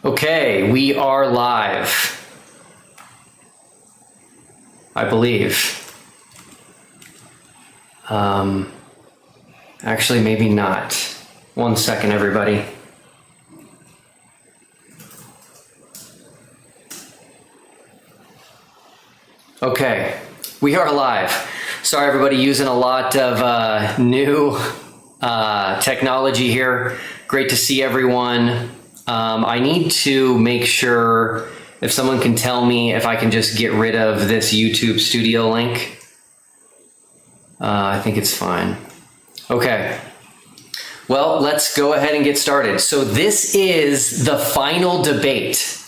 Okay, we are live. I believe. Actually, maybe not. 1 second, everybody. Okay, we are live. Sorry, everybody, using a lot of new technology here. Great to see everyone. I need to make sure if someone can tell me if I can just get rid of this YouTube studio link. I think it's fine. Okay. Well, let's go ahead and get started. So this is the final debate.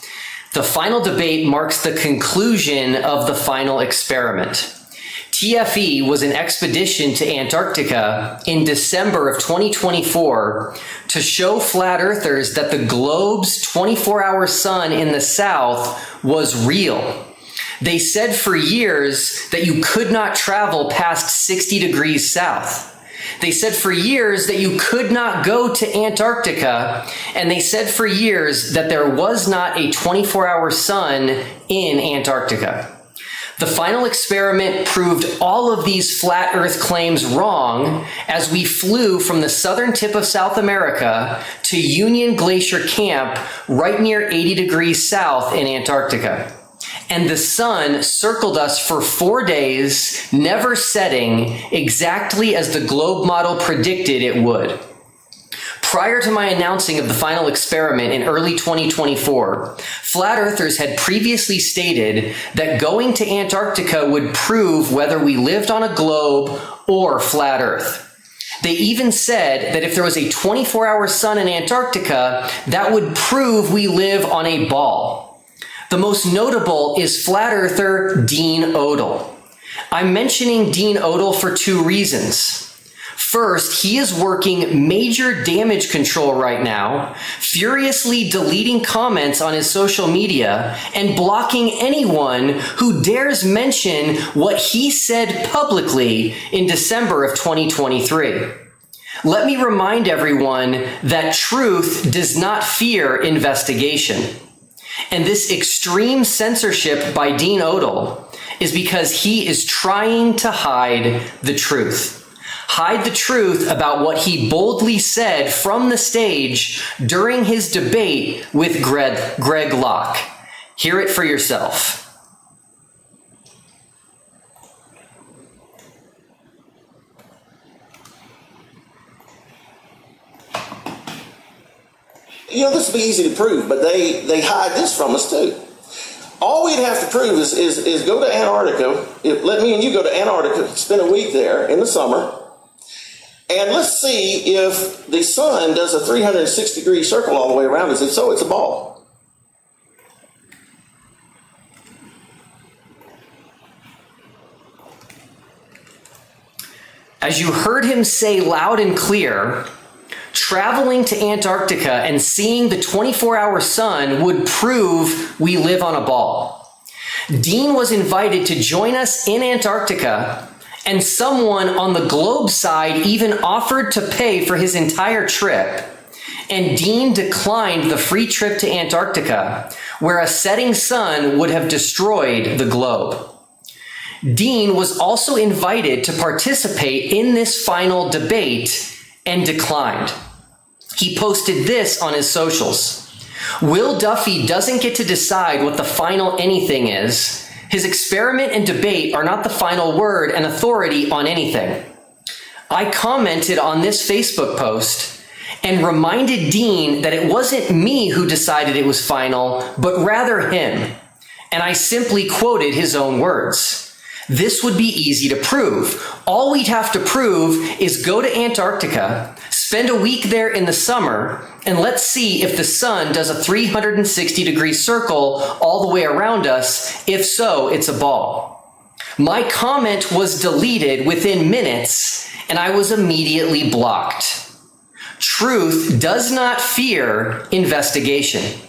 The final debate marks the conclusion of the final experiment. TFE was an expedition to Antarctica in December of 2024 to show flat earthers that the globe's 24-hour sun in the south was real. They said for years that you could not travel past 60 degrees south. They said for years that you could not go to Antarctica, and they said for years that there was not a 24-hour sun in Antarctica. The final experiment proved all of these flat Earth claims wrong as we flew from the southern tip of South America to Union Glacier Camp right near 80 degrees south in Antarctica. And the sun circled us for 4 days, never setting, exactly as the globe model predicted it would. Prior to my announcing of the final experiment in early 2024, flat earthers had previously stated that going to Antarctica would prove whether we lived on a globe or flat Earth. They even said that if there was a 24-hour sun in Antarctica, that would prove we live on a ball. The most notable is flat earther Dean Odle. I'm mentioning Dean Odle for two reasons. First, he is working major damage control right now, furiously deleting comments on his social media and blocking anyone who dares mention what he said publicly in December of 2023. Let me remind everyone that truth does not fear investigation. And this extreme censorship by Dean Odle is because he is trying to hide the truth. Hide the truth about what he boldly said from the stage during his debate with Greg Locke. Hear it for yourself. You know, this would be easy to prove, but they hide this from us too. All we'd have to prove is go to Antarctica. Let me and you go to Antarctica, spend a week there in the summer, and let's see if the sun does a 360-degree circle all the way around us. If so, it's a ball. As you heard him say loud and clear, traveling to Antarctica and seeing the 24-hour sun would prove we live on a ball. Dean was invited to join us in Antarctica, and someone on the globe side even offered to pay for his entire trip. And Dean declined the free trip to Antarctica, where a setting sun would have destroyed the globe. Dean was also invited to participate in this final debate and declined. He posted this on his socials. Will Duffy doesn't get to decide what the final anything is. His experiment and debate are not the final word and authority on anything. I commented on this Facebook post and reminded Dean that it wasn't me who decided it was final, but rather him. And I simply quoted his own words. This would be easy to prove. All we'd have to prove is go to Antarctica, spend a week there in the summer, and let's see if the sun does a 360-degree circle all the way around us. If so, it's a ball. My comment was deleted within minutes, and I was immediately blocked. Truth does not fear investigation.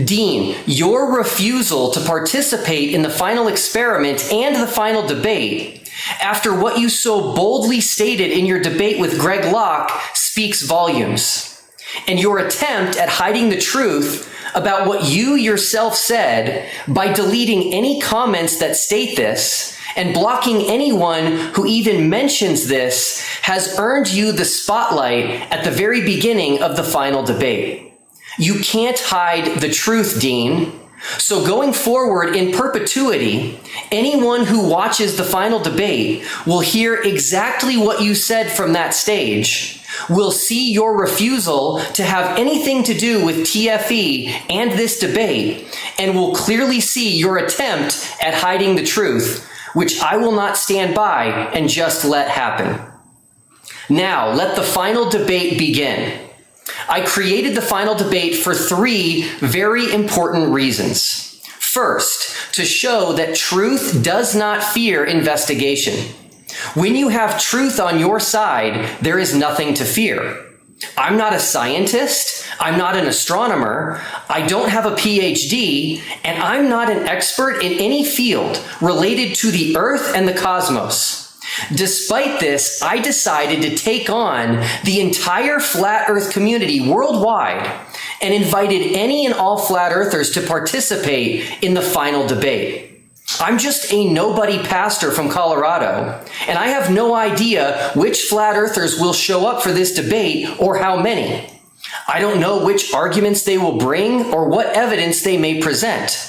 Dean, your refusal to participate in the final experiment and the final debate, after what you so boldly stated in your debate with Greg Locke, speaks volumes. And your attempt at hiding the truth about what you yourself said by deleting any comments that state this and blocking anyone who even mentions this has earned you the spotlight at the very beginning of the final debate. You can't hide the truth, Dean. So going forward in perpetuity, anyone who watches the final debate will hear exactly what you said from that stage, will see your refusal to have anything to do with TFE and this debate, and will clearly see your attempt at hiding the truth, which I will not stand by and just let happen. Now, let the final debate begin. I created the final debate for 3 very important reasons. First, to show that truth does not fear investigation. When you have truth on your side, there is nothing to fear. I'm not a scientist, I'm not an astronomer, I don't have a PhD, and I'm not an expert in any field related to the Earth and the cosmos. Despite this, I decided to take on the entire flat Earth community worldwide and invited any and all flat earthers to participate in the final debate. I'm just a nobody pastor from Colorado, and I have no idea which flat earthers will show up for this debate or how many. I don't know which arguments they will bring or what evidence they may present.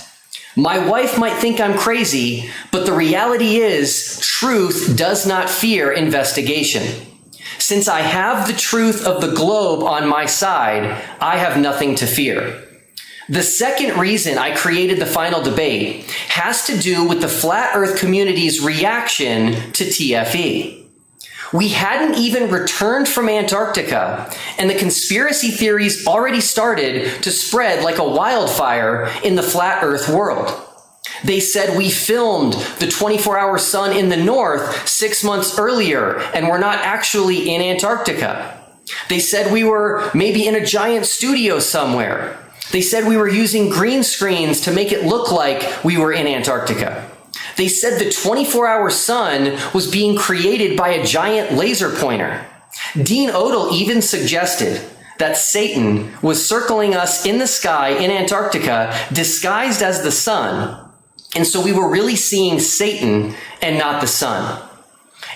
My wife might think I'm crazy, but the reality is truth does not fear investigation. Since I have the truth of the globe on my side, I have nothing to fear. The second reason I created the final debate has to do with the flat earth community's reaction to TFE. We hadn't even returned from Antarctica, and the conspiracy theories already started to spread like a wildfire in the flat earth world. They said we filmed the 24-hour sun in the north 6 months earlier and we're not actually in Antarctica. They said we were maybe in a giant studio somewhere. They said we were using green screens to make it look like we were in Antarctica. They said the 24-hour sun was being created by a giant laser pointer. Dean Odell even suggested that Satan was circling us in the sky in Antarctica disguised as the sun. And so we were really seeing Satan and not the sun.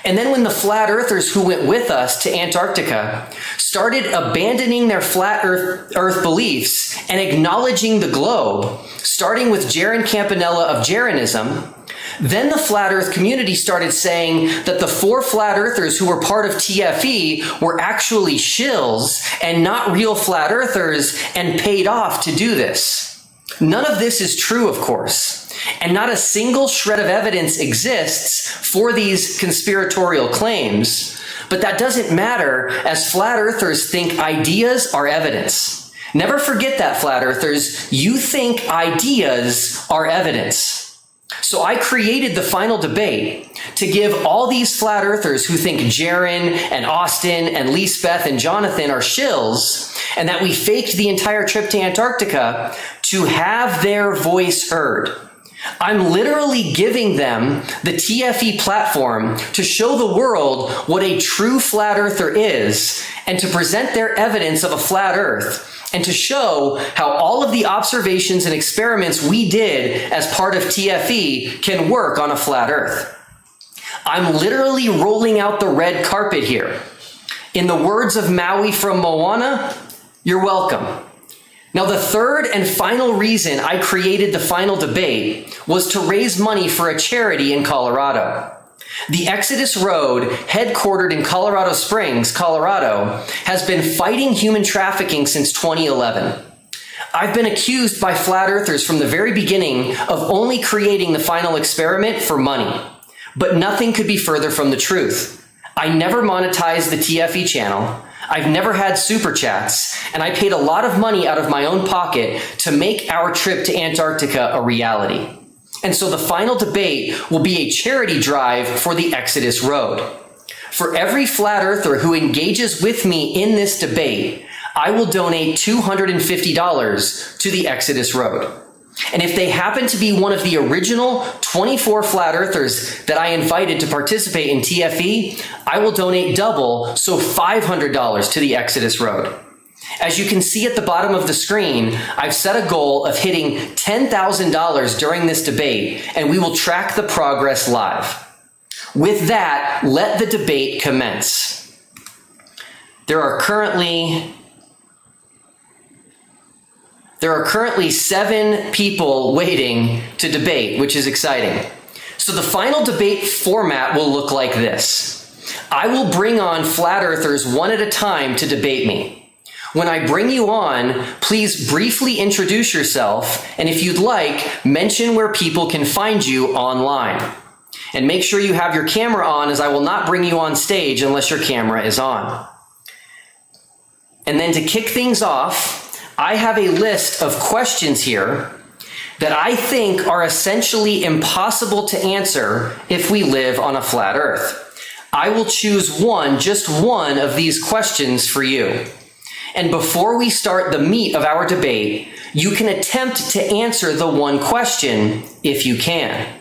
And then when the flat earthers who went with us to Antarctica started abandoning their flat earth beliefs and acknowledging the globe, starting with Jaron Campanella of Jaronism, then the flat earth community started saying that the 4 flat earthers who were part of TFE were actually shills and not real flat earthers and paid off to do this. None of this is true, of course. And not a single shred of evidence exists for these conspiratorial claims, but that doesn't matter as flat earthers think ideas are evidence. Never forget that, flat earthers. You think ideas are evidence. So I created the final debate to give all these flat earthers who think Jaron and Austin and Lisbeth and Jonathan are shills and that we faked the entire trip to Antarctica to have their voice heard. I'm literally giving them the TFE platform to show the world what a true flat earther is and to present their evidence of a flat earth and to show how all of the observations and experiments we did as part of TFE can work on a flat earth. I'm literally rolling out the red carpet here. In the words of Maui from Moana, you're welcome. Now, the third and final reason I created the final debate was to raise money for a charity in Colorado. The Exodus Road, headquartered in Colorado Springs, Colorado, has been fighting human trafficking since 2011. I've been accused by flat earthers from the very beginning of only creating the final experiment for money, but nothing could be further from the truth. I never monetized the TFE channel. I've never had super chats, and I paid a lot of money out of my own pocket to make our trip to Antarctica a reality. And so the final debate will be a charity drive for the Exodus Road. For every flat earther who engages with me in this debate, I will donate $250 to the Exodus Road. And if they happen to be one of the original 24 flat earthers that I invited to participate in TFE, I will donate double, so $500 to the Exodus Road. As you can see at the bottom of the screen, I've set a goal of hitting $10,000 during this debate, and we will track the progress live. With that, let the debate commence. There are currently 7 people waiting to debate, which is exciting. So the final debate format will look like this. I will bring on flat earthers one at a time to debate me. When I bring you on, please briefly introduce yourself, and if you'd like, mention where people can find you online. And make sure you have your camera on, as I will not bring you on stage unless your camera is on. And then to kick things off, I have a list of questions here that I think are essentially impossible to answer if we live on a flat earth. I will choose just one of these questions for you. And before we start the meat of our debate, you can attempt to answer the one question if you can.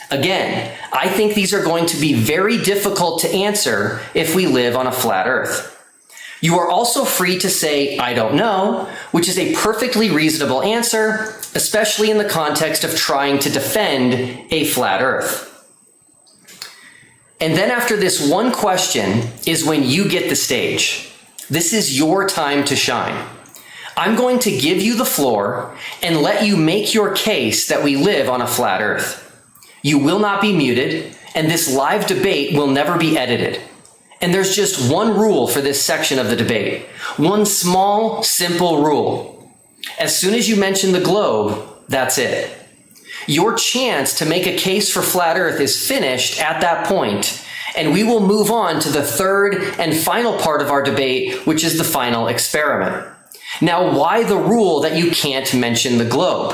Again, I think these are going to be very difficult to answer if we live on a flat earth. You are also free to say, I don't know, which is a perfectly reasonable answer, especially in the context of trying to defend a flat earth. And then after this one question is when you get the stage. This is your time to shine. I'm going to give you the floor and let you make your case that we live on a flat earth. You will not be muted, and this live debate will never be edited. And there's just one rule for this section of the debate. One small, simple rule. As soon as you mention the globe, that's it. Your chance to make a case for flat earth is finished at that point, and we will move on to the third and final part of our debate, which is the final experiment. Now, why the rule that you can't mention the globe?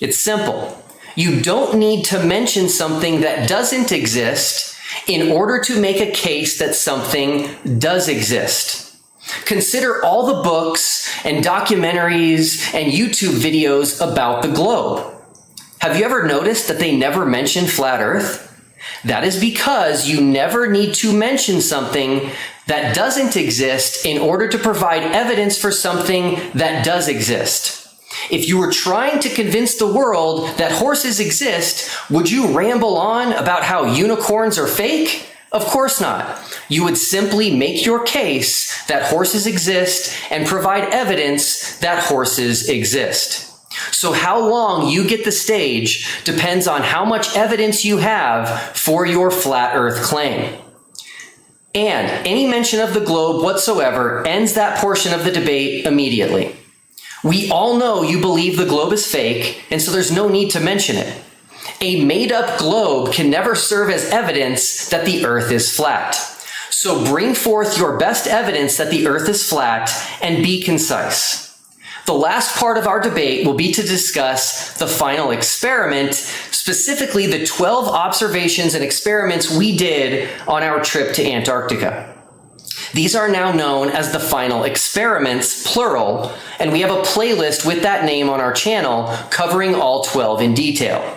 It's simple. You don't need to mention something that doesn't exist in order to make a case that something does exist. Consider all the books and documentaries and YouTube videos about the globe. Have you ever noticed that they never mention flat earth? That is because you never need to mention something that doesn't exist in order to provide evidence for something that does exist. If you were trying to convince the world that horses exist, would you ramble on about how unicorns are fake? Of course not. You would simply make your case that horses exist and provide evidence that horses exist. So how long you get the stage depends on how much evidence you have for your flat earth claim. And any mention of the globe whatsoever ends that portion of the debate immediately. We all know you believe the globe is fake, and so there's no need to mention it. A made-up globe can never serve as evidence that the earth is flat. So bring forth your best evidence that the earth is flat and be concise. The last part of our debate will be to discuss the final experiment, specifically the 12 observations and experiments we did on our trip to Antarctica. These are now known as the final experiments, plural, and we have a playlist with that name on our channel covering all 12 in detail.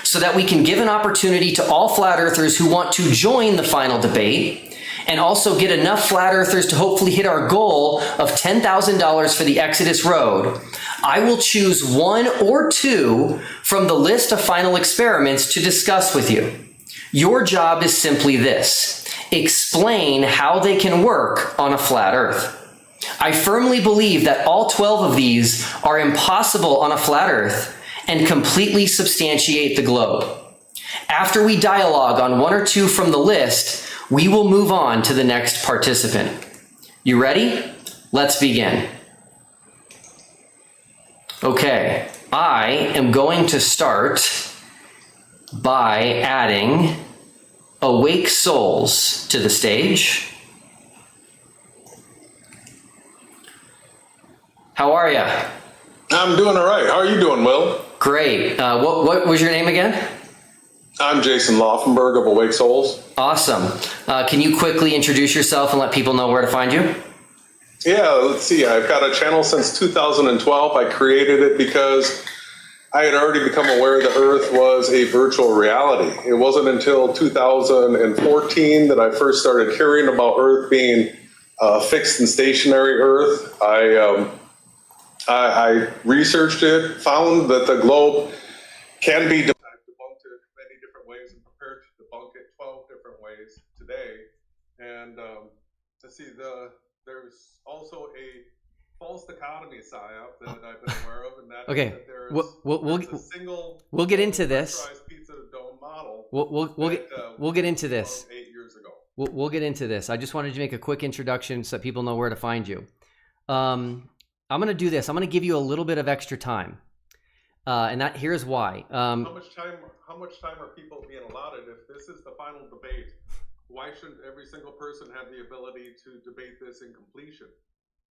So that we can give an opportunity to all flat earthers who want to join the final debate, and also get enough flat earthers to hopefully hit our goal of $10,000 for the Exodus Road, I will choose one or two from the list of final experiments to discuss with you. Your job is simply this: explain how they can work on a flat earth. I firmly believe that all 12 of these are impossible on a flat earth and completely substantiate the globe. After we dialogue on one or two from the list, we will move on to the next participant. You ready? Let's begin. Okay, I am going to start by adding Awake Souls to the stage. How are you? I'm doing all right. How are you doing, Will? Great. What was your name again? I'm Jason Laufenberg of Awake Souls. Awesome. Can you quickly introduce yourself and let people know where to find you? Yeah, let's see. I've got a channel since 2012. I created it because I had already become aware the Earth was a virtual reality. It wasn't until 2014 that I first started hearing about Earth being fixed and stationary Earth. I researched it, found that the globe can be debunked in many different ways, and prepared to debunk it 12 different ways today. And let's see, there's also a false dichotomy psyop that I've been aware of, and that Okay. is that there's, We'll a single we'll get into this. pressurized pizza dome model. We'll get into this. 8 years ago. We'll get into this. I just wanted to make a quick introduction so that people know where to find you. I'm going to do this. I'm going to give you a little bit of extra time, and here's why. How much time are people being allotted? If this is the final debate, why shouldn't every single person have the ability to debate this in completion?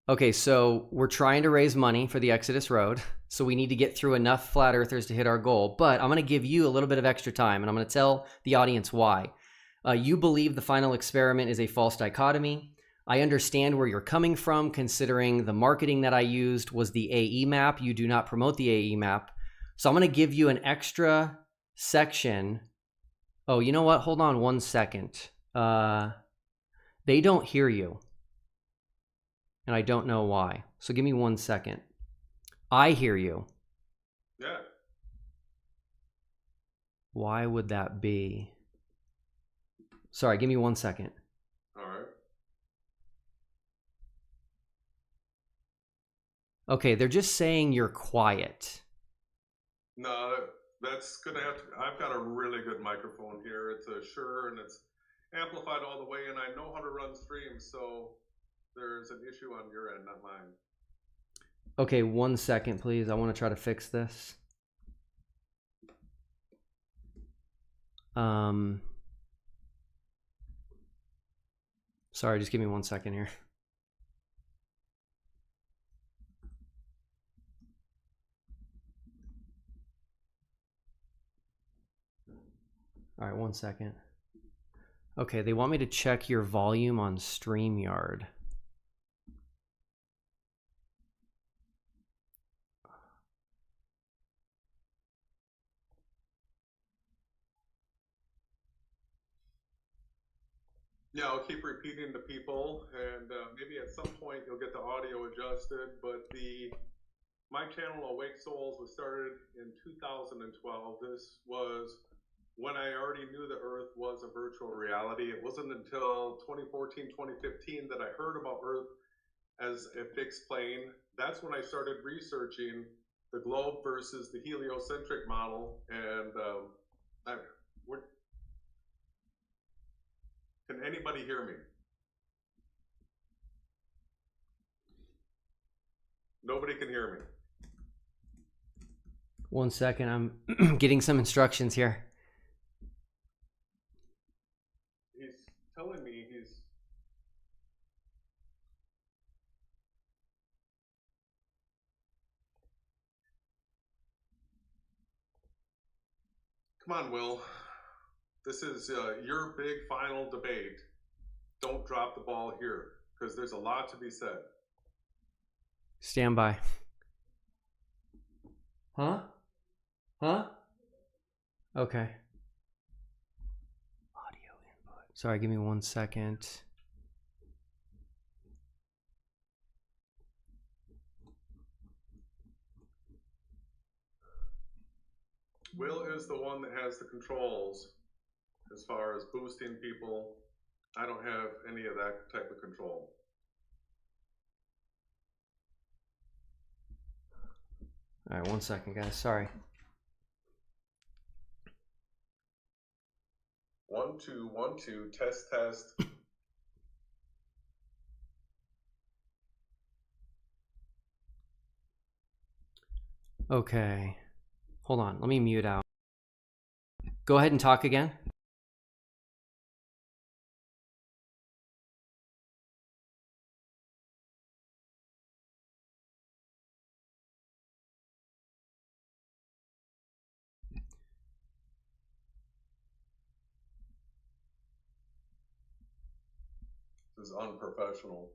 Okay, so we're trying to raise money for the Exodus Road, so we need to get through enough flat earthers to hit our goal. But I'm going to give you a little bit of extra time, and I'm going to tell the audience why. You believe the final experiment is a false dichotomy. I understand where you're coming from, considering the marketing that I used was the AE map. You do not promote the AE map. So I'm going to give you an extra section. Oh, you know what? Hold on 1 second. They don't hear you. And I don't know why. So give me 1 second. I hear you. Yeah. Why would that be? Sorry, give me 1 second. All right. Okay, they're just saying you're quiet. No, that's gonna have to. I've got a really good microphone here. It's a Shure, and it's amplified all the way, and I know how to run streams, so there's an issue on your end, not mine. Okay, 1 second, please. I want to try to fix this. Sorry, just give me 1 second here. All right, 1 second. Okay, they want me to check your volume on StreamYard. Yeah, I'll keep repeating to people, and maybe at some point you'll get the audio adjusted. But my channel Awake Souls was started in 2012. This was when I already knew the Earth was a virtual reality. It wasn't until 2014, 2015 that I heard about Earth as a fixed plane. That's when I started researching the globe versus the heliocentric model. And can anybody hear me? Nobody can hear me. 1 second, I'm getting some instructions here. He's telling me he's... Come on, Will. This is your big final debate. Don't drop the ball here, because there's a lot to be said. Stand by. Huh? Huh? Okay. Audio input. Sorry, give me 1 second. Will is the one that has the controls as far as boosting people. I don't have any of that type of control. All right, 1 second, guys. Sorry. 1 2 1 2 test test. Okay. Hold on. Let me mute out. Go ahead and talk again. This is unprofessional.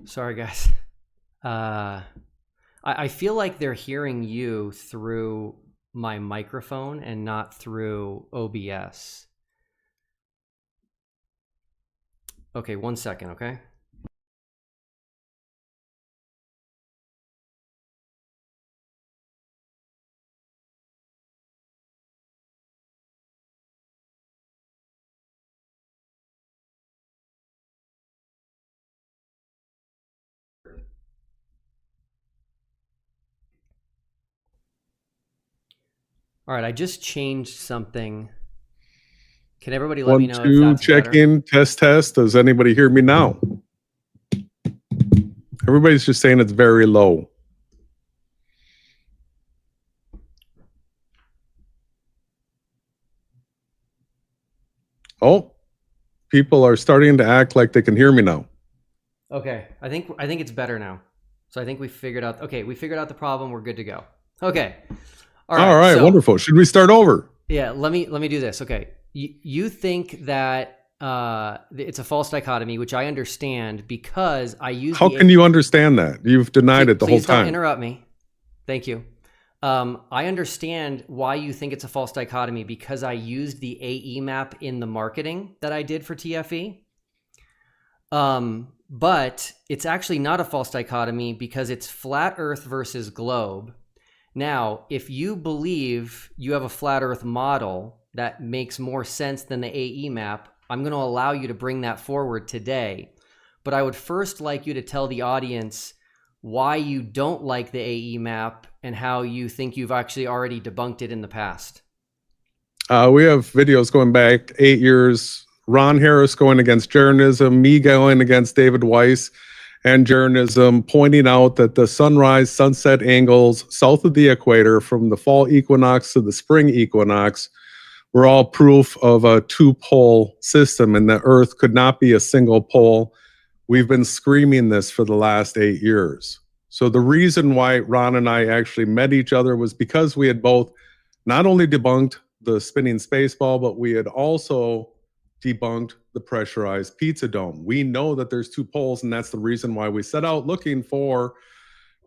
Sorry, guys. I feel like they're hearing you through my microphone and not through OBS. Okay, 1 second, okay? All right, I just changed something. Can everybody let me 1, know if 2, that's check better? in, test, test. Does anybody hear me now? Everybody's just saying it's very low. Oh, people are starting to act like they can hear me now. Okay, I think it's better now. So I think we figured out. Okay, we figured out the problem. We're good to go. Okay. All right. So, Wonderful. Should we start over? yeah, let me do this. Okay, you think that it's a false dichotomy, which I understand because I use. How can you understand that? You've denied it the whole Please don't time. interrupt me. Thank you. I understand why you think it's a false dichotomy because I used the AE map in the marketing that I did for TFE. But it's actually not a false dichotomy because it's flat Earth versus globe. Now, if you believe you have a flat Earth model that makes more sense than the AE map, I'm going to allow you to bring that forward today. But I would first like you to tell the audience why you don't like the AE map and how you think you've actually already debunked it in the past. We have videos going back 8 years. Ron Harris going against Jeranism, me going against David Weiss and Jeranism, pointing out that the sunrise sunset angles south of the equator from the fall equinox to the spring equinox were all proof of a two-pole system and the Earth could not be a single pole. We've been screaming this for the last 8 years. So the reason why Ron and I actually met each other was because we had both not only debunked the spinning space ball, but we had also debunked the pressurized pizza dome. We know that there's two poles, and that's the reason why we set out looking for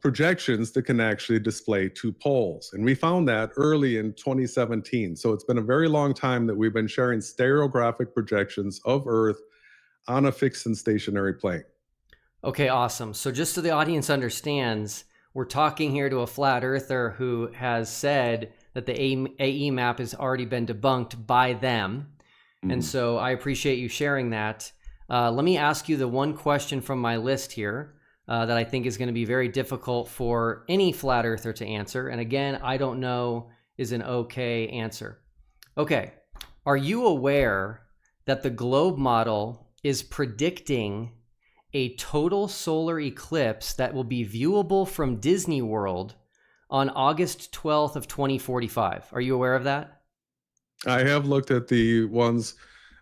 projections that can actually display two poles. And we found that early in 2017. So it's been a very long time that we've been sharing stereographic projections of Earth on a fixed and stationary plane. Okay, awesome. So just so the audience understands, we're talking here to a flat earther who has said that the AE map has already been debunked by them. And so I appreciate you sharing that. Let me ask you the one question from my list here that I think is going to be very difficult for any flat earther to answer. And again, I don't know is an okay answer. Okay, are you aware that the globe model is predicting a total solar eclipse that will be viewable from Disney World on August 12th of 2045? Are you aware of that? I have looked at the ones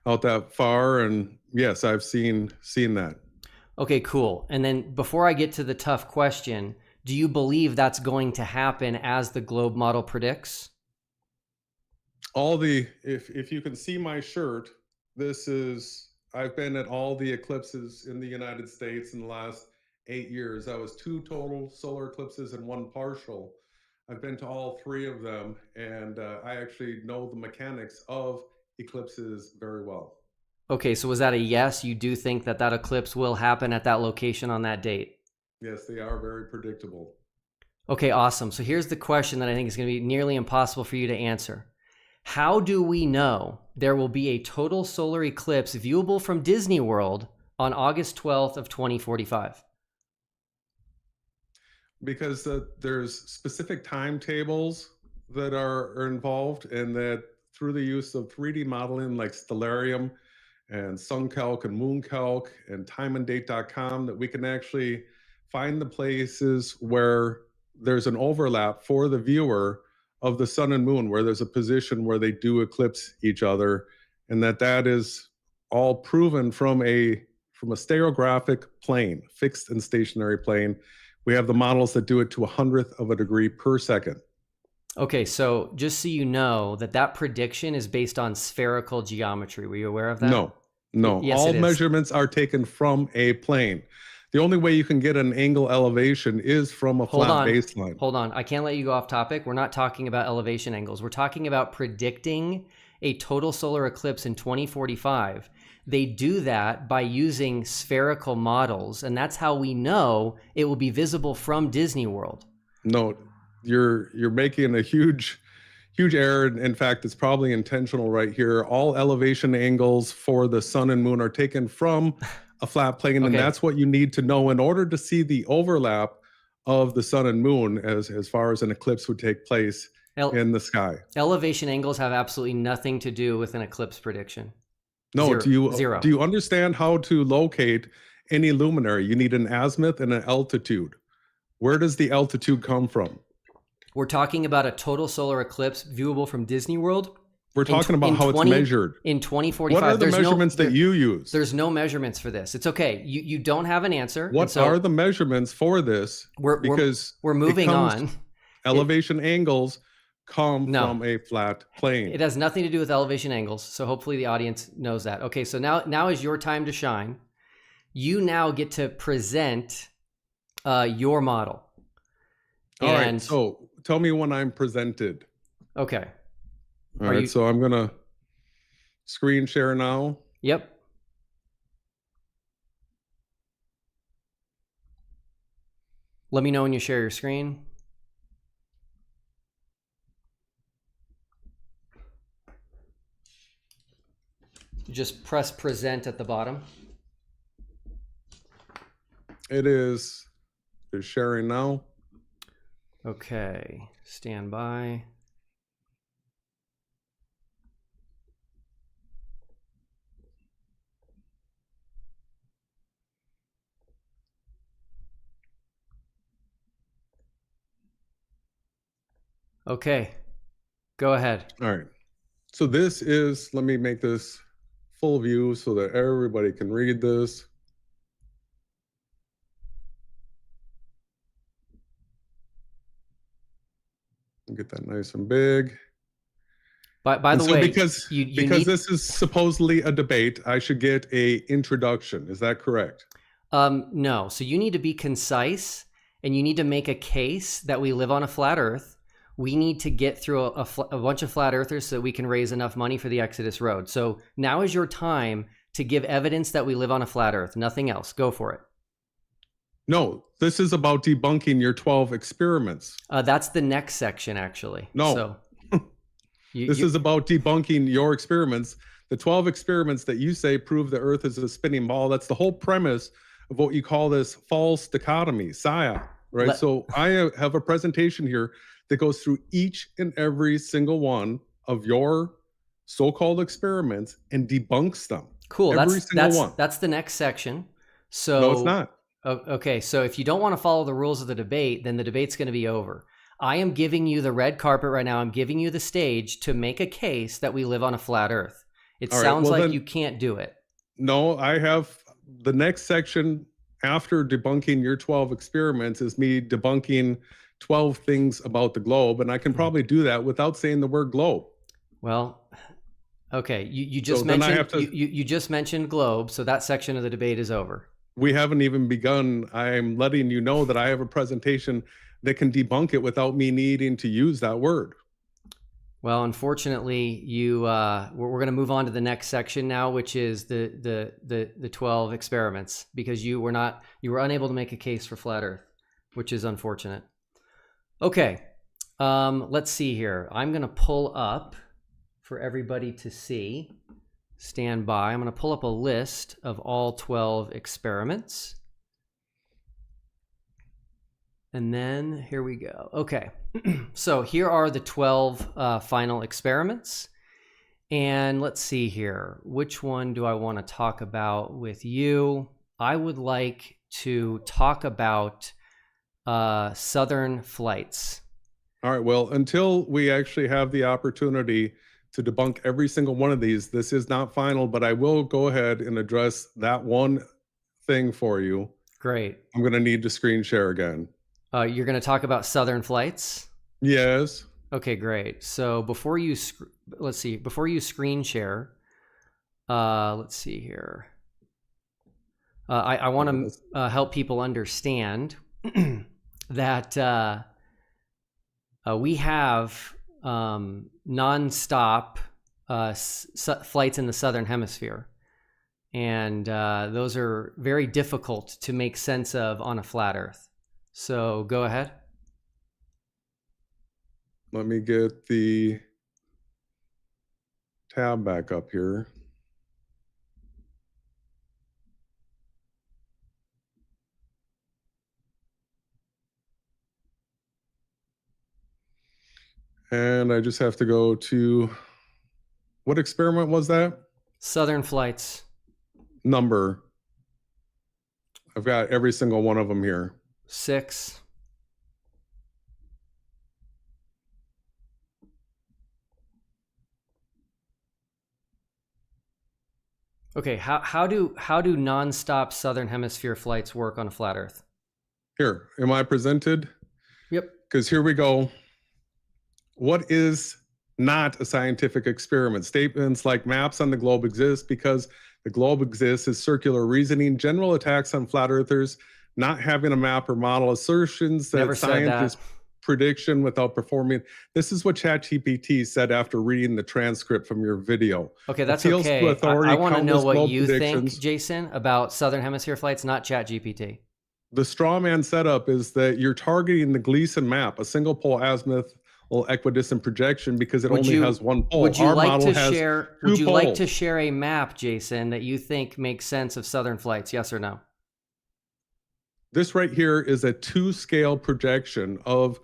out that far, and yes, I've seen that. Okay, cool. And then before I get to the tough question, do you believe that's going to happen as the globe model predicts? If you can see my shirt, I've been at all the eclipses in the United States in the last 8 years. I was 2 total solar eclipses and 1 partial. I've been to all 3 of them, and I actually know the mechanics of eclipses very well. Okay, so was that a yes? You do think that that eclipse will happen at that location on that date? Yes, they are very predictable. Okay, awesome. So here's the question that I think is going to be nearly impossible for you to answer. How do we know there will be a total solar eclipse viewable from Disney World on August 12th of 2045? Because there's specific timetables that are involved, and that through the use of 3D modeling like Stellarium and SunCalc and MoonCalc and timeanddate.com, that we can actually find the places where there's an overlap for the viewer of the sun and moon, where there's a position where they do eclipse each other, and that is all proven from a stereographic plane, fixed and stationary plane. We have the models that do it to a 100th of a degree per second. Okay, so just so you know that prediction is based on spherical geometry. Were you aware of that? No. Yes, all it is. measurements are taken from a plane. The only way you can get an angle elevation is from a flat baseline. Hold on. I can't let you go off topic. We're not talking about elevation angles. We're talking about predicting a total solar eclipse in 2045 They do that by using spherical models, and that's how we know it will be visible from Disney World. No, you're making a huge error. In fact, it's probably intentional right here. All elevation angles for the sun and moon are taken from a flat plane, and Okay. that's what you need to know in order to see the overlap of the sun and moon as far as an eclipse would take place in the sky. Elevation angles have absolutely nothing to do with an eclipse prediction. No, Zero. Do you understand how to locate any luminary? You need an azimuth and an altitude. Where does the altitude come from? We're talking about a total solar eclipse viewable from Disney World. We're talking about how it's measured. In 2045. What are the measurements that you use? There's no measurements for this. It's okay. You don't have an answer. What are the measurements for this? Because we're moving on. Elevation angles come from a flat plane. It has nothing to do with elevation angles. So hopefully the audience knows that. Okay, so now is your time to shine. You now get to present your model. All right, so tell me when I'm presented. Okay. All right, so I'm going to screen share now. Yep. Let me know when you share your screen. Just press present at the bottom. It is sharing now. Okay, stand by. Okay, go ahead. All right. So this is, let me make this full view so that everybody can read this. Get that nice and big. By the way, because this is supposedly a debate, I should get a introduction. Is that correct? No. So you need to be concise, and you need to make a case that we live on a flat Earth. We need to get through a bunch of flat earthers so that we can raise enough money for the Exodus Road. So now is your time to give evidence that we live on a flat Earth. Nothing else. Go for it. No, this is about debunking your 12 experiments. That's the next section, actually. No. So this is about debunking your experiments. The 12 experiments that you say prove the Earth is a spinning ball. That's the whole premise of what you call this false dichotomy, PSYOP, right? So I have a presentation here that goes through each and every single one of your so-called experiments and debunks them. Cool. That's the next section. So no, it's not. Okay. So if you don't want to follow the rules of the debate, then the debate's going to be over. I am giving you the red carpet right now. I'm giving you the stage to make a case that we live on a flat Earth. It sounds like you can't do it. No, I have the next section after debunking your 12 experiments is me debunking 12 things about the globe, and I can probably do that without saying the word globe. Well, okay, you just mentioned you just mentioned globe, so that section of the debate is over. We haven't even begun. I'm letting you know that I have a presentation that can debunk it without me needing to use that word. Well, unfortunately, we're going to move on to the next section now, which is the 12 experiments, because you were unable to make a case for flat Earth, which is unfortunate. Okay, let's see here. I'm going to pull up for everybody to see. Stand by. I'm going to pull up a list of all 12 experiments. And then here we go. Okay, so here are the 12 final experiments. And let's see here. Which one do I want to talk about with you? I would like to talk about southern flights. All right, well, until we actually have the opportunity to debunk every single one of these, this is not final, but I will go ahead and address that one thing for you. Great. I'm going to need to screen share again. You're going to talk about southern flights? Yes. Okay, great. So before you screen share, let's see here. I want to help people understand that we have nonstop flights in the southern hemisphere. and those are very difficult to make sense of on a flat Earth. So go ahead. Let me get the tab back up here. And I just have to go to, what experiment was that? Southern flights. Number. I've got every single one of them here. 6. Okay, how do nonstop Southern Hemisphere flights work on a flat Earth? Here, am I presented? Yep. Because here we go. What is not a scientific experiment? Statements like maps on the globe exist because the globe exists is circular reasoning. General attacks on flat earthers not having a map or model. Assertions that Never said science that. is prediction without performing. This is what ChatGPT said after reading the transcript from your video. Okay, that's Appeals to okay. authority, I want to know countless what globe you think, predictions. Jason, about Southern Hemisphere flights, not ChatGPT. The straw man setup is that you're targeting the Gleason map, a single pole azimuth equidistant projection, because it only has one pole. Would you Our like model to has share? two Would you like to poles. share a map, Jason, that you think makes sense of Southern flights? Yes or no? This right here is a 2-scale projection of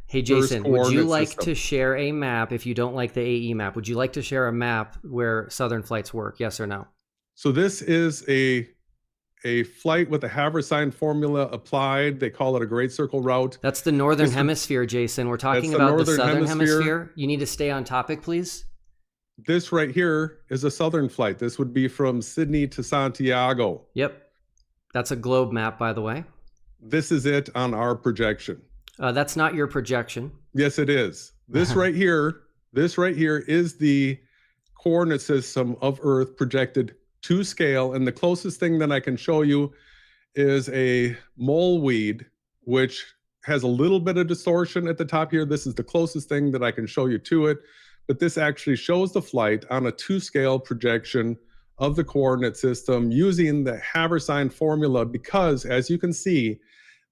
Hey, Jason, would you coordinate like system. to share a map if you don't like the AE map? Would you like to share a map where Southern flights work? Yes or no? So this is a flight with a Haversine formula applied. They call it a great circle route. That's the Northern Hemisphere, Jason. We're talking the about the Northern Southern Hemisphere. Hemisphere. You need to stay on topic, please. This right here is a southern flight. This would be from Sydney to Santiago. Yep. That's a globe map, by the way. This is it on our projection. That's not your projection. Yes, it is. This right here is the coordinate system of Earth projected to scale. And the closest thing that I can show you is a moleweed, which has a little bit of distortion at the top here. This is the closest thing that I can show you to it. But this actually shows the flight on a 2-scale projection of the coordinate system using the Haversine formula, because as you can see,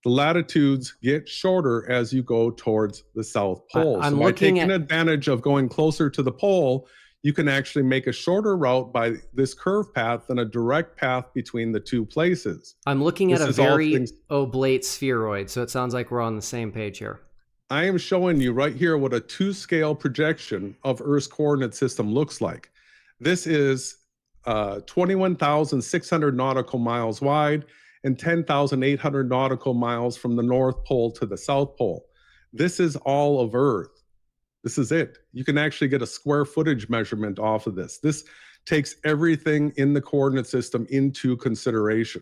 the latitudes get shorter as you go towards the South Pole. I'm so by looking taking at- advantage of going closer to the pole, you can actually make a shorter route by this curve path than a direct path between the two places. I'm looking at This a is all very things- oblate spheroid, so it sounds like we're on the same page here. I am showing you right here what a 2-scale projection of Earth's coordinate system looks like. This is 21,600 nautical miles wide and 10,800 nautical miles from the North Pole to the South Pole. This is all of Earth. This is it. You can actually get a square footage measurement off of this. This takes everything in the coordinate system into consideration.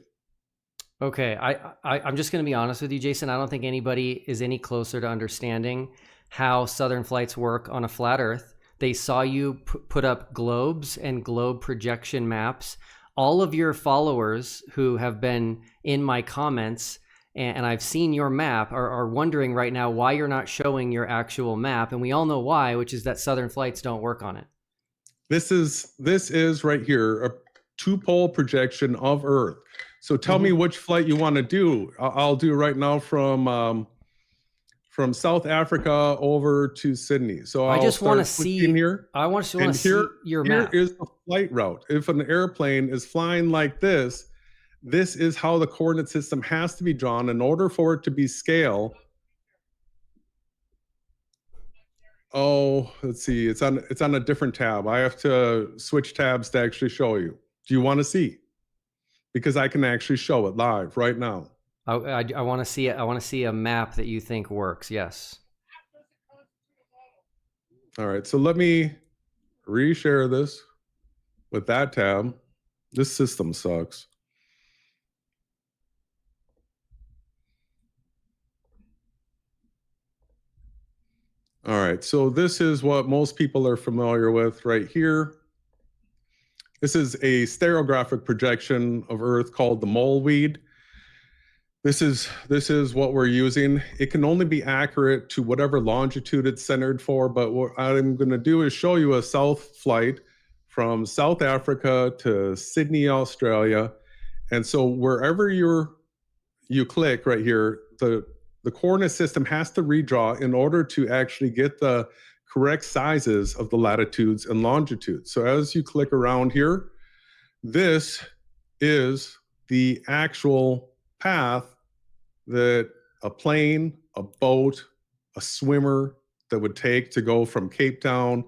Okay, I'm just going to be honest with you, Jason. I don't think anybody is any closer to understanding how Southern flights work on a flat Earth. They saw you put up globes and globe projection maps. All of your followers who have been in my comments, and I've seen your map, are wondering right now why you're not showing your actual map. And we all know why, which is that Southern flights don't work on it. This is right here, a 2-pole projection of Earth. So tell me which flight you want to do. I'll do right now from South Africa over to Sydney. So I I'll just want to start see switching here. I want And to see your here map. is the flight route. If an airplane is flying like this is how the coordinate system has to be drawn in order for it to be scale. Oh, let's see. It's on a different tab. I have to switch tabs to actually show you. Do you want to see? Because I can actually show it live right now. I want to see it. I want to see a map that you think works. Yes. All right. So let me reshare this with that tab. This system sucks. All right. So this is what most people are familiar with right here. This is a stereographic projection of Earth called the moleweed. This is what we're using. It can only be accurate to whatever longitude it's centered for, but what I'm going to do is show you a south flight from South Africa to Sydney, Australia. And so wherever you click right here, the coordinate system has to redraw in order to actually get the correct sizes of the latitudes and longitudes. So as you click around here, this is the actual path that a plane, a boat, a swimmer that would take to go from Cape Town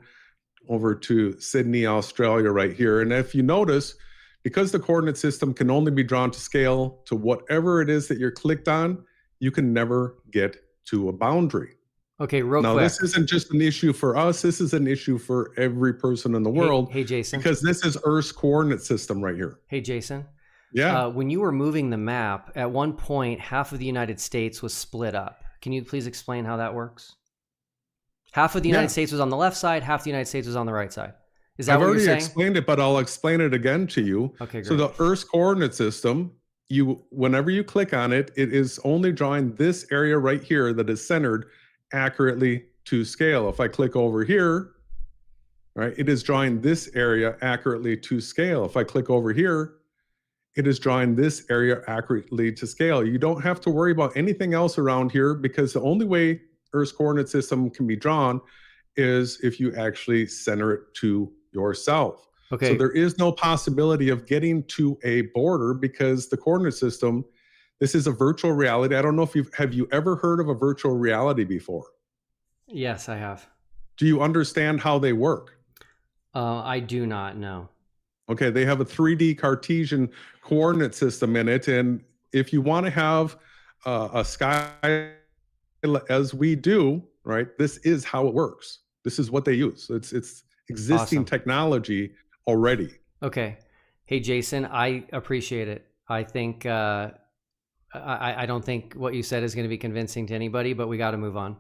over to Sydney, Australia right here. And if you notice, because the coordinate system can only be drawn to scale to whatever it is that you're clicked on, you can never get to a boundary. Okay, real now, quick. This isn't just an issue for us. This is an issue for every person in the world. Hey, Jason. Because this is Earth's coordinate system right here. Hey, Jason. Yeah. When you were moving the map, at one point, half of the United States was split up. Can you please explain how that works? Half of the United States was on the left side, half the United States was on the right side. Is that I've what you're already saying? explained it, but I'll explain it again to you. Okay, great. So the Earth's coordinate system, whenever you click on it, it is only drawing this area right here that is centered accurately to scale. If I click over here, right, it is drawing this area accurately to scale. If I click over here, it is drawing this area accurately to scale. You don't have to worry about anything else around here because the only way Earth's coordinate system can be drawn is if you actually center it to yourself. Okay. So there is no possibility of getting to a border because the coordinate system, this is a virtual reality. I don't know if have you ever heard of a virtual reality before? Yes, I have. Do you understand how they work? I do not know. Okay, they have a 3D Cartesian coordinate system in it. And if you want to have a sky as we do, right, this is how it works. This is what they use. It's existing Awesome. technology already. Okay. Hey, Jason, I appreciate it. I think, I don't think what you said is going to be convincing to anybody, but we got to move on.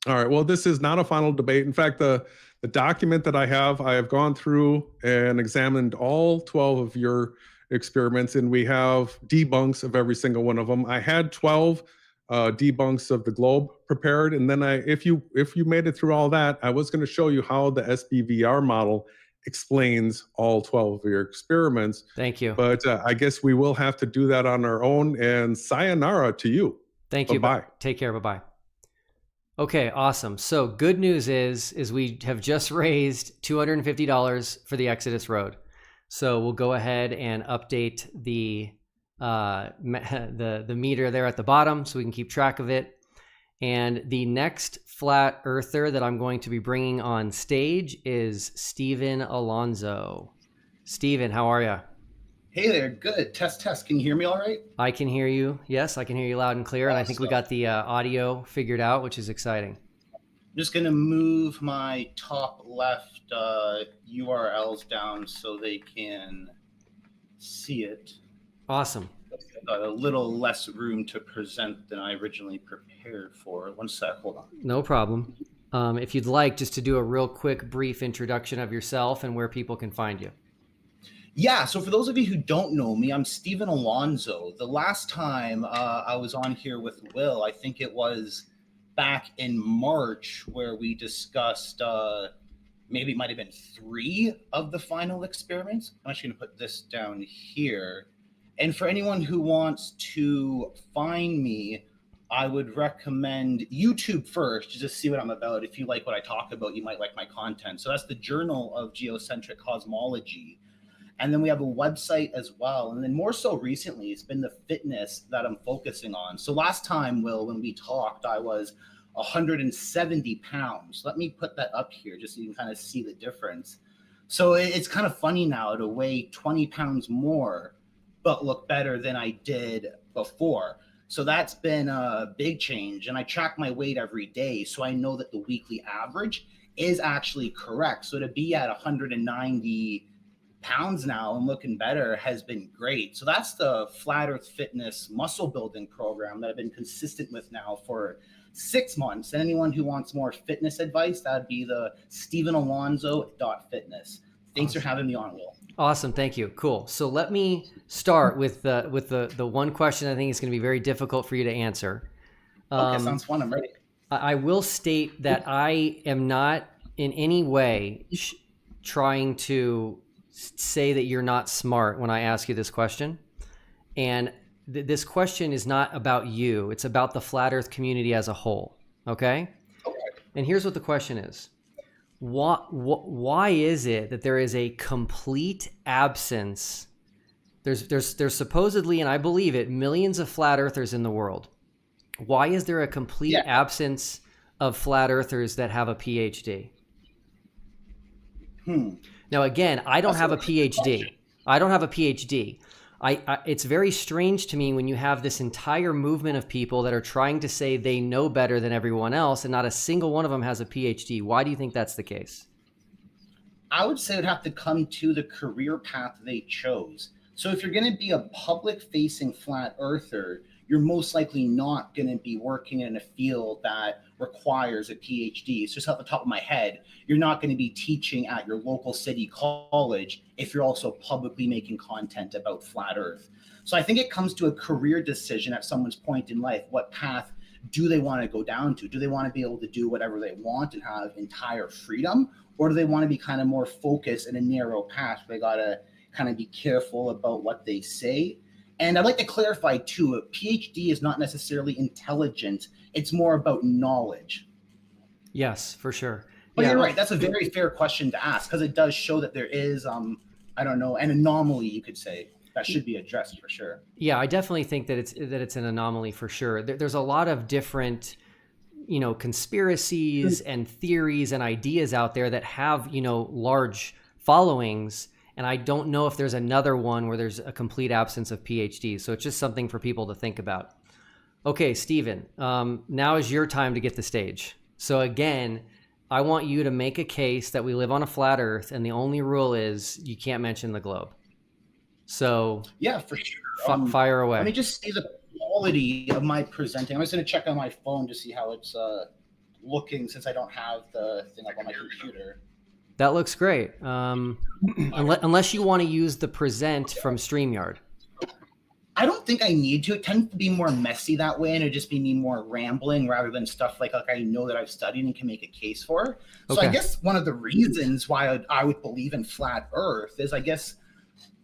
All right. Well, this is not a final debate. In fact, the document that I have gone through and examined all 12 of your experiments, and we have debunks of every single one of them. I had 12 debunks of the globe prepared, and then if you made it through all that, I was going to show you how the SBVR model explains all 12 of your experiments. Thank you. But I guess we will have to do that on our own. And sayonara to you. Thank you. Bye. Take care. Bye-bye. Okay, awesome. So good news is we have just raised $250 for the Exodus Road. So we'll go ahead and update the meter there at the bottom so we can keep track of it. And the next flat earther that I'm going to be bringing on stage is Steven Alonso. Steven, how are you? Hey there, good. Test. Can you hear me all right? I can hear you. Yes, I can hear you loud and clear. And I think we got the audio figured out, which is exciting. I'm just going to move my top left URLs down so they can see it. Awesome. Got a little less room to present than I originally prepared for. One sec, hold on. No problem. If you'd like, just to do a real quick, brief introduction of yourself and where people can find you. Yeah, so for those of you who don't know me, I'm Steven Alonso. The last time I was on here with Will, I think it was back in March, where we discussed maybe it might have been 3 of the final experiments. I'm actually going to put this down here. And for anyone who wants to find me, I would recommend YouTube first, just to see what I'm about. If you like what I talk about, you might like my content. So that's the Journal of Geocentric Cosmology. And then we have a website as well. And then more so recently, it's been the fitness that I'm focusing on. So last time, Will, when we talked, I was 170 pounds. Let me put that up here just so you can kind of see the difference. So it's kind of funny now to weigh 20 pounds more, but look better than I did before. So that's been a big change. And I track my weight every day, so I know that the weekly average is actually correct. So to be at 190 pounds now and looking better has been great. So that's the Flat Earth Fitness muscle building program that I've been consistent with now for 6 months. And anyone who wants more fitness advice, that'd be the stevenalonso.fitness. Thanks for having me on, Will. Awesome. Thank you. Cool. So let me start with the one question I think is going to be very difficult for you to answer. Okay, sounds fun. I'm ready. I will state that I am not in any way trying to say that you're not smart when I ask you this question. And this question is not about you. It's about the flat earth community as a whole. Okay? And here's what the question is. Why is it that there is a complete absence? There's supposedly, and I believe it, millions of flat earthers in the world. Why is there a complete absence of flat earthers that have a PhD? Now, again, I don't have a PhD. I don't have a PhD. It's very strange to me when you have this entire movement of people that are trying to say they know better than everyone else, and not a single one of them has a PhD. Why do you think that's the case? I would say it would have to come to the career path they chose. So if you're going to be a public-facing flat earther, you're most likely not going to be working in a field that requires a PhD. So just off the top of my head, you're not going to be teaching at your local city college if you're also publicly making content about flat earth. So I think it comes to a career decision at someone's point in life. What path do they want to go down to? Do they want to be able to do whatever they want and have entire freedom? Or do they want to be kind of more focused in a narrow path where they got to kind of be careful about what they say? And I'd like to clarify too, a PhD is not necessarily intelligent. It's more about knowledge. Yes, for sure. But you're right. That's a very fair question to ask because it does show that there is, I don't know, an anomaly, you could say, that should be addressed for sure. Yeah, I definitely think that it's an anomaly for sure. There's a lot of different, conspiracies and theories and ideas out there that have, large followings. And I don't know if there's another one where there's a complete absence of PhDs. So it's just something for people to think about. Okay, Stephen, now is your time to get the stage. So again, I want you to make a case that we live on a flat earth, and the only rule is you can't mention the globe. So yeah, for sure. Fire away. Let me just see the quality of my presenting. I'm just going to check on my phone to see how it's looking since I don't have the thing up on my computer. That looks great. Unless you want to use the present from StreamYard. I don't think I need to. It tends to be more messy that way, and it'd just be me more rambling rather than stuff like I know that I've studied and can make a case for. So Okay. I guess one of the reasons why I would believe in flat Earth is I guess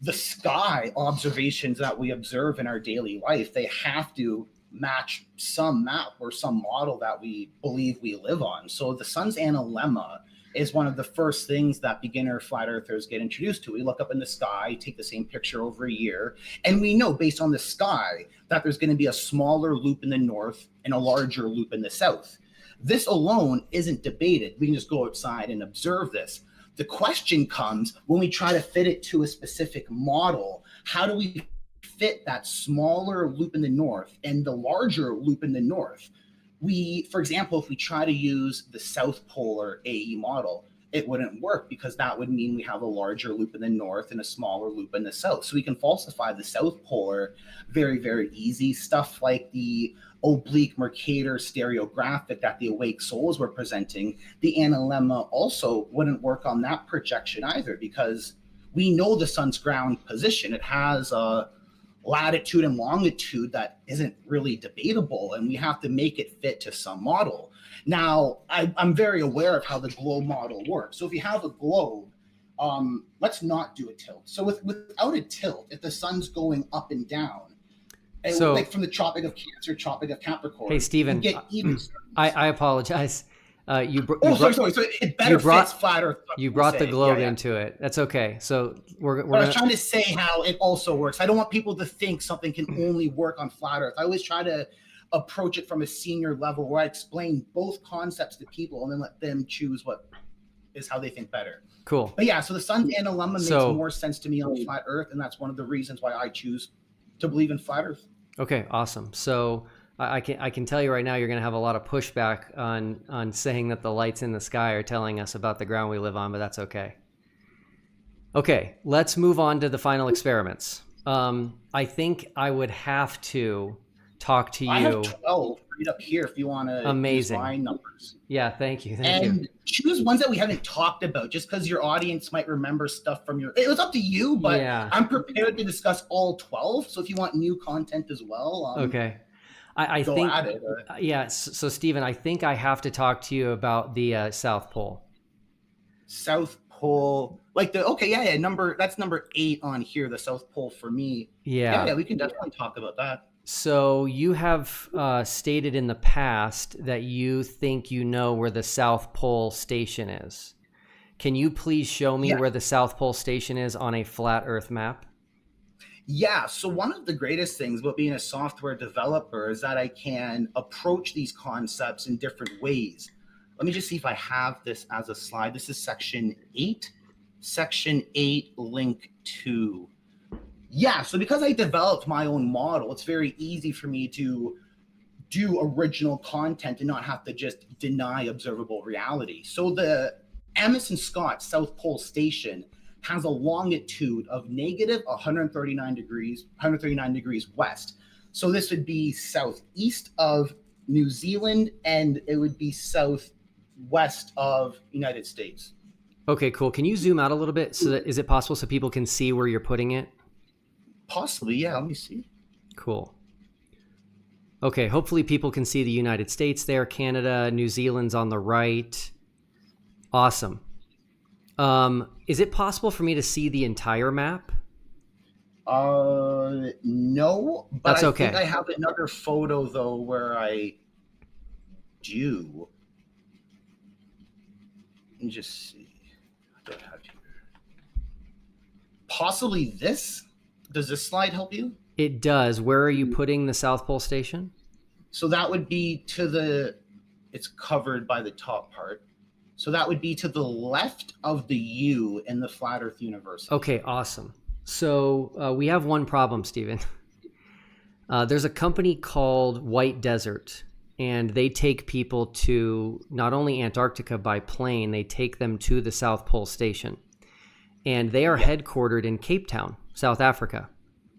the sky observations that we observe in our daily life, they have to match some map or some model that we believe we live on. So the sun's analemma is one of the first things that beginner flat earthers get introduced to. We look up in the sky, take the same picture over a year, and we know based on the sky that there's going to be a smaller loop in the north and a larger loop in the south. This alone isn't debated. We can just go outside and observe this. The question comes when we try to fit it to a specific model. How do we fit that smaller loop in the north and the larger loop in the north? For example, if we try to use the South Polar AE model, it wouldn't work because that would mean we have a larger loop in the north and a smaller loop in the south. So we can falsify the South Polar very, very easy. Stuff like the oblique Mercator stereographic that the Awake Souls were presenting, the analemma also wouldn't work on that projection either because we know the sun's ground position. It has a latitude and longitude that isn't really debatable, and we have to make it fit to some model. Now, I'm very aware of how the globe model works. So if you have a globe, let's not do a tilt. So without a tilt, if the sun's going up and down, So- like from the Tropic of Cancer, Tropic of Capricorn, Hey, Stephen, you get even. I apologize. Sorry. So it better fits flat Earth. You brought the globe into it. That's okay. So we're I was gonna, trying to say how it also works. I don't want people to think something can only work on flat Earth. I always try to approach it from a senior level where I explain both concepts to people and then let them choose what is how they think better. cool. But yeah, so the sun's analemma makes So- more sense to me on flat Earth, and that's one of the reasons why I choose to believe in flat Earth. Okay, awesome. So I can tell you right now, you're going to have a lot of pushback on saying that the lights in the sky are telling us about the ground we live on, but that's okay. Okay, let's move on to the final experiments. I think I would have to talk to you. I have 12 right up here if you want to Amazing. use my numbers. Yeah, thank you. And choose ones that we haven't talked about just because your audience might remember stuff from your. It was up to you, but Yeah. I'm prepared to discuss all 12. So if you want new content as well, Okay. I go think, at it. yeah. So Stephen, I think I have to talk to you about the South Pole. South Pole, like that's number 8 on here, the South Pole for me. Yeah. We can definitely talk about that. So you have stated in the past that you think you know where the South Pole station is. Can you please show me where the South Pole station is on a flat Earth map? Yeah, so one of the greatest things about being a software developer is that I can approach these concepts in different ways. Let me just see if I have this as a slide. This is section 8. Section 8, link 2. Yeah, so because I developed my own model, it's very easy for me to do original content and not have to just deny observable reality. So the Emerson Scott South Pole Station has a longitude of negative 139 degrees west. So this would be southeast of New Zealand, and it would be southwest of United States. Okay, cool. Can you zoom out a little bit? So that, is it possible so people can see where you're putting it? Possibly, yeah. Let me see. Cool. Okay, hopefully people can see the United States there, Canada, New Zealand's on the right. Awesome. Is it possible for me to see the entire map? No, but That's okay. I think I have another photo though where I do. Let me just see. What do I have here? Possibly this. Does this slide help you? It does. Where are you putting the South Pole station? So that would be it's covered by the top part. So that would be to the left of the U in the Flat Earth University. Okay, awesome. So we have one problem, Stephen. There's a company called White Desert, and they take people to not only Antarctica by plane, they take them to the South Pole station. And they are headquartered in Cape Town, South Africa,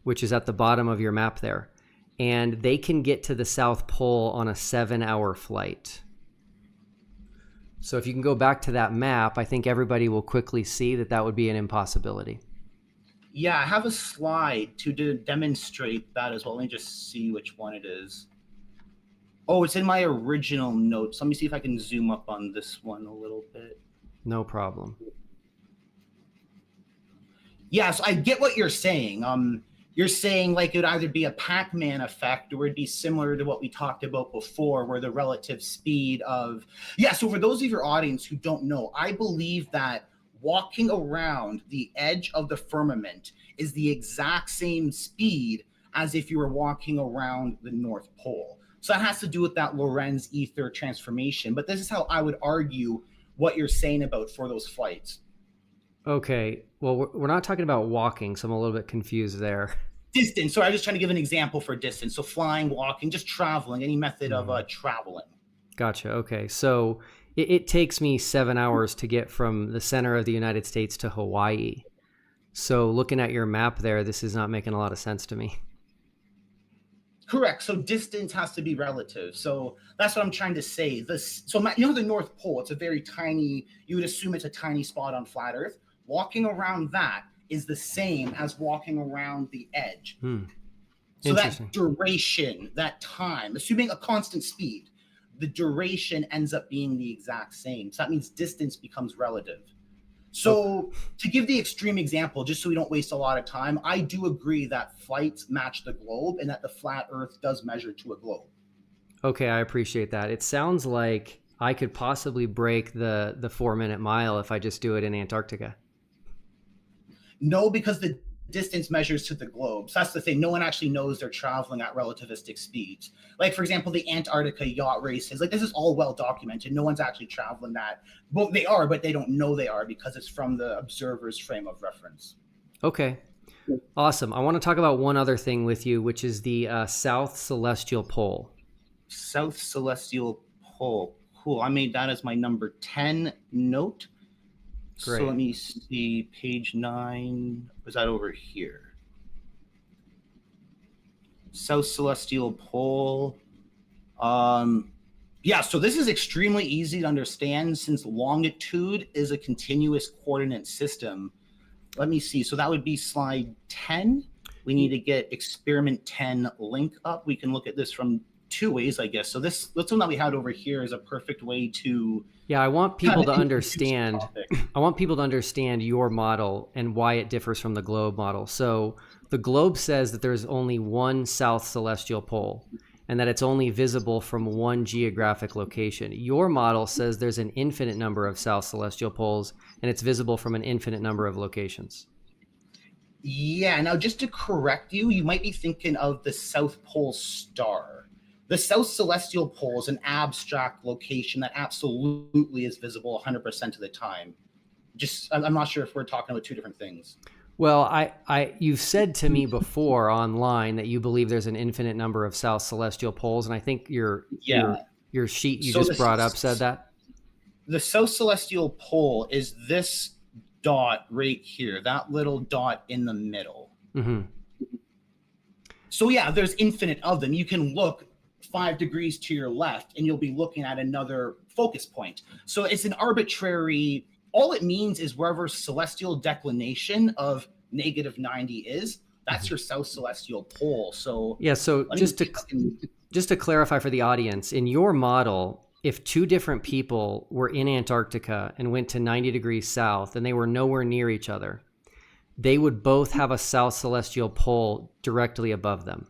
which is at the bottom of your map there. And they can get to the South Pole on a 7-hour flight. So if you can go back to that map, I think everybody will quickly see that that would be an impossibility. Yeah, I have a slide to demonstrate that as well. Let me just see which one it is. Oh, it's in my original notes. Let me see if I can zoom up on this one a little bit. No problem. Yeah, so I get what you're saying. You're saying like it would either be a Pac-Man effect or it'd be similar to what we talked about before, where the relative speed of... Yeah, so for those of your audience who don't know, I believe that walking around the edge of the firmament is the exact same speed as if you were walking around the North Pole. So that has to do with that Lorentz ether transformation. But this is how I would argue what you're saying about for those flights. Okay, well, we're not talking about walking, so I'm a little bit confused there. Distance. So I'm just trying to give an example for distance. So flying, walking, just traveling, any method of traveling. Gotcha. Okay. So it takes me 7 hours to get from the center of the United States to Hawaii. So looking at your map there, this is not making a lot of sense to me. Correct. So distance has to be relative. So that's what I'm trying to say. So you know the North Pole, it's a very tiny, you would assume it's a tiny spot on flat Earth. Walking around that is the same as walking around the edge. So that duration, that time, assuming a constant speed, the duration ends up being the exact same. So that means distance becomes relative. So to give the extreme example, just so we don't waste a lot of time, I do agree that flights match the globe and that the flat Earth does measure to a globe. Okay, I appreciate that. It sounds like I could possibly break the 4-minute mile if I just do it in Antarctica. No, because the distance measures to the globe. So that's the thing. No one actually knows they're traveling at relativistic speeds. Like, for example, the Antarctica yacht races, like this is all well documented. No one's actually traveling that. Well, they are, but they don't know they are because it's from the observer's frame of reference. Okay. Awesome. I want to talk about one other thing with you, which is the South Celestial Pole. South Celestial Pole. Cool. I made that as my number 10 note. Great. So let me see, page 9, was that over here? South Celestial Pole. Yeah, so this is extremely easy to understand since longitude is a continuous coordinate system. Let me see, so that would be slide 10. We need to get experiment 10 link up. We can look at this from two ways, I guess. So this one that we had over here is a perfect way to. Yeah, I want people to introduce the understand. topic. I want people to understand your model and why it differs from the globe model. So the globe says that there's only one south celestial pole and that it's only visible from one geographic location. Your model says there's an infinite number of south celestial poles and it's visible from an infinite number of locations. Yeah, now just to correct you, you might be thinking of the South Pole star. The South Celestial Pole is an abstract location that absolutely is visible 100% of the time. I'm not sure if we're talking about two different things. Well, you've said to me before online that you believe there's an infinite number of south celestial poles, and I think your sheet you just brought up said that. The South Celestial Pole is this dot right here, that little dot in the middle. Mm-hmm. So yeah, there's infinite of them. You can look 5 degrees to your left and you'll be looking at another focus point. So it's an arbitrary, all it means is wherever celestial declination of -90 is, that's your South Celestial Pole. So yeah, so just to clarify for the audience, in your model, if two different people were in Antarctica and went to 90 degrees south and they were nowhere near each other, they would both have a south celestial pole directly above them.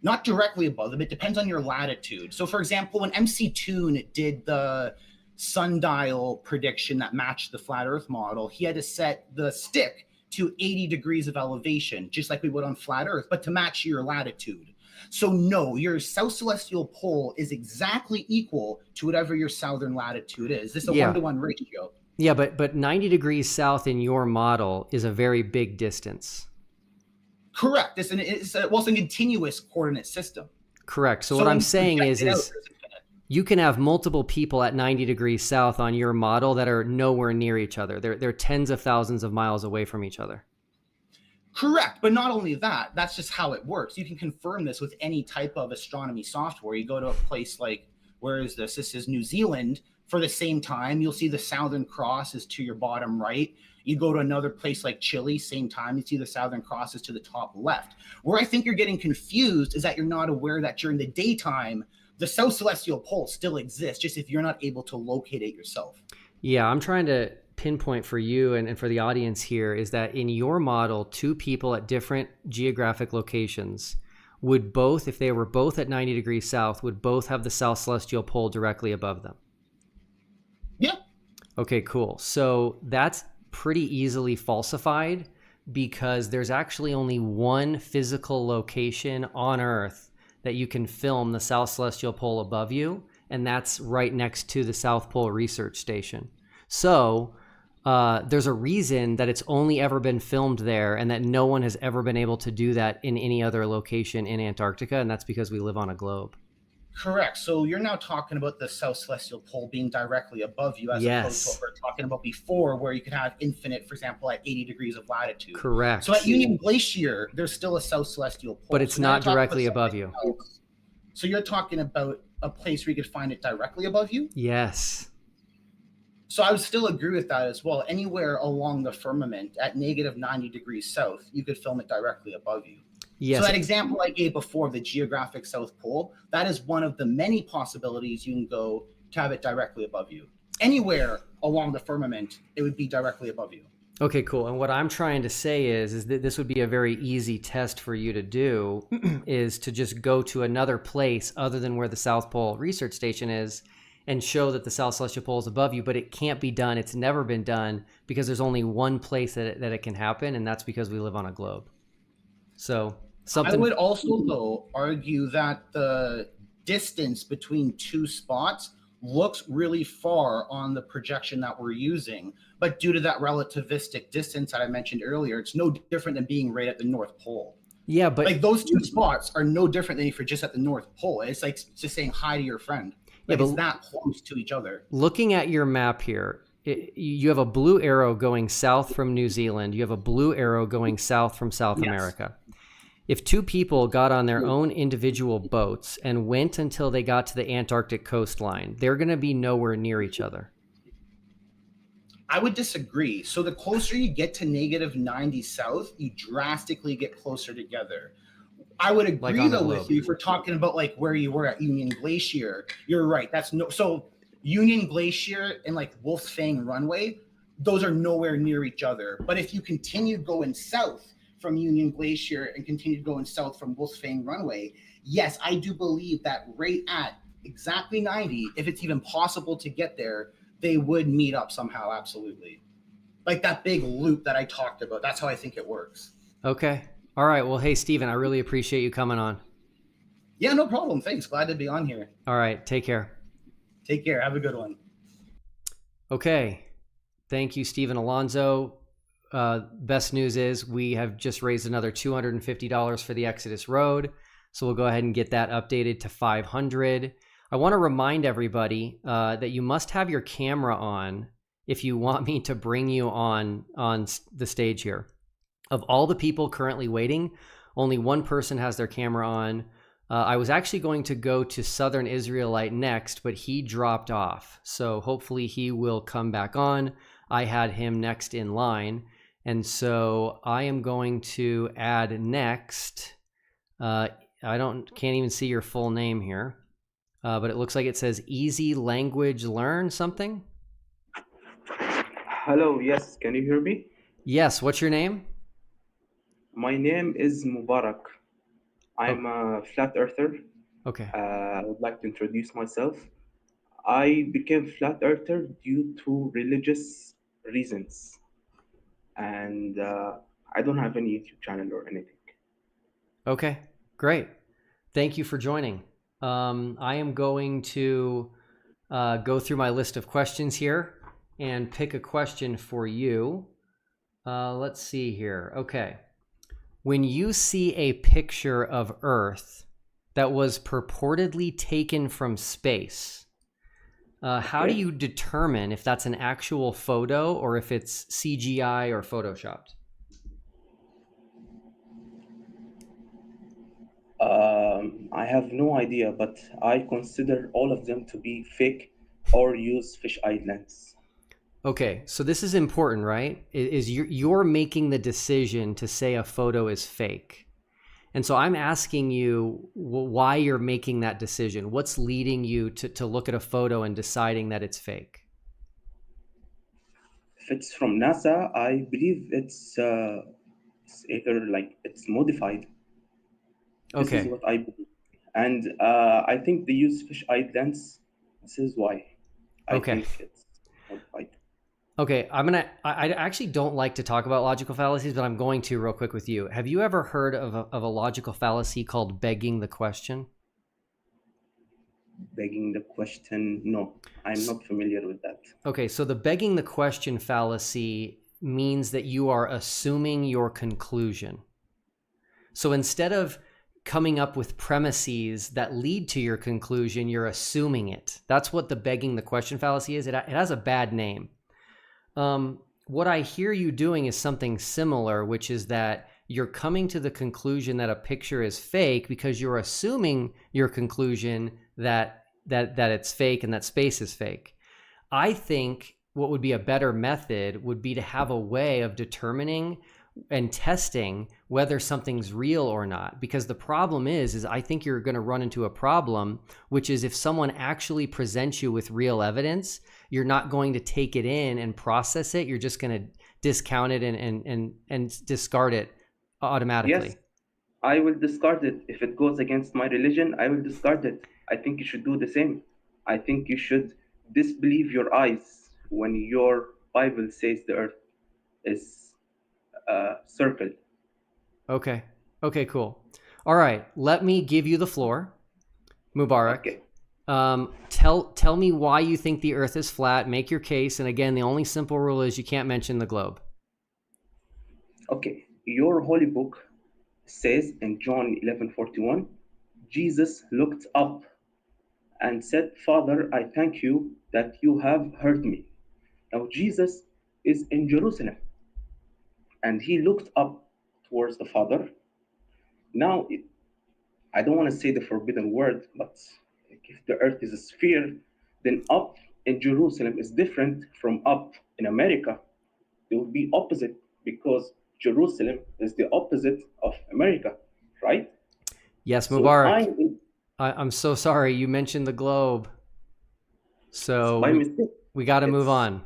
Not directly above them. It depends on your latitude. So, for example, when MC Toon did the sundial prediction that matched the flat Earth model, he had to set the stick to 80 degrees of elevation, just like we would on flat Earth, but to match your latitude. So no, your South Celestial Pole is exactly equal to whatever your southern latitude is. This is a 1-to-1 ratio. Yeah, but 90 degrees south in your model is a very big distance. Correct. It's a continuous coordinate system. Correct. So what I'm saying is you can have multiple people at 90 degrees south on your model that are nowhere near each other. They're tens of thousands of miles away from each other. Correct. But not only that, that's just how it works. You can confirm this with any type of astronomy software. You go to a place like, where is this? This is New Zealand. For the same time, you'll see the Southern Cross is to your bottom right. You go to another place like Chile, same time, you see the Southern Cross is to the top left. Where I think you're getting confused is that you're not aware that during the daytime, the South Celestial Pole still exists, just if you're not able to locate it yourself. Yeah, I'm trying to pinpoint for you and for the audience here is that in your model, two people at different geographic locations would both, if they were both at 90 degrees south, would both have the South Celestial Pole directly above them. Yeah. Okay, cool. So that's pretty easily falsified because there's actually only one physical location on Earth that you can film the South Celestial Pole above you, and that's right next to the South Pole Research Station. So there's a reason that it's only ever been filmed there and that no one has ever been able to do that in any other location in Antarctica, and that's because we live on a globe. Correct. So you're now talking about the South Celestial Pole being directly above you as opposed to what we were talking about before, where you could have infinite, for example, at 80 degrees of latitude. Correct. So at Union Glacier, there's still a South Celestial Pole. But it's not directly above you. So you're talking about a place where you could find it directly above you? Yes. So I would still agree with that as well. Anywhere along the firmament at -90 degrees south, you could film it directly above you. Yes. So that example I gave before of the geographic South Pole, that is one of the many possibilities you can go to have it directly above you. Anywhere along the firmament, it would be directly above you. Okay, cool. And what I'm trying to say is that this would be a very easy test for you to do is to just go to another place other than where the South Pole Research Station is and show that the South Celestial Pole is above you, but it can't be done. It's never been done because there's only one place that it can happen, and that's because we live on a globe. So something. I would also, though, argue that the distance between two spots looks really far on the projection that we're using, but due to that relativistic distance that I mentioned earlier, it's no different than being right at the North Pole. Yeah, but like those two spots are no different than if you're just at the North Pole. It's like just saying hi to your friend. Like it's that close to each other. Looking at your map here, you have a blue arrow going south from New Zealand. You have a blue arrow going south from South America. If two people got on their own individual boats and went until they got to the Antarctic coastline, they're going to be nowhere near each other. I would disagree. So the closer you get to -90 south, you drastically get closer together. I would Like agree on the though globe. with you if we're talking about like where you were at Union Glacier. You're right. That's no so Union Glacier and like Wolf's Fang Runway, those are nowhere near each other. But if you continue going south from Union Glacier and continue going south from Wolf's Fang Runway, yes, I do believe that right at exactly 90, if it's even possible to get there, they would meet up somehow. Absolutely. Like that big loop that I talked about. That's how I think it works. Okay. All right. Well, hey, Steven, I really appreciate you coming on. Yeah, no problem. Thanks. Glad to be on here. All right. Take care. Take care. Have a good one. Okay. Thank you, Steven Alonzo. Best news is we have just raised another $250 for the Exodus Road. So we'll go ahead and get that updated to 500. I want to remind everybody that you must have your camera on if you want me to bring you on the stage here. Of all the people currently waiting, only one person has their camera on. I was actually going to go to Southern Israelite next, but he dropped off. So hopefully he will come back on. I had him next in line. And so I am going to add next. Can't even see your full name here, but it looks like it says Easy Language Learn something. Hello, yes, can you hear me? Yes, what's your name? My name is Mubarak. I'm a flat earther. Okay. I would like to introduce myself. I became flat earther due to religious reasons, and I don't have any YouTube channel or anything. Okay, great. Thank you for joining. I am going to go through my list of questions here and pick a question for you. Let's see here. Okay. When you see a picture of Earth that was purportedly taken from space, how do you determine if that's an actual photo or if it's CGI or Photoshopped? I have no idea, but I consider all of them to be fake or use fisheye lens. Okay, so this is important, right? Is you're making the decision to say a photo is fake. And so I'm asking you why you're making that decision. What's leading you to look at a photo and deciding that it's fake? If it's from NASA, I believe it's either like it's modified. This is Okay. what I believe. And I think they use fisheye lens. This is why I think it's modified. Okay, I actually don't like to talk about logical fallacies, but I'm going to real quick with you. Have you ever heard of a logical fallacy called begging the question? Begging the question? No, I'm not familiar with that. Okay, so the begging the question fallacy means that you are assuming your conclusion. So instead of coming up with premises that lead to your conclusion, you're assuming it. That's what the begging the question fallacy is. It has a bad name. What I hear you doing is something similar, which is that you're coming to the conclusion that a picture is fake because you're assuming your conclusion that it's fake and that space is fake. I think what would be a better method would be to have a way of determining and testing whether something's real or not. Because the problem is I think you're going to run into a problem, which is if someone actually presents you with real evidence, you're not going to take it in and process it. You're just going to discount it and discard it automatically. Yes, I will discard it. If it goes against my religion, I will discard it. I think you should do the same. I think you should disbelieve your eyes when your Bible says the earth is circle. Okay, cool. All right, let me give you the floor, Mubarak. Okay. Tell me why you think the earth is flat. Make your case. And again, the only simple rule is you can't mention the globe. Okay. Your holy book says in John 11:41, Jesus looked up and said, Father, I thank you that you have heard me. Now Jesus is in Jerusalem and he looked up towards the Father. Now, I don't want to say the forbidden word, but if the earth is a sphere, then up in Jerusalem is different from up in America. They will be opposite because Jerusalem is the opposite of America, right? Yes, So Mubarak. I'm so sorry. You mentioned the globe. So by mistake. we got to move It's on.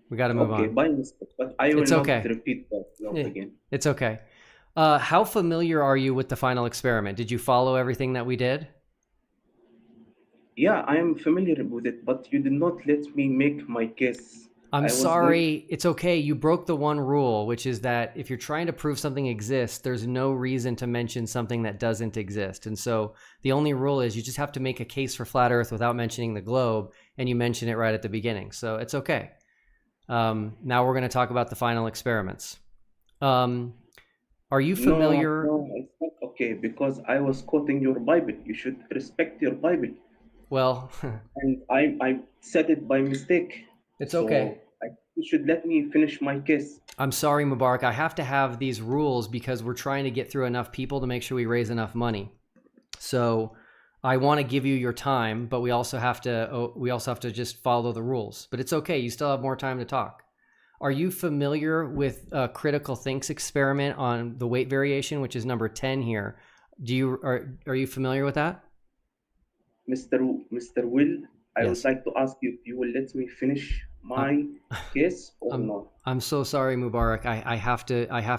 We got to move okay on. by mistake, but I will It's not okay. repeat that note Yeah, again. it's okay. How familiar are you with the final experiment? Did you follow everything that we did? Yeah, I am familiar with it, but you did not let me make my case. I'm I was going. sorry. It's okay. You broke the one rule, which is that if you're trying to prove something exists, there's no reason to mention something that doesn't exist. And so the only rule is you just have to make a case for flat Earth without mentioning the globe, and you mention it right at the beginning. So it's okay. Now we're going to talk about the final experiments. Are you familiar? No, it's not okay because I was quoting your Bible. You should respect your Bible. Well, And I said it by mistake. it's So okay. you should let me finish my case. I'm sorry, Mubarak. I have to have these rules because we're trying to get through enough people to make sure we raise enough money. So I want to give you your time, but we also have to just follow the rules. But it's okay. You still have more time to talk. Are you familiar with Critical Think's experiment on the weight variation, which is number 10 here? Are you familiar with that? Mr. Will, I would Yes. like to ask you if you will let me finish my case or not. I'm so sorry, Mubarak. I have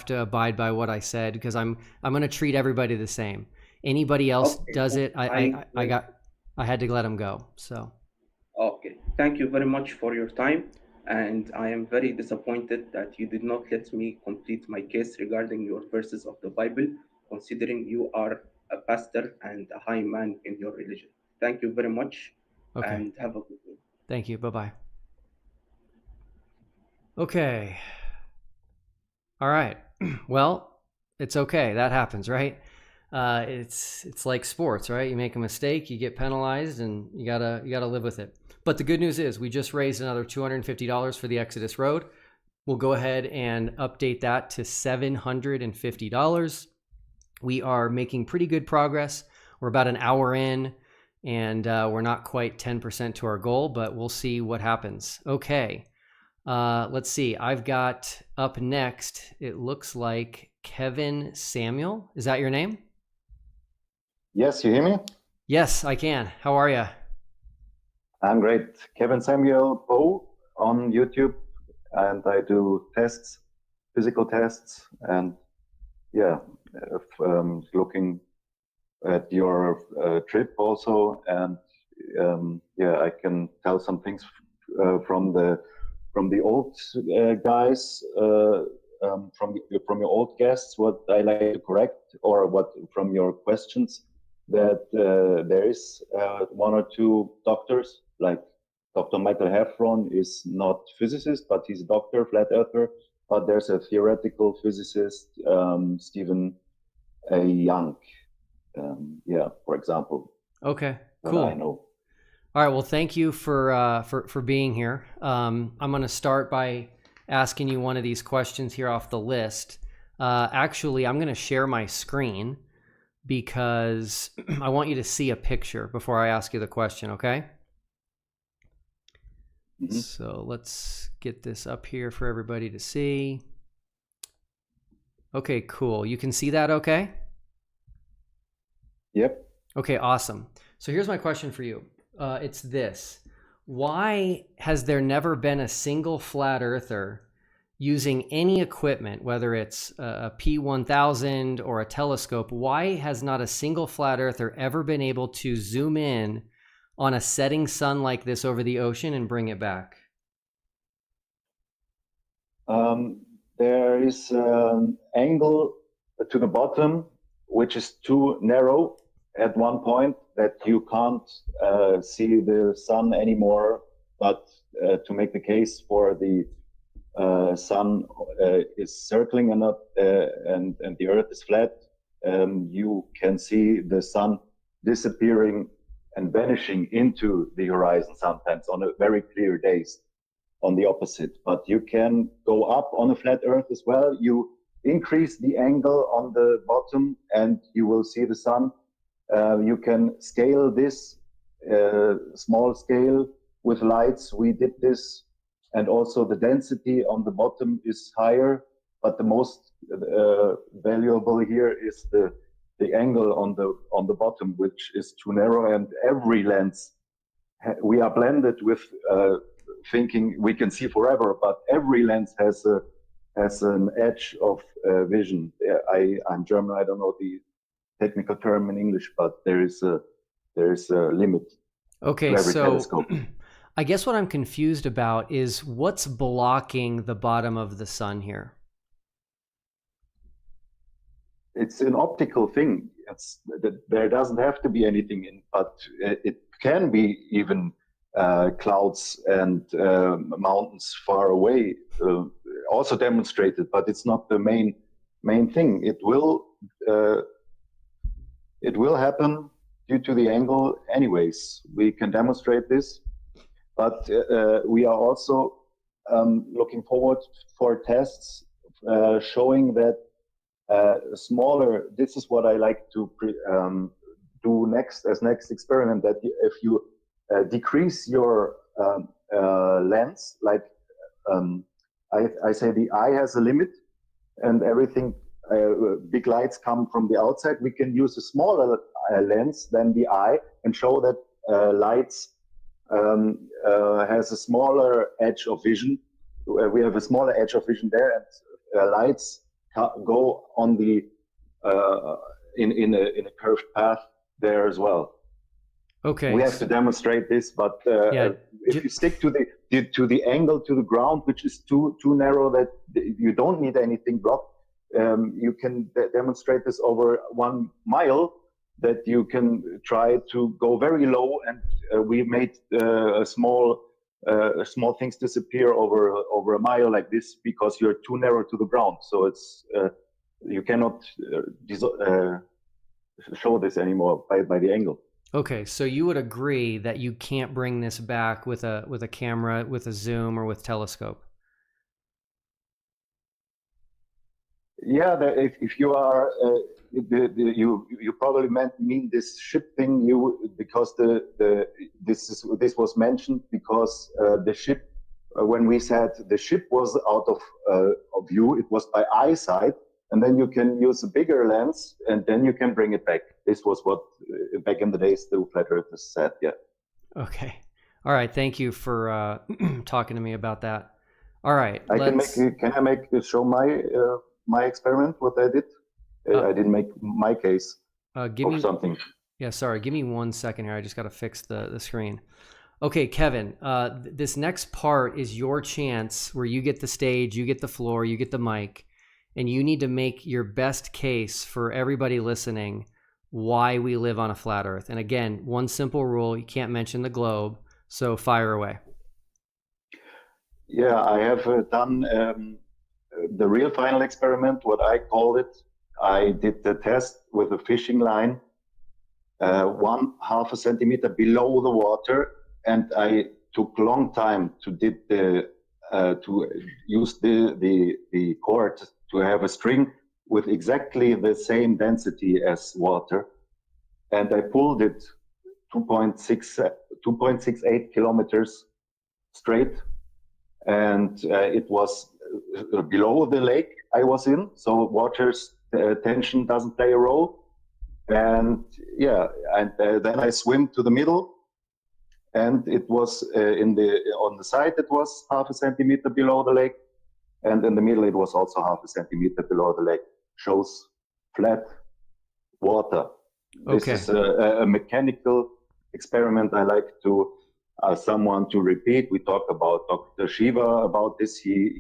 to abide by what I said because I'm going to treat everybody the same. Anybody else Okay. does it, I had to let them go. So Okay. Thank you very much for your time. And I am very disappointed that you did not let me complete my case regarding your verses of the Bible, considering you are a pastor and a high man in your religion. Thank you very much okay. and have a good day. Thank you. Bye-bye. Okay. All right. Well, it's okay. That happens, right? It's like sports, right? You make a mistake, you get penalized, and you gotta live with it. But the good news is we just raised another $250 for the Exodus Road. We'll go ahead and update that to $750. We are making pretty good progress. We're about an hour in, and we're not quite 10% to our goal, but we'll see what happens. Okay. Let's see. I've got up next, it looks like Kevin Samuel. Is that your name? Yes, you hear me? Yes, I can. How are you? I'm great. Kevin Samuel Poe on YouTube, and I do tests, physical tests, and yeah, looking at your trip also, and yeah, I can tell some things from the old guys, from your old guests, what I like to correct, or what from your questions, that there is one or two doctors, like Dr. Michael Heffron is not physicist, but he's a doctor, flat earther. But there's a theoretical physicist, Stephen A. Young, yeah, for example. Okay, cool. I know. All right. Well, thank you for being here. I'm going to start by asking you one of these questions here off the list. Actually, I'm going to share my screen because I want you to see a picture before I ask you the question. Okay. Mm-hmm. So let's get this up here for everybody to see. Okay, cool. You can see that okay? Yep. Okay, awesome. So here's my question for you. It's this. Why has there never been a single flat earther using any equipment, whether it's a P1000 or a telescope? Why has not a single flat earther ever been able to zoom in on a setting sun like this over the ocean and bring it back? There is an angle to the bottom, which is too narrow at one point, that you can't see the sun anymore. But to make the case for the sun is circling and not, and the Earth is flat, you can see the sun disappearing and vanishing into the horizon sometimes on a very clear days. On the opposite, but you can go up on a flat Earth as well. You increase the angle on the bottom and you will see the sun. You can scale this small scale with lights. We did this, and also the density on the bottom is higher, but the most valuable here is the the angle on the bottom, which is too narrow, and every lens we are blended with thinking we can see forever, but every lens has an edge of vision. I'm German, I don't know the technical term in English, but there is a limit Okay, to every so telescope. I guess what I'm confused about is what's blocking the bottom of the sun here? It's an optical thing. There doesn't have to be anything in, but it can be even clouds and mountains far away, also demonstrated, but it's not the main thing. It will happen due to the angle anyways. We can demonstrate this, but we are also looking forward for tests showing that smaller, this is what I like to do next experiment, that if you decrease your lens, like I say the eye has a limit and everything, big lights come from the outside, we can use a smaller lens than the eye and show that lights has a smaller edge of vision. We have a smaller edge of vision there, and lights go on the in a curved path there as well. Okay. We have to demonstrate this, but Yeah. if you stick to the angle to the ground, which is too narrow that you don't need anything blocked, you can demonstrate this over 1 mile. That you can try to go very low, and we made small things disappear over a mile like this because you're too narrow to the ground. So it's you cannot show this anymore by the angle. Okay, so you would agree that you can't bring this back with a camera, with a zoom, or with telescope? Yeah, if you are, you probably mean this ship thing. Because this was mentioned because the ship, when we said the ship was out of view, it was by eyesight, and then you can use a bigger lens, and then you can bring it back. This was what back in the days the flat earthers said. Yeah. Okay. All right. Thank you for talking to me about that. All right. Can I show my experiment, what I did? I didn't make my case give me something. Yeah, sorry. Give me 1 second here. I just got to fix the screen. Okay, Kevin, this next part is your chance where you get the stage, you get the floor, you get the mic, and you need to make your best case for everybody listening why we live on a flat earth. And again, one simple rule, you can't mention the globe, so fire away. Yeah, I have done the real final experiment, what I call it. I did the test with a fishing line, 1/2 centimeter below the water, and I took long time to use the cord to have a string with exactly the same density as water, and I pulled it 2.68 kilometers straight, and it was below the lake I was in, so water's tension doesn't play a role. And yeah, and then I swim to the middle, and it was on the side it was 1/2 centimeter below the lake, and in the middle it was also 1/2 centimeter below the lake. Shows flat water. This Okay. is a mechanical experiment I like to someone to repeat. We talked about Dr. Shiva about this.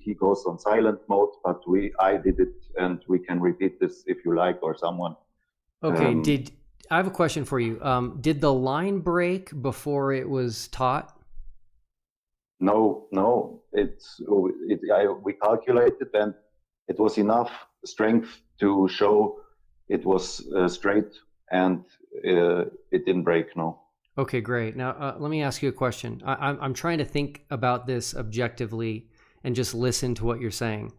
He goes on silent mode, but I did it, and we can repeat this if you like, or someone. Okay. I have a question for you. Did the line break before it was taught? No. We calculated, and it was enough strength to show it was straight, and it didn't break. No. Okay, great. Now, let me ask you a question. I'm trying to think about this objectively and just listen to what you're saying.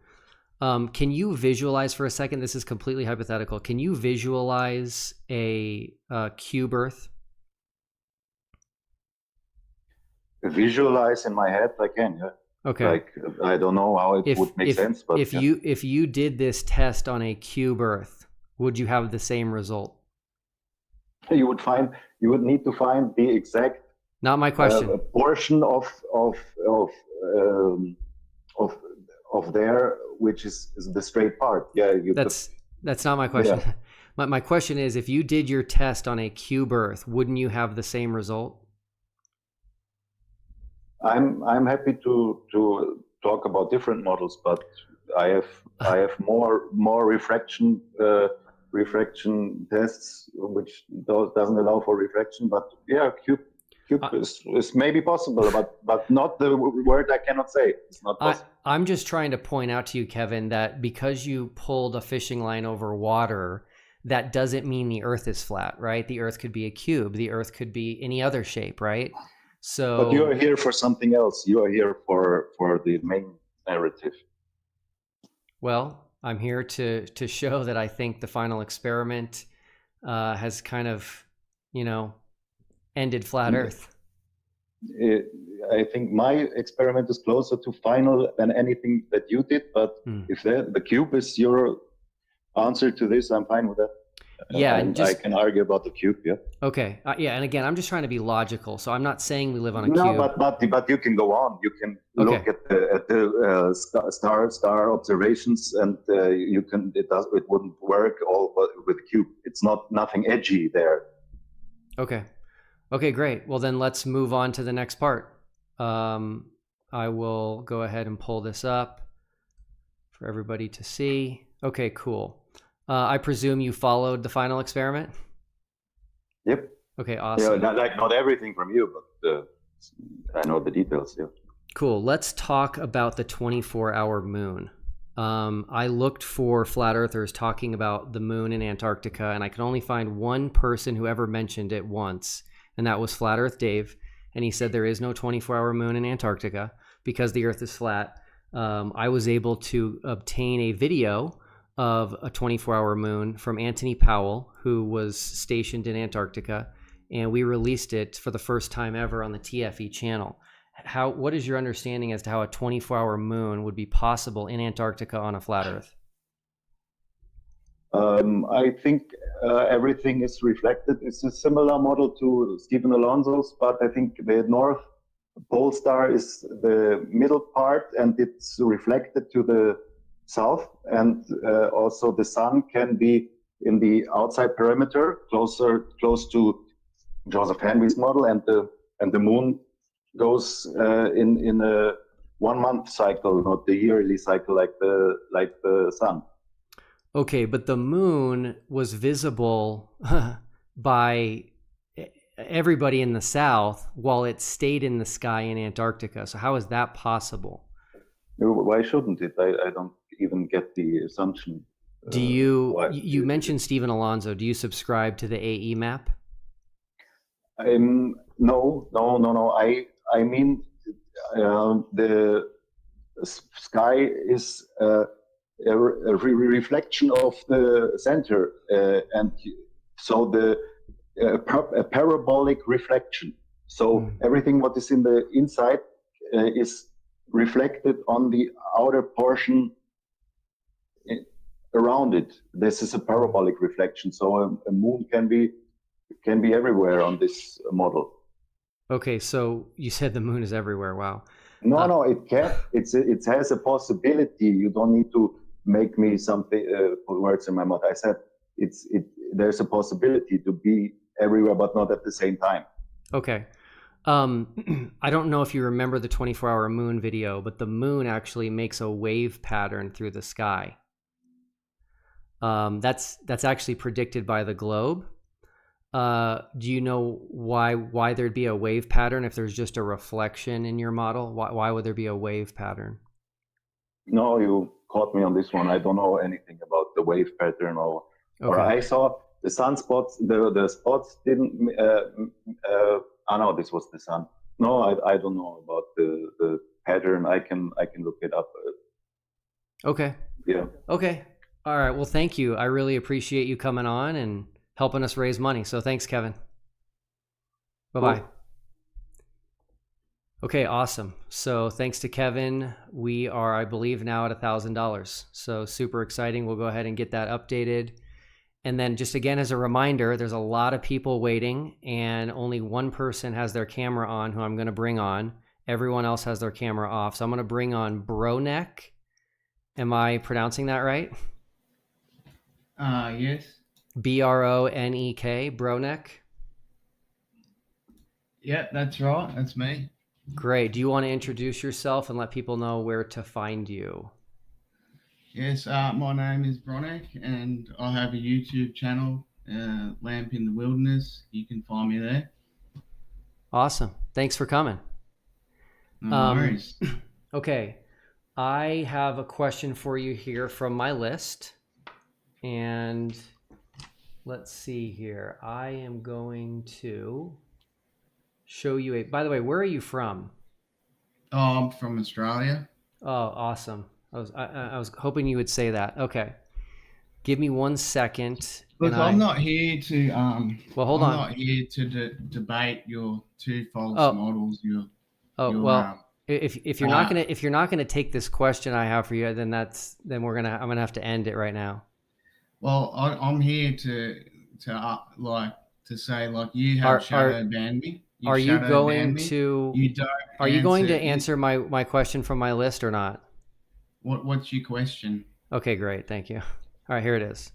Can you visualize for a second? This is completely hypothetical. Can you visualize a cube Earth? Visualize in my head, I can. Yeah. Okay. Like I don't know how it would make sense, but if you did this test on a cube Earth, would you have the same result? You would need to find the exact Not my question. portion of um, there which is the straight part. Yeah, That's not my question. Yeah. My question is, if you did your test on a cube Earth, wouldn't you have the same result? I'm happy to talk about different models, but I have more refraction tests, which doesn't allow for refraction. But yeah, cube is maybe possible, but not the word I cannot say. It's not possible. I'm just trying to point out to you, Kevin, that because you pulled a fishing line over water, that doesn't mean the Earth is flat, right? The Earth could be a cube. The Earth could be any other shape, right? So, but you are here for something else. You are here for the main narrative. Well, I'm here to show that I think the final experiment has kind of, ended flat Earth. I think my experiment is closer to final than anything that you did. But if the cube is your answer to this, I'm fine with that. Yeah, I can argue about the cube. Yeah. Okay. Yeah, and again, I'm just trying to be logical. So I'm not saying we live on a cube. No, but you can go on. You can look at the star observations, and it wouldn't work all with the cube. It's nothing edgy there. Okay. Okay, great. Well, then let's move on to the next part. I will go ahead and pull this up for everybody to see. Okay, cool. I presume you followed the final experiment? Yep. Okay, awesome. Yeah, not everything from you, but I know the details. Yeah. Cool. Let's talk about the 24-hour moon. I looked for flat earthers talking about the moon in Antarctica, and I could only find one person who ever mentioned it once, and that was Flat Earth Dave. And he said there is no 24-hour moon in Antarctica because the Earth is flat. I was able to obtain a video of a 24-hour moon from Anthony Powell, who was stationed in Antarctica, and we released it for the first time ever on the TFE channel. What is your understanding as to how a 24-hour moon would be possible in Antarctica on a flat Earth? I think everything is reflected. It's a similar model to Stephen Alonso's, but I think the North Pole star is the middle part, and it's reflected to the south, and also the sun can be in the outside perimeter, close to Joseph Henry's model, and the moon goes in a 1 month cycle, not the yearly cycle like the sun. Okay, but the moon was visible by everybody in the south while it stayed in the sky in Antarctica. So how is that possible? Why shouldn't it? I don't even get the assumption. Do you mentioned Stephen Alonso. Do you subscribe to the AE map? No. I mean, the sky is a reflection of the center, and so a parabolic reflection. So everything what is in the inside is reflected on the outer portion around it. This is a parabolic reflection. So a moon can be everywhere on this model. Okay, so you said the moon is everywhere. Wow. No, it can't. It has a possibility. You don't need to make me something put words in my mouth. I said there's a possibility to be everywhere, but not at the same time. Okay. I don't know if you remember the 24-hour moon video, but the moon actually makes a wave pattern through the sky. That's actually predicted by the globe. Do you know why there'd be a wave pattern if there's just a reflection in your model? Why would there be a wave pattern? No, you caught me on this one. I don't know anything about the wave pattern or I saw the sunspots. The spots didn't. No, this was the sun. No, I don't know about the pattern. I can look it up. Okay. Yeah. Okay. All right. Well, thank you. I really appreciate you coming on and helping us raise money. So thanks, Kevin. Bye-bye. Cool. Okay, awesome. So thanks to Kevin, we are, I believe, now at $1,000. So super exciting. We'll go ahead and get that updated. And then just again, as a reminder, there's a lot of people waiting and only one person has their camera on who I'm going to bring on. Everyone else has their camera off. So I'm going to bring on Bronek. Am I pronouncing that right? Yes. Bronek, Bronek. Yeah, that's right. That's me. Great. Do you want to introduce yourself and let people know where to find you? Yes, my name is Bronek, and I have a YouTube channel, Lamp in the Wilderness. You can find me there. Awesome. Thanks for coming. No worries. Okay. I have a question for you here from my list. And let's see here. I am going to show you a, by the way, where are you from? Oh, I'm from Australia. Oh, awesome. I was hoping you would say that. Okay. Give me 1 second. Look, I'm not here to well, hold I'm on. not here to debate your two false models. If you're not gonna take this question I have for you, then I'm gonna have to end it right now. Well, I'm here to say like you have shadow banned me. Are you going to answer my question from my list or not? What's your question? Okay, great, thank you. All right, here it is.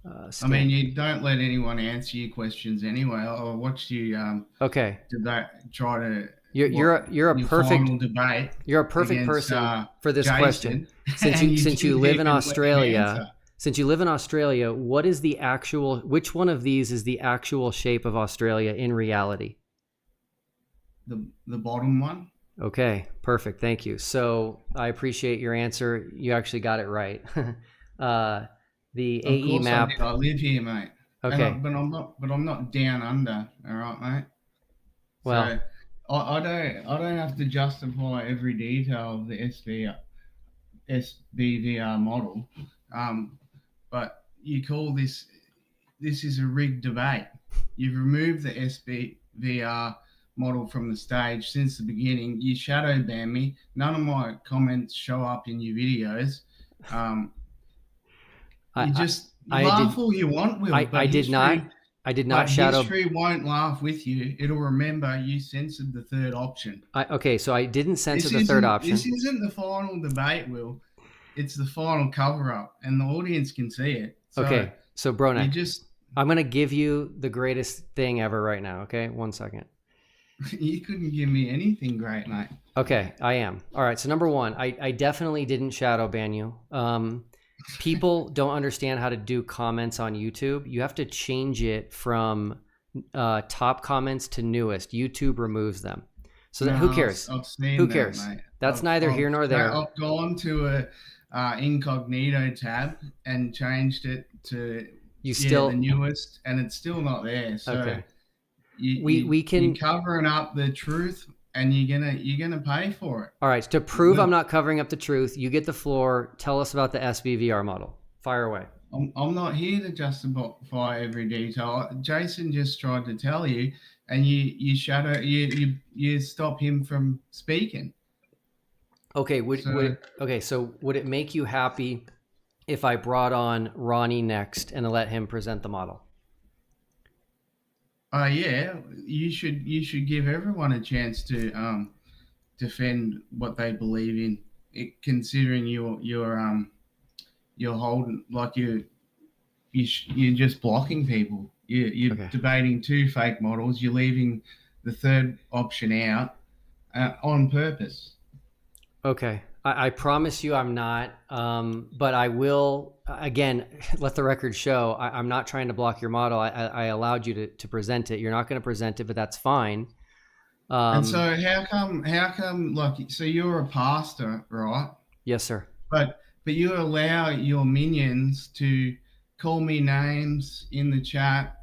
I mean, you don't let anyone answer your questions anyway. I watched you okay. debate, try to. You're a perfect debate. You're a perfect person for this Jason, question. Since you live in Australia. Since you live in Australia, which one of these is the actual shape of Australia in reality? The bottom one. Okay, perfect. Thank you. So I appreciate your answer. You actually got it right. The of AE map. I live here, mate. Okay. But I'm not down under. All right, mate. Well, so I don't have to justify every detail of the SBVR model. But you call this is a rigged debate. You've removed the SBVR model from the stage since the beginning. You shadow ban me. None of my comments show up in your videos. You laugh all you want, Will. I did not shadow. History won't laugh with you. It'll remember you censored the third option. Okay, so I didn't censor the third option. This isn't the final debate, Will. It's the final cover-up, and the audience can see it. Okay, so Bronek, I'm going to give you the greatest thing ever right now, okay? 1 second. You couldn't give me anything great, mate. Okay, I am. All right, so number one, I definitely didn't shadow ban you. People don't understand how to do comments on YouTube. You have to change it from top comments to newest. YouTube removes them. So who cares? Who cares? Mate. That's neither here nor there. I've gone to a incognito tab and changed it to the newest, and it's still not there. So okay. you're covering up the truth, and you're gonna pay for it. All right. To prove I'm not covering up the truth, you get the floor. Tell us about the SBVR model. Fire away. I'm not here to justify every detail. Jason just tried to tell you, and you stop him from speaking. Okay. So would it make you happy if I brought on Ronnie next and let him present the model? Yeah, you should give everyone a chance to defend what they believe in. Considering you're holding like you're just blocking people. You're debating two fake models. You're leaving the third option out on purpose. Okay. I promise you I'm not, but I will, again, let the record show, I'm not trying to block your model. I allowed you to present it. You're not going to present it, but that's fine. And so how come, like, so you're a pastor, right? Yes, sir. But you allow your minions to call me names in the chat.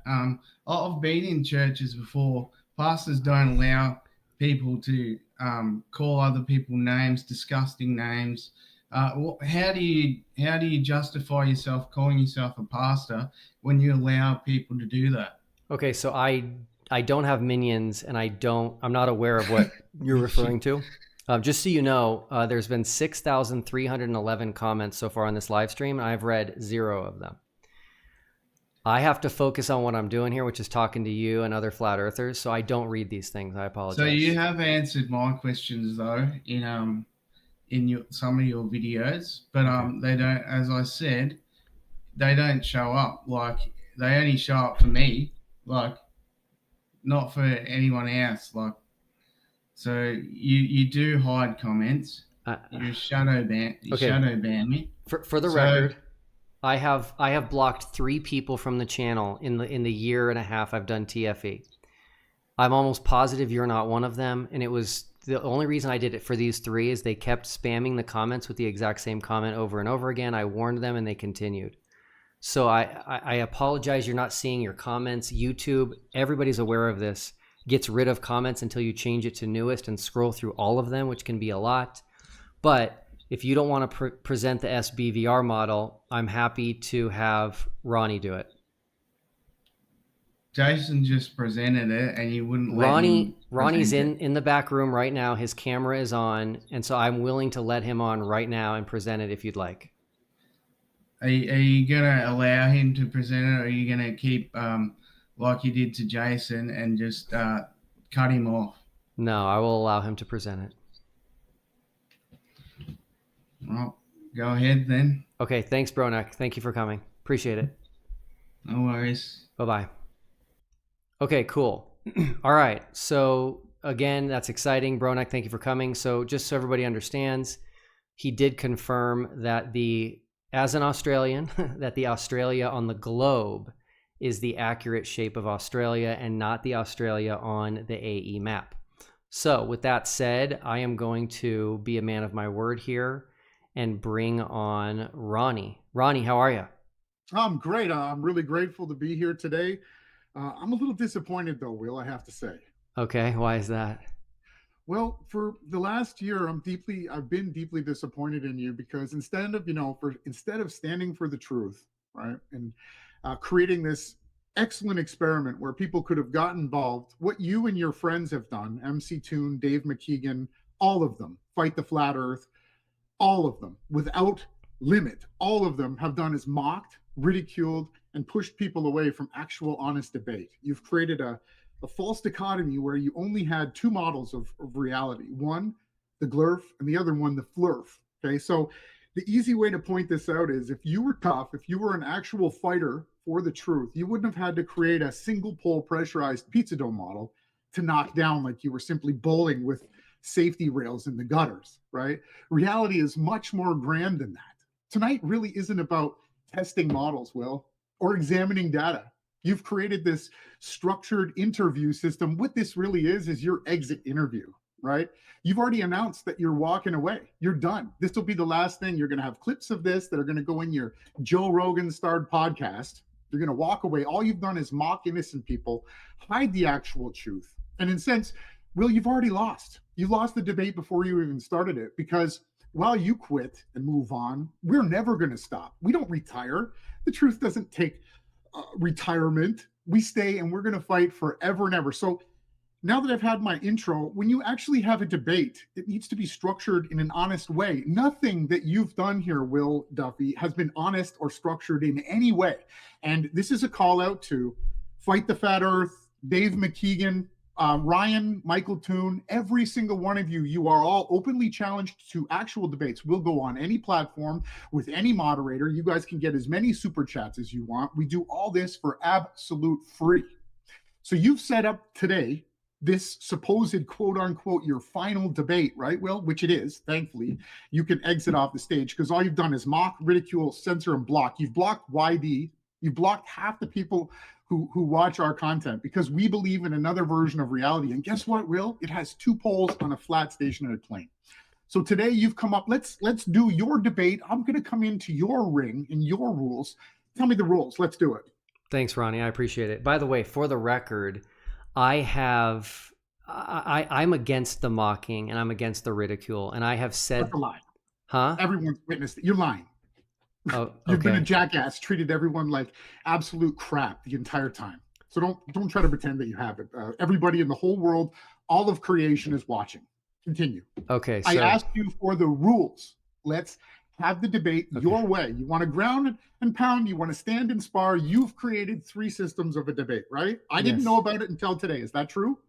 I've been in churches before. Pastors don't allow people to call other people names, disgusting names. How do you justify yourself calling yourself a pastor when you allow people to do that? Okay, so I don't have minions, and I'm not aware of what you're referring to. Just so you know, there's been 6,311 comments so far on this live stream, and I've read 0 of them. I have to focus on what I'm doing here, which is talking to you and other flat earthers. So I don't read these things. I apologize. So you have answered my questions though in some of your videos, but they don't. As I said, they don't show up. Like they only show up for me. Like not for anyone else. Like so you do hide comments. You shadow ban. You shadow ban me. For the record. I have blocked 3 people from the channel in the year and a half I've done TFE. I'm almost positive you're not one of them, and it was the only reason I did it for these 3 is they kept spamming the comments with the exact same comment over and over again. I warned them and they continued. So I apologize you're not seeing your comments. YouTube, everybody's aware of this, gets rid of comments until you change it to newest and scroll through all of them, which can be a lot. But if you don't want to present the SBVR model, I'm happy to have Ronnie do it. Jason just presented it, and you wouldn't let him. Ronnie's in the back room right now. His camera is on, and so I'm willing to let him on right now and present it if you'd like. Are you gonna allow him to present it, or are you gonna keep like you did to Jason and just cut him off? No, I will allow him to present it. Well, go ahead then. Okay, thanks, Bronek. Thank you for coming. Appreciate it. No worries. Bye-bye. Okay, cool. All right. So again, that's exciting. Bronek, thank you for coming. So just so everybody understands, he did confirm that as an Australian, that the Australia on the globe is the accurate shape of Australia and not the Australia on the AE map. So with that said, I am going to be a man of my word here and bring on Ronnie. Ronnie, how are you? I'm great. I'm really grateful to be here today. I'm a little disappointed though, Will, I have to say. Okay, why is that? Well, for the last year, I've been deeply disappointed in you because instead of standing for the truth, right, and creating this excellent experiment where people could have got involved, what you and your friends have done, MC Toon, Dave McKeegan, all of them, Fight the Flat Earth, all of them, without limit, all of them have done is mocked, ridiculed, and pushed people away from actual honest debate. You've created a false dichotomy where you only had 2 models of reality. One, the glurf, and the other one, the flurf. Okay, so the easy way to point this out is if you were tough, if you were an actual fighter for the truth, you wouldn't have had to create a single pole pressurized pizza dough model to knock down like you were simply bowling with safety rails in the gutters, right? Reality is much more grand than that. Tonight really isn't about testing models, Will, or examining data. You've created this structured interview system. What this really is your exit interview, right? You've already announced that you're walking away. You're done. This will be the last thing. You're going to have clips of this that are going to go in your Joe Rogan starred podcast. You're going to walk away. All you've done is mock innocent people, hide the actual truth. And in a sense, Will, you've already lost. You lost the debate before you even started it because while you quit and move on, we're never going to stop. We don't retire. The truth doesn't take retirement. We stay and we're going to fight forever and ever. So now that I've had my intro, when you actually have a debate, it needs to be structured in an honest way. Nothing that you've done here, Will Duffy, has been honest or structured in any way. And this is a call out to Fight the Fat Earth, Dave McKeegan, Ryan, Michael Toon, every single one of you, you are all openly challenged to actual debates. We'll go on any platform with any moderator. You guys can get as many super chats as you want. We do all this for absolute free. So you've set up today this supposed quote unquote your final debate, right, Will? Which it is, thankfully. You can exit off the stage because all you've done is mock, ridicule, censor, and block. You've blocked YD. You've blocked half the people who watch our content because we believe in another version of reality. And guess what, Will? It has 2 poles on a flat stationary plane. So today you've come up, let's do your debate. I'm going to come into your ring and your rules. Tell me the rules. Let's do it. Thanks, Ronnie. I appreciate it. By the way, for the record, I'm against the mocking and I'm against the ridicule. And I have said... That's a lie. Huh? Everyone's witnessed it. You're lying. Oh, okay. You've been a jackass, treated everyone like absolute crap the entire time. So don't try to pretend that you haven't. Everybody in the whole world, all of creation is watching. Continue. Okay. So... I asked you for the rules. Let's Have the debate your way. You want to ground and pound, you want to stand and spar. You've created 3 systems of a debate, right? I didn't know about it until today. Is that true?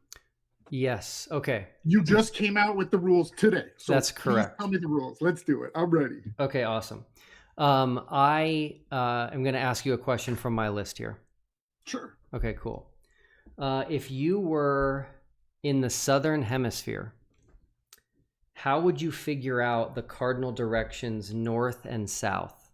Yes. Okay. You just came out with the rules today. So that's correct. Tell me the rules. Let's do it. I'm ready. Okay, awesome. I am going to ask you a question from my list here. Sure. Okay, cool. If you were in the southern hemisphere, how would you figure out the cardinal directions north and south?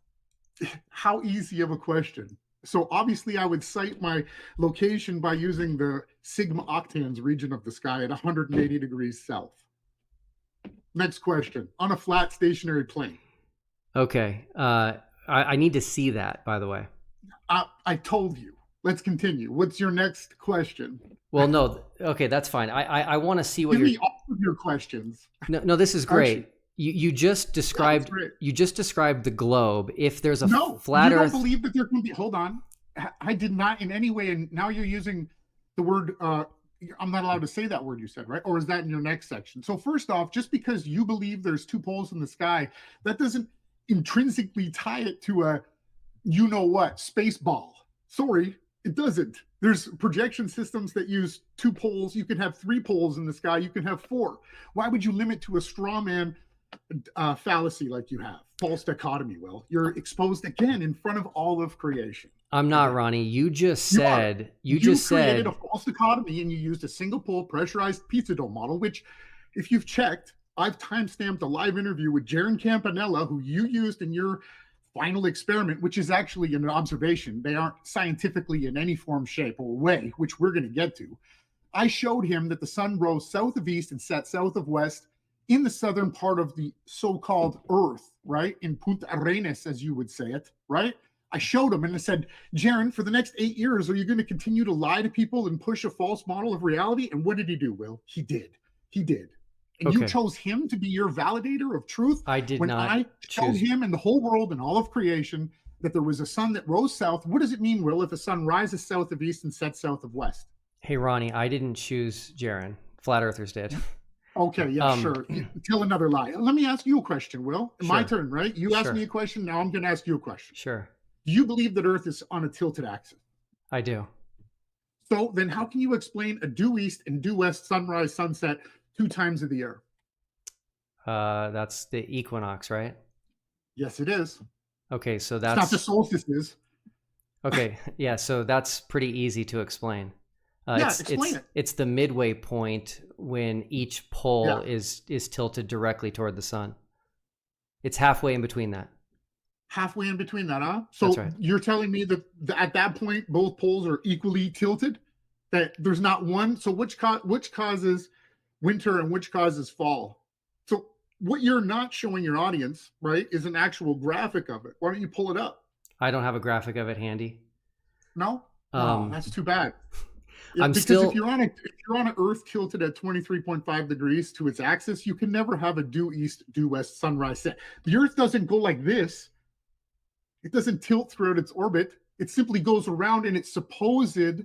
How easy of a question. So obviously I would cite my location by using the sigma octans region of the sky at 180 degrees south. Next question. On a flat stationary plane. Okay. I need to see that, by the way. I told you. Let's continue. What's your next question? Well, no. Okay, that's fine. I want to see what Give me all of your questions. No, this is great. You just described the globe. If there's a flat Earth, you don't believe that there can be. Hold on, I did not in any way. And now you're using the word. I'm not allowed to say that word you said, right? Or is that in your next section? So first off, just because you believe there's 2 poles in the sky, that doesn't intrinsically tie it to a, you know what, space ball. Sorry, it doesn't. There's projection systems that use 2 poles. You can have 3 poles in the sky. You can have 4. Why would you limit to a straw man fallacy like you have? False dichotomy, Will. You're exposed again in front of all of creation. I'm not, Ronnie. You just said you created a false dichotomy and you used a single pole pressurized pizza dough model, which if you've checked, I've timestamped a live interview with Jaron Campanella, who you used in your final experiment, which is actually an observation. They aren't scientifically in any form, shape, or way, which we're going to get to. I showed him that the sun rose south of east and set south of west in the southern part of the so-called Earth, right? In Punta Arenas, as you would say it, right? I showed him and I said, Jaron, for the next 8 years, are you going to continue to lie to people and push a false model of reality? And what did he do, Will? He did. And you chose him to be your validator of truth. I did when not. I showed him and the whole world and all of creation that there was a sun that rose south. What does it mean, Will, if a sun rises south of east and sets south of west? Hey, Ronnie, I didn't choose Jaron. Flat Earthers did. Okay, yeah, sure. Tell another lie. Let me ask you a question, Will. Sure. My turn, right? You asked me a question. Now I'm going to ask you a question. Sure. Do you believe that Earth is on a tilted axis? I do. So then how can you explain a due east and due west sunrise, sunset 2 times of the year? That's the equinox, right? Yes, it is. Okay, so It's not the solstices. Okay, yeah, so that's pretty easy to explain. Explain it. It's the midway point when each pole is tilted directly toward the sun. It's halfway in between that. Halfway in between that, huh? So That's right. You're telling me that at that point both poles are equally tilted? That there's not one? So which causes winter and which causes fall? So what you're not showing your audience, right, is an actual graphic of it. Why don't you pull it up? I don't have a graphic of it handy. No? That's too bad. Yeah, I'm because still. if you're on an Earth tilted at 23.5 degrees to its axis, you can never have a due east, due west sunrise set. The Earth doesn't go like this. It doesn't tilt throughout its orbit. It simply goes around in its supposed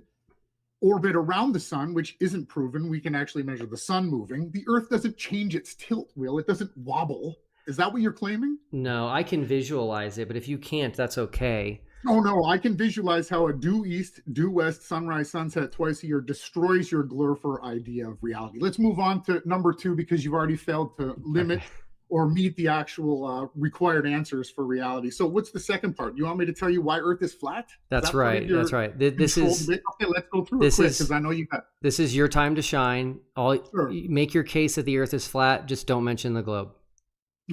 orbit around the sun, which isn't proven. We can actually measure the sun moving. The Earth doesn't change its tilt, Will. It doesn't wobble. Is that what you're claiming? No, I can visualize it, but if you can't, that's okay. Oh, no, I can visualize how a due east, due west, sunrise, sunset twice a year destroys your glurfer idea of reality. Let's move on to number 2 because you've already failed to limit or meet the actual required answers for reality. So what's the second part? You want me to tell you why Earth is flat? That's right. That's right. This is okay. Let's go through it quick because I know you got. This is your time to shine. Make your case that the Earth is flat. Just don't mention the globe.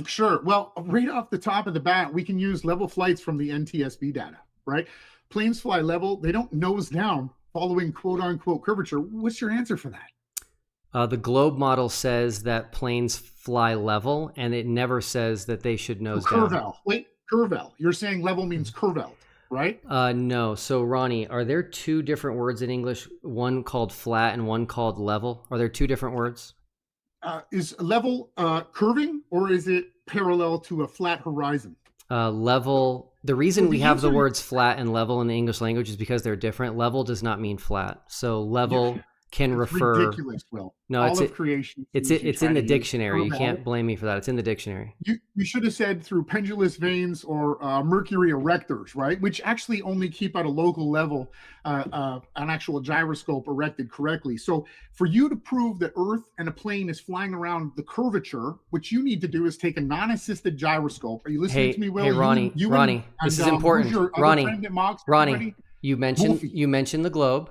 Sure. Well, right off the top of the bat, we can use level flights from the NTSB data, right? Planes fly level. They don't nose down following quote unquote curvature. What's your answer for that? The globe model says that planes fly level, and it never says that they should nose down. Curvel. Wait, curvel. You're saying level means curvelled, right? No. So, Ronnie, are there 2 different words in English, one called flat and one called level? Are there 2 different words? Is level curving or is it parallel to a flat horizon? Level. The reason we have the words flat and level in the English language is because they're different. Level does not mean flat. So level can It's refer. ridiculous, Will. No, All it's of creation. it's seems to it's try in the to use dictionary. You curvature. can't blame me for that. It's in the dictionary. You should have said through pendulous veins or mercury erectors, right? Which actually only keep at a local level an actual gyroscope erected correctly. So for you to prove that Earth and a plane is flying around the curvature, what you need to do is take a non-assisted gyroscope. Are you listening to me, Will? Hey, Ronnie, Ronnie, this is important. Who's your other Ronnie, friend that mocks Ronnie, everybody? you Wolfie. mentioned the globe.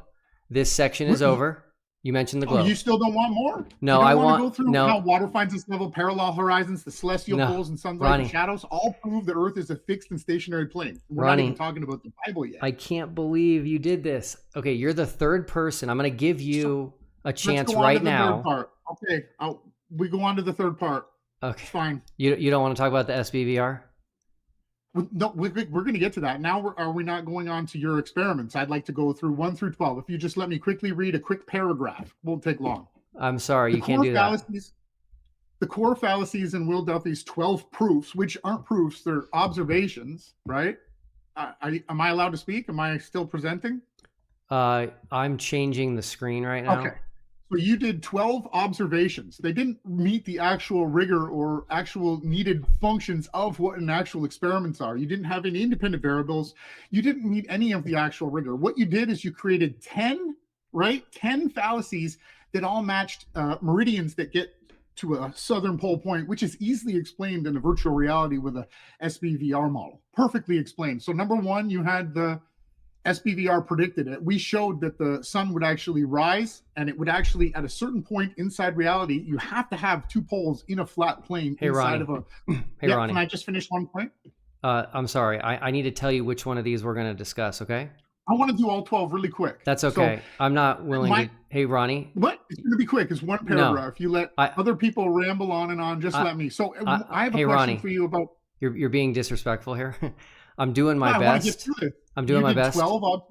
This section is over. You mentioned the globe. Oh, you still don't want more? No, you don't I want to want go through no. how water finds its level, parallel horizons, the celestial No, poles, and sunlight Ronnie. and shadows all prove that Earth is a fixed and stationary plane. We're Ronnie, not even talking about the Bible yet. I can't believe you did this. Okay, you're the third person. I'm going to give you a chance Let's go on right to the now. Third part. Okay, we go on to the third part. Okay, It's fine. you don't want to talk about the SBVR? No, we're going to get to that. Now, are we not going on to your experiments? I'd like to go through 1 through 12. If you just let me quickly read a quick paragraph, won't take long. I'm sorry, you can't do that. The core fallacies in Will Duffy's 12 proofs, which aren't proofs, they're observations, right? Am I allowed to speak? Am I still presenting? I'm changing the screen right now. Okay. So you did 12 observations. They didn't meet the actual rigor or actual needed functions of what an actual experiments are. You didn't have any independent variables. You didn't meet any of the actual rigor. What you did is you created 10 fallacies that all matched meridians that get to a southern pole point, which is easily explained in a virtual reality with a SBVR model. Perfectly explained. So number one, you had the SBVR predicted it. We showed that the sun would actually rise, and it would actually, at a certain point inside reality, you have to have two poles in a flat plane inside of a. Hey, Ronnie. Can I just finish one point? I'm sorry. I need to tell you which one of these we're going to discuss. Okay. I want to do all 12 really quick. That's okay. So, I'm not willing to. Hey, Ronnie. What? It's going to be quick. It's one paragraph. You let other people ramble on and on. Just let me. So I have a question Ronnie, for you about. You're being disrespectful here. I'm doing my I want to get best. through it. I'm doing my best 12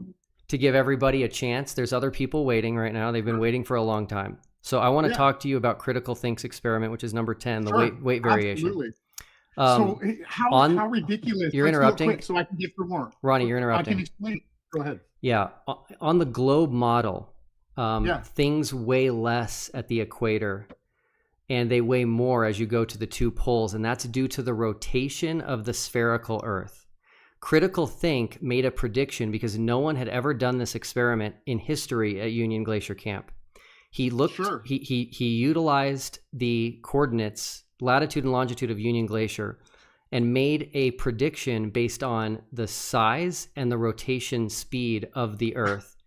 to give everybody a chance. There's other people waiting right now. They've been waiting for a long time. So I want to talk to you about Critical Think's experiment, which is number 10, the weight variation. Absolutely. So how ridiculous? You're Let's do it interrupting. quick so I can get through more. Ronnie, you're interrupting. I can explain. Go ahead. Yeah. On the globe model, things weigh less at the equator and they weigh more as you go to the two poles. And that's due to the rotation of the spherical Earth. Critical Think made a prediction because no one had ever done this experiment in history at Union Glacier Camp. He looked, he utilized the coordinates, latitude and longitude of Union Glacier, and made a prediction based on the size and the rotation speed of the Earth.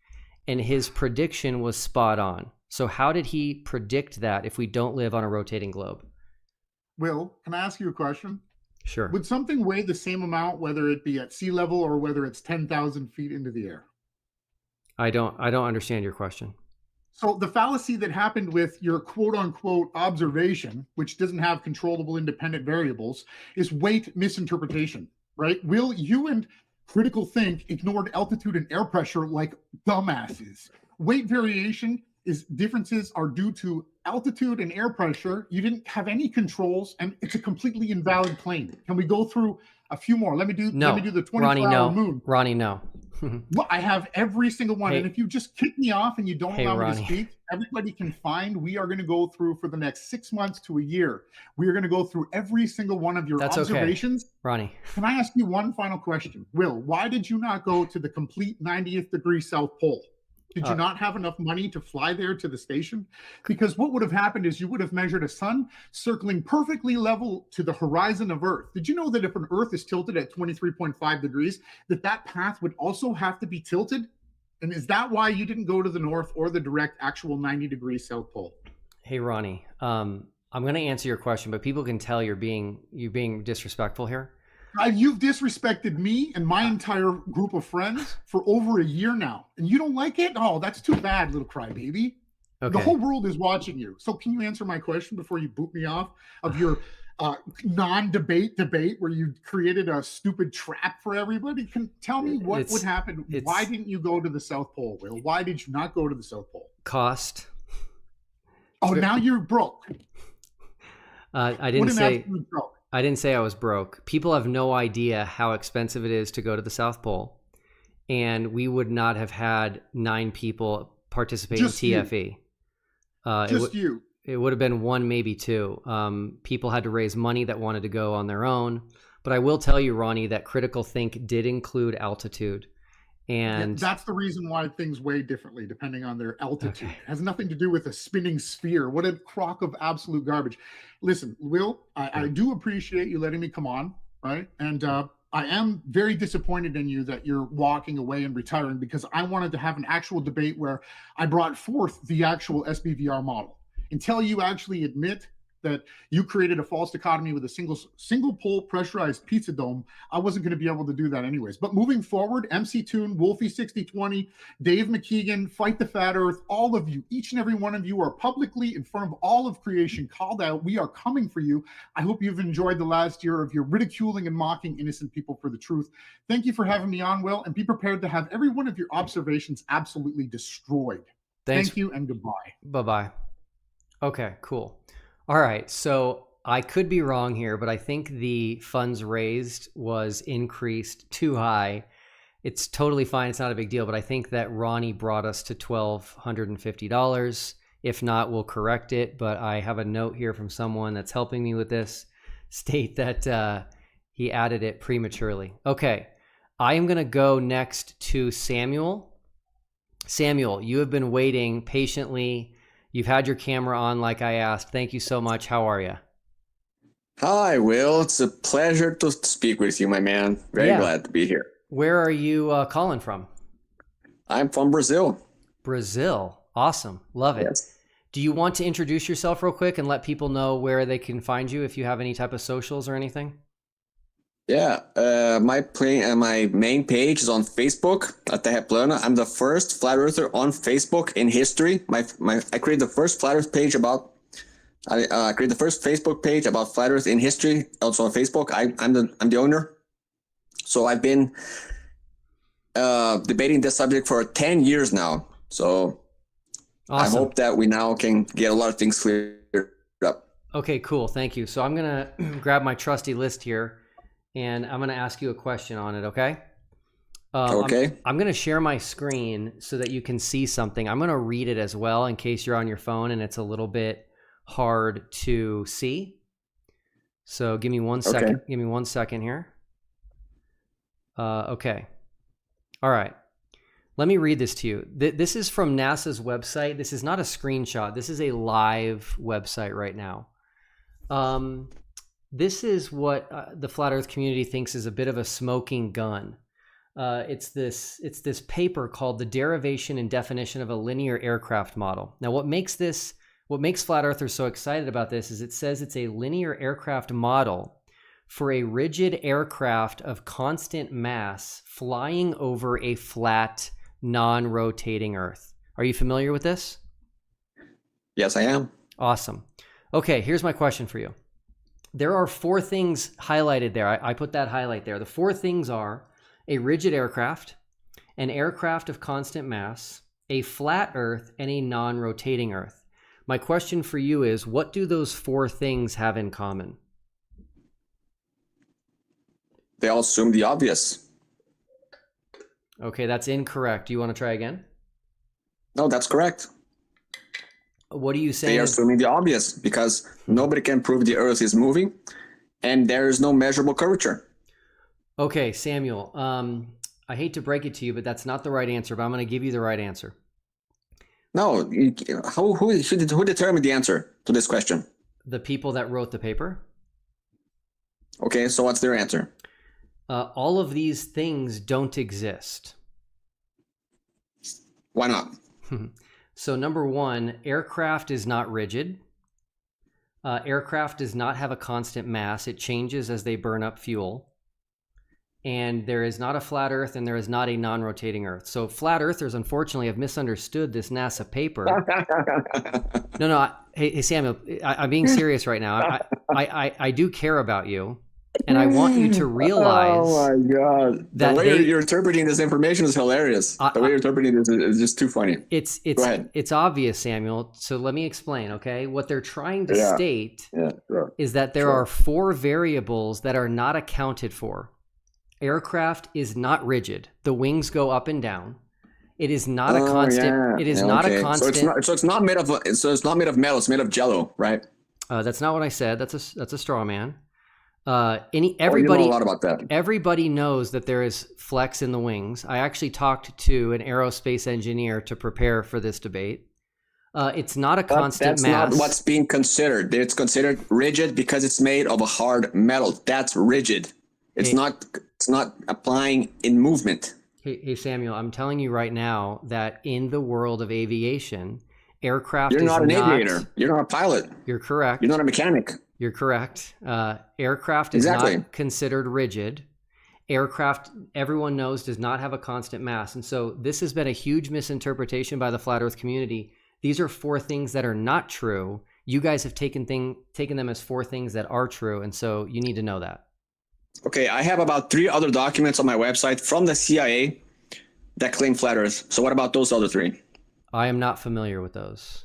And his prediction was spot on. So how did he predict that if we don't live on a rotating globe? Will, can I ask you a question? Sure. Would something weigh the same amount, whether it be at sea level or whether it's 10,000 feet into the air? I don't understand your question. So the fallacy that happened with your quote unquote observation, which doesn't have controllable independent variables, is weight misinterpretation, right? Will, you and Critical Think ignored altitude and air pressure like dumbasses. Weight variation differences are due to altitude and air pressure. You didn't have any controls, and it's a completely invalid claim. Can we go through a few more? Let me do the 24-hour moon. Ronnie, no. Well, I have every single one. And if you just kick me off and you don't allow me to speak, everybody can find. We are going to go through for the next 6 months to a year. We are going to go through every single one of your observations. Okay. Ronnie. Can I ask you one final question? Will, why did you not go to the complete 90th degree South Pole? Did you not have enough money to fly there to the station? Because what would have happened is you would have measured a sun circling perfectly level to the horizon of Earth. Did you know that if an Earth is tilted at 23.5 degrees, that path would also have to be tilted? And is that why you didn't go to the North or the direct actual 90 degree South Pole? Hey, Ronnie, I'm going to answer your question, but people can tell you're being disrespectful here. You've disrespected me and my entire group of friends for over a year now, and you don't like it? Oh, that's too bad, little crybaby. Okay. The whole world is watching you. So can you answer my question before you boot me off of your non-debate debate where you created a stupid trap for everybody? Tell me what would happen. Why didn't you go to the South Pole, Will? Why did you not go to the South Pole? Cost. Oh, now you're broke. I didn't say I was broke. People have no idea how expensive it is to go to the South Pole. And we would not have had 9 people participate Just in you. TFE. You. It would have been one, maybe two. People had to raise money that wanted to go on their own. But I will tell you, Ronnie, that critical think did include altitude. And that's the reason why things weigh differently depending on their altitude. Okay. It has nothing to do with a spinning sphere. What a crock of absolute garbage. Listen, Will, I do appreciate you letting me come on, right? And I am very disappointed in you that you're walking away and retiring, because I wanted to have an actual debate where I brought forth the actual SBVR model. Until you actually admit that you created a false dichotomy with a single pole pressurized pizza dome, I wasn't going to be able to do that anyways. But moving forward, MC Toon, Wolfie6020, Dave McKeegan, Fight the Fat Earth, all of you, each and every one of you are publicly in front of all of creation called out. We are coming for you. I hope you've enjoyed the last year of your ridiculing and mocking innocent people for the truth. Thank you for having me on, Will, and be prepared to have every one of your observations absolutely destroyed. Thanks. Thank you and goodbye. Bye-bye. Okay, cool. All right, so I could be wrong here, but I think the funds raised was increased too high. It's totally fine. It's not a big deal, but I think that Ronnie brought us to $1,250. If not, we'll correct it. But I have a note here from someone that's helping me with this, state that he added it prematurely. Okay, I am going to go next to Samuel. Samuel, you have been waiting patiently. You've had your camera on like I asked. Thank you so much. How are you? Hi, Will. It's a pleasure to speak with you, my man. Very glad to be here. Where are you calling from? I'm from Brazil. Brazil. Awesome. Love it. Yes. Do you want to introduce yourself real quick and let people know where they can find you if you have any type of socials or anything? Yeah, my main page is on Facebook at Terra Plana. I'm the first flat earther on Facebook in history. I created the first flat earth page about. I created the first Facebook page about flat earth in history. Also on Facebook, I'm the owner. So I've been debating this subject for 10 years now. So Awesome. I hope that we now can get a lot of things cleared up. Okay, cool. Thank you. So I'm gonna grab my trusty list here. And I'm going to ask you a question on it, okay? Okay. I'm going to share my screen so that you can see something. I'm going to read it as well in case you're on your phone and it's a little bit hard to see. So give me 1 second. Give me 1 second here. Okay. All right. Let me read this to you. This is from NASA's website. This is not a screenshot. This is a live website right now. This is what the flat Earth community thinks is a bit of a smoking gun. It's this paper called "The Derivation and Definition of a Linear Aircraft Model." Now, what makes flat Earthers so excited about this is it says it's a linear aircraft model for a rigid aircraft of constant mass flying over a flat, non-rotating Earth. Are you familiar with this? Yes, I am. Awesome. Okay, here's my question for you. There are 4 things highlighted there. I put that highlight there. The 4 things are a rigid aircraft, an aircraft of constant mass, a flat Earth, and a non-rotating Earth. My question for you is, what do those 4 things have in common? They all assume the obvious. Okay, that's incorrect. Do you want to try again? No, that's correct. What are you saying? They are assuming the obvious because nobody can prove the Earth is moving and there is no measurable curvature. Okay, Samuel, I hate to break it to you, but that's not the right answer, but I'm going to give you the right answer. No, who determined the answer to this question? The people that wrote the paper. Okay, so what's their answer? All of these things don't exist. Why not? So number 1, aircraft is not rigid. Aircraft does not have a constant mass. It changes as they burn up fuel. And there is not a flat Earth and there is not a non-rotating Earth. So flat Earthers, unfortunately, have misunderstood this NASA paper. No, hey Samuel, I'm being serious right now. I do care about you. And I want you to realize. Oh my God! The way you're interpreting this information is hilarious. The way you're interpreting this is just too funny. Go ahead. It's obvious, Samuel. So let me explain. Okay, what they're trying to state is that there are 4 variables that are not accounted for. Aircraft is not rigid. The wings go up and down. It is not a constant. Yeah. It is Yeah, not okay. a constant. So it's not made of metal. It's made of jello, right? That's not what I said. That's a straw man. You know Everybody a lot about that. everybody knows that there is flex in the wings. I actually talked to an aerospace engineer to prepare for this debate. It's not a But constant that's mass. not what's being considered. It's considered rigid because it's made of a hard metal. That's rigid. It's Hey. not applying in movement. Hey, Samuel, I'm telling you right now that in the world of aviation, aircraft You're is not an aviator. You're not a pilot. You're correct. You're not a mechanic. You're correct. Aircraft is Exactly. not considered rigid. Aircraft, everyone knows, does not have a constant mass. And so this has been a huge misinterpretation by the flat earth community. These are 4 things that are not true. You guys have taken them as 4 things that are true. And so you need to know that. Okay, I have about 3 other documents on my website from the CIA that claim flat earth. So what about those other 3? I am not familiar with those.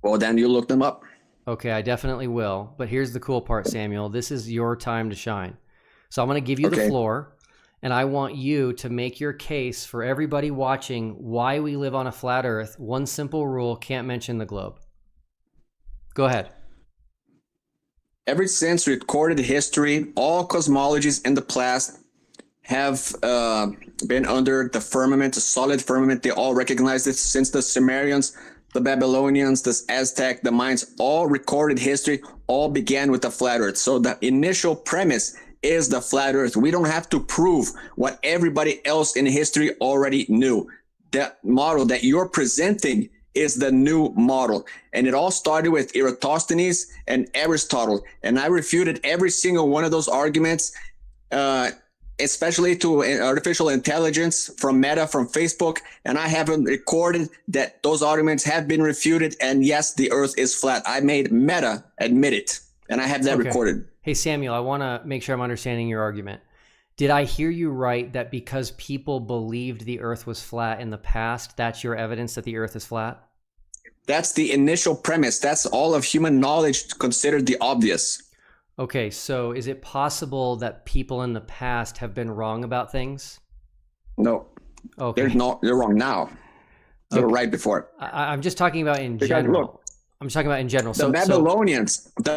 Well, then you look them up. Okay, I definitely will. But here's the cool part, Samuel. This is your time to shine. So I'm going to give you the floor, and I want you to make your case for everybody watching why we live on a flat earth. One simple rule: can't mention the globe. Go ahead. Ever since recorded history, all cosmologies in the past have been under the firmament, the solid firmament. They all recognize it since the Sumerians, the Babylonians, the Aztec, the Mayans, all recorded history, all began with the flat earth. So the initial premise is the flat earth. We don't have to prove what everybody else in history already knew. The model that you're presenting is the new model. And it all started with Eratosthenes and Aristotle. And I refuted every single one of those arguments, especially to artificial intelligence from Meta, from Facebook. And I haven't recorded that those arguments have been refuted. And yes, the earth is flat. I made Meta admit it. And I have that recorded. Hey, Samuel, I want to make sure I'm understanding your argument. Did I hear you right that because people believed the earth was flat in the past, that's your evidence that the earth is flat? That's the initial premise. That's all of human knowledge considered the obvious. Okay, so is it possible that people in the past have been wrong about things? No. Okay. They're wrong now. They were right before. I'm just talking about in Because general. look, I'm just talking about in general. The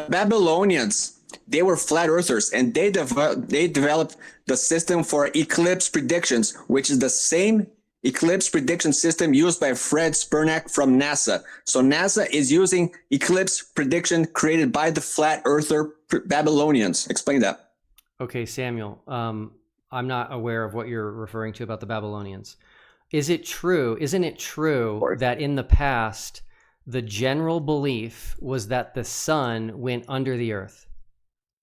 Babylonians, they were flat earthers, and they developed the system for eclipse predictions, which is the same eclipse prediction system used by Fred Spernak from NASA. So NASA is using eclipse prediction created by the flat earther Babylonians. Explain that. Okay, Samuel, I'm not aware of what you're referring to about the Babylonians. Isn't it true that in the past, the general belief was that the sun went under the earth?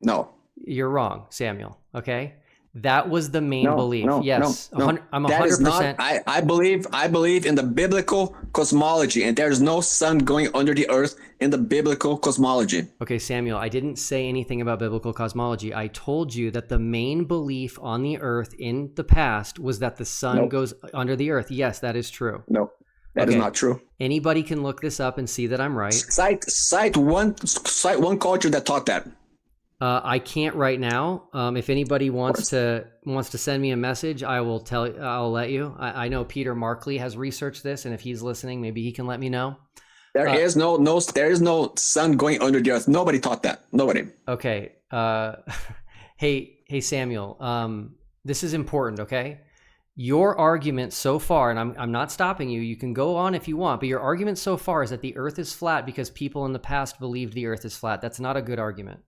No. You're wrong, Samuel. Okay? That was the main belief. Yes. No. I'm 100%. That is not, I believe in the biblical cosmology, and there's no sun going under the earth in the biblical cosmology. Okay, Samuel, I didn't say anything about biblical cosmology. I told you that the main belief on the earth in the past was that the sun goes under the earth. Yes, that is true. No, that is not true. Anybody can look this up and see that I'm right. Cite one culture that taught that. I can't right now. If anybody wants to send me a message, I'll let you. I know Peter Markley has researched this, and if he's listening, maybe he can let me know. There is no sun going under the earth. Nobody taught that. Nobody. Okay. Hey Samuel. This is important. Okay. Your argument so far, and I'm not stopping you. You can go on if you want, but your argument so far is that the earth is flat because people in the past believed the earth is flat. That's not a good argument.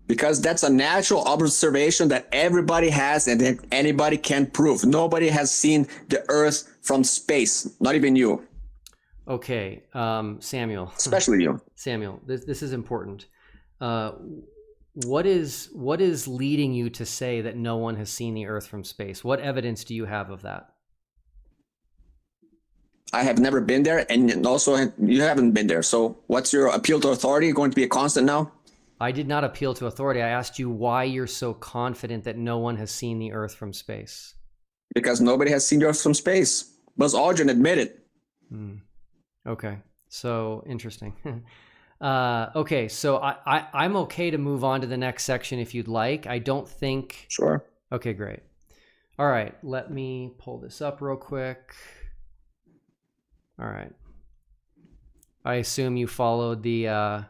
Because that's a natural observation that everybody has and that anybody can prove. Nobody has seen the earth from space, not even you. Okay, Samuel. Especially you. Samuel, this is important. What is leading you to say that no one has seen the earth from space? What evidence do you have of that? I have never been there, and also you haven't been there. So what's your appeal to authority going to be a constant now? I did not appeal to authority. I asked you why you're so confident that no one has seen the earth from space. Because nobody has seen the earth from space. Buzz Aldrin admitted. Okay, so interesting. Okay, so I'm okay to move on to the next section if you'd like. I don't think... Sure. Okay, great. All right, let me pull this up real quick. All right. I assume you followed the